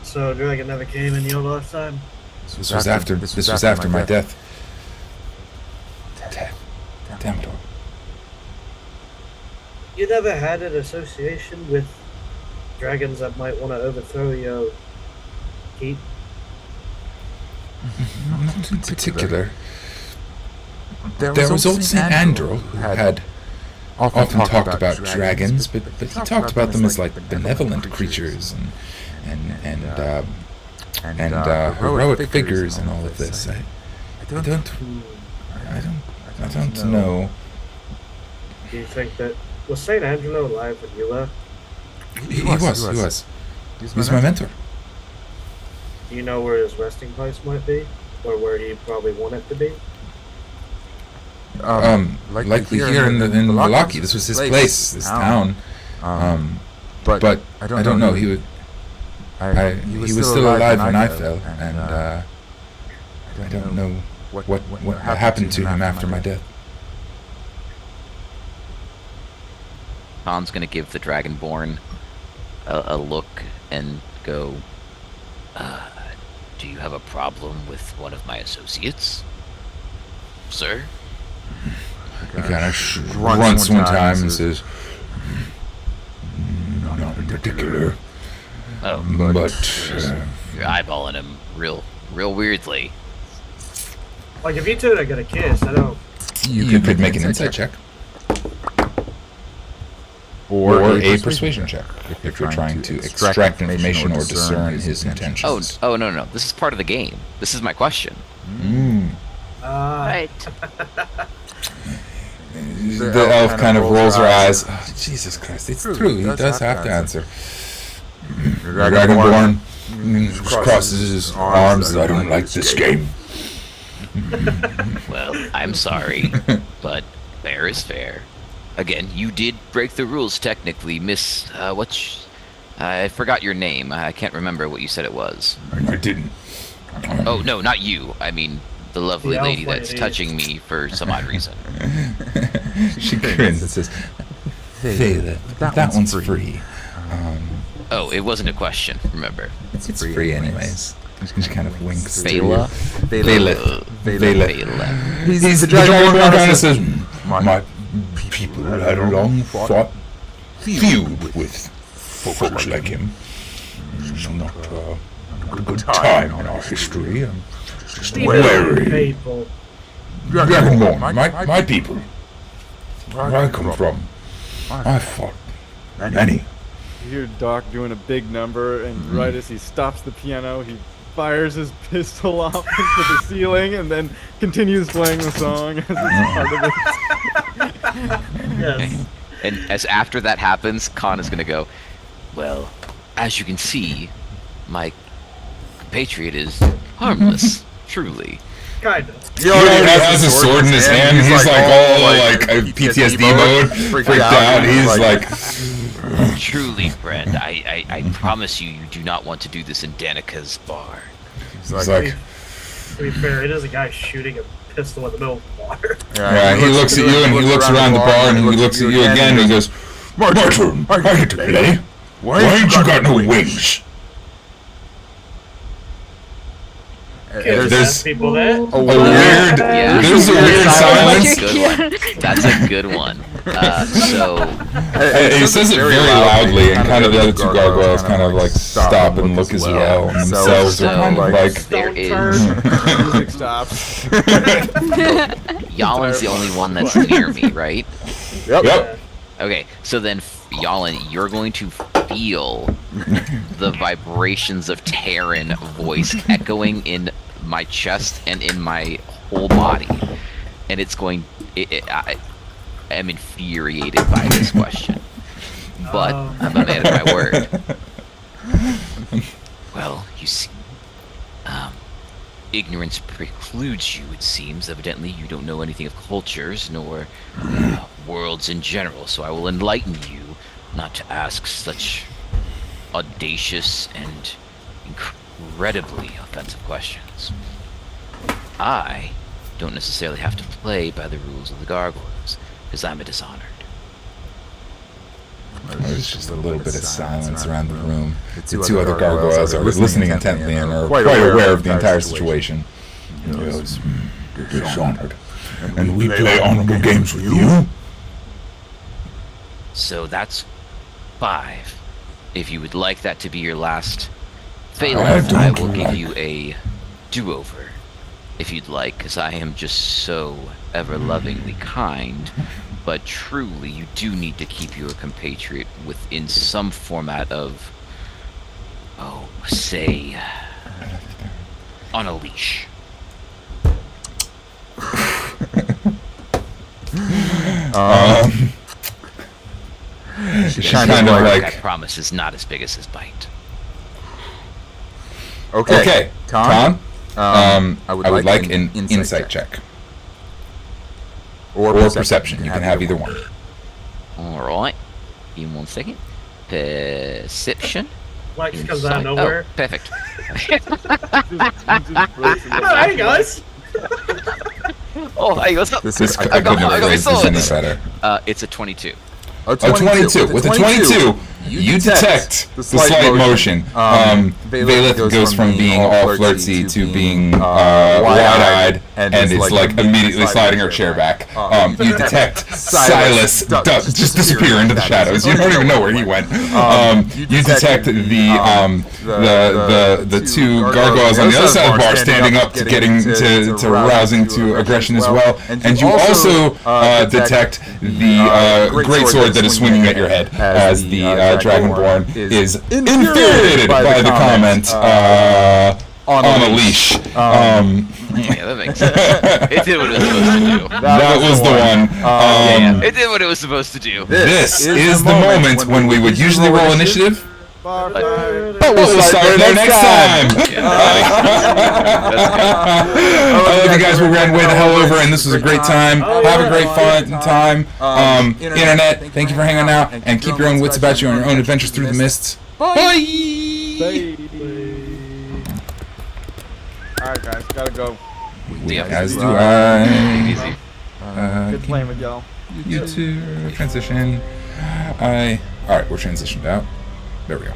So, dragon never came in your lifetime? This was after my death. Damn it all. You never had an association with dragons that might want to overthrow your keep? Not in particular. There was old St. Andrew who had often talked about dragons, but he talked about them as like benevolent creatures and heroic figures and all of this. I don't know. Do you think that... Was St. Angelo alive when you were? He was. He was my mentor. Do you know where his resting place might be? Or where he probably wanted to be? Likely here in the Valaki. This was his place, this town. But I don't know. He was still alive when I fell, and I don't know what happened to him after my death. Kahn's gonna give the Dragonborn a look and go, do you have a problem with one of my associates, sir? He kind of grunts one time and says, not in particular. Oh, but you're eyeballing him real weirdly. Like, if you two are gonna kiss, I don't... you could make an insight check. Or a persuasion check, if you're trying to extract information or discern his intentions. Oh, no. This is part of the game. This is my question. Right. The elf kind of rolls her eyes. Oh, Jesus Christ, it's true. He does have to answer. The Dragonborn crosses his arms. I don't like this game. Well, I'm sorry, but fair is fair. Again, you did break the rules technically, Miss... I forgot your name. I can't remember what you said it was. I didn't. Oh, no, not you. I mean, the lovely The lady elf that's lady. touching me for some odd reason. She grins and says, Vela, that one's free. Oh, it wasn't a question, remember. It's free anyways. She kind of winks. Vela? Vela. He's the Dragonborn kind of says, my people had a long fought feud with folks like him. It's not a good time in our history. I'm just wary. People. Dragonborn, my people. Where I come from, I fought many. You hear Doc doing a big number, and right as he stops the piano, he fires his pistol off into the ceiling, and then continues playing the song as it's part of it. Yes. And as after that happens, Kahn is gonna go, well, as you can see, my compatriot is harmless, truly. Kind of. He already has his sword in his hand. He's like all like PTSD mode, freaked out. He's like, Truly, friend, I promise you, you do not want to do this in Danica's bar. he's like, To be fair, it is a guy shooting a pistol in the middle of the water. yeah. He looks at you and he looks around the bar and he looks at you again and he goes, my turn. I get to play. Why ain't you got no wings? There's people there. a weird, Yeah. there's a weird silence. Good one. That's a good one. He says it very loudly, and kind of the other two gargoyles kind of like stop and look as well. And themselves are kind of like. There is. Music stops. Yalin's the only one that's near me, right? Yep. Okay, so then, Jalin, you're going to feel the vibrations of Terran voice echoing in my chest and in my whole body, and it's going. I am infuriated by this question, but I'm a man of my word. Well, you see, ignorance precludes you, it seems. Evidently, you don't know anything of cultures, nor worlds in general, so I will enlighten you not to ask such audacious and incredibly offensive questions. I don't necessarily have to play by the rules of the gargoyles, because I'm a dishonored. There's just a little bit of silence around the room. The two other gargoyles are listening intently and are quite aware of the entire situation. Yes, dishonored. And we play honorable games with you? So that's 5. If you would like that to be your last phalanx, I will give you a do-over. If you'd like, because I am just so ever-lovingly kind. But truly, you do need to keep your compatriot within some format of, say, on a leash. She's kind of like... That promise is not as big as his bite. Okay, Kahn? I would like an insight insight check. Or perception. You can have either one. Alright. Give me 1 second. Perception. Lex comes out of nowhere. Oh, perfect. Oh, hey guys! Oh, hey, what's up? This I got my any swords. better. It's a 22. A 22. With a 22, you detect the slight motion. Valeth goes from being all flirty to being wide-eyed, and is like immediately sliding her chair back. You detect Silas just disappear into the shadows. You don't even know where he went. You detect the two gargoyles on the other side of the bar standing up to getting to rousing to aggression as well. And you also detect the greatsword that is swinging at your head as the Dragonborn is infuriated by the comment on a leash. Yeah, that makes sense. It did what it was supposed to do. That was the one. It did what it was supposed to do. This is the moment when we would usually roll initiative. But we'll start there next time. I love you guys. We ran way the hell over, and this was a great time. Have a great fun time. Internet, thank you for hanging out, and keep your own wits about you on your own adventures through the mists. Bye. Alright guys, gotta go. As do I. Easy. Good playing with y'all. You too. Transition. Alright, we're transitioned out. There we go.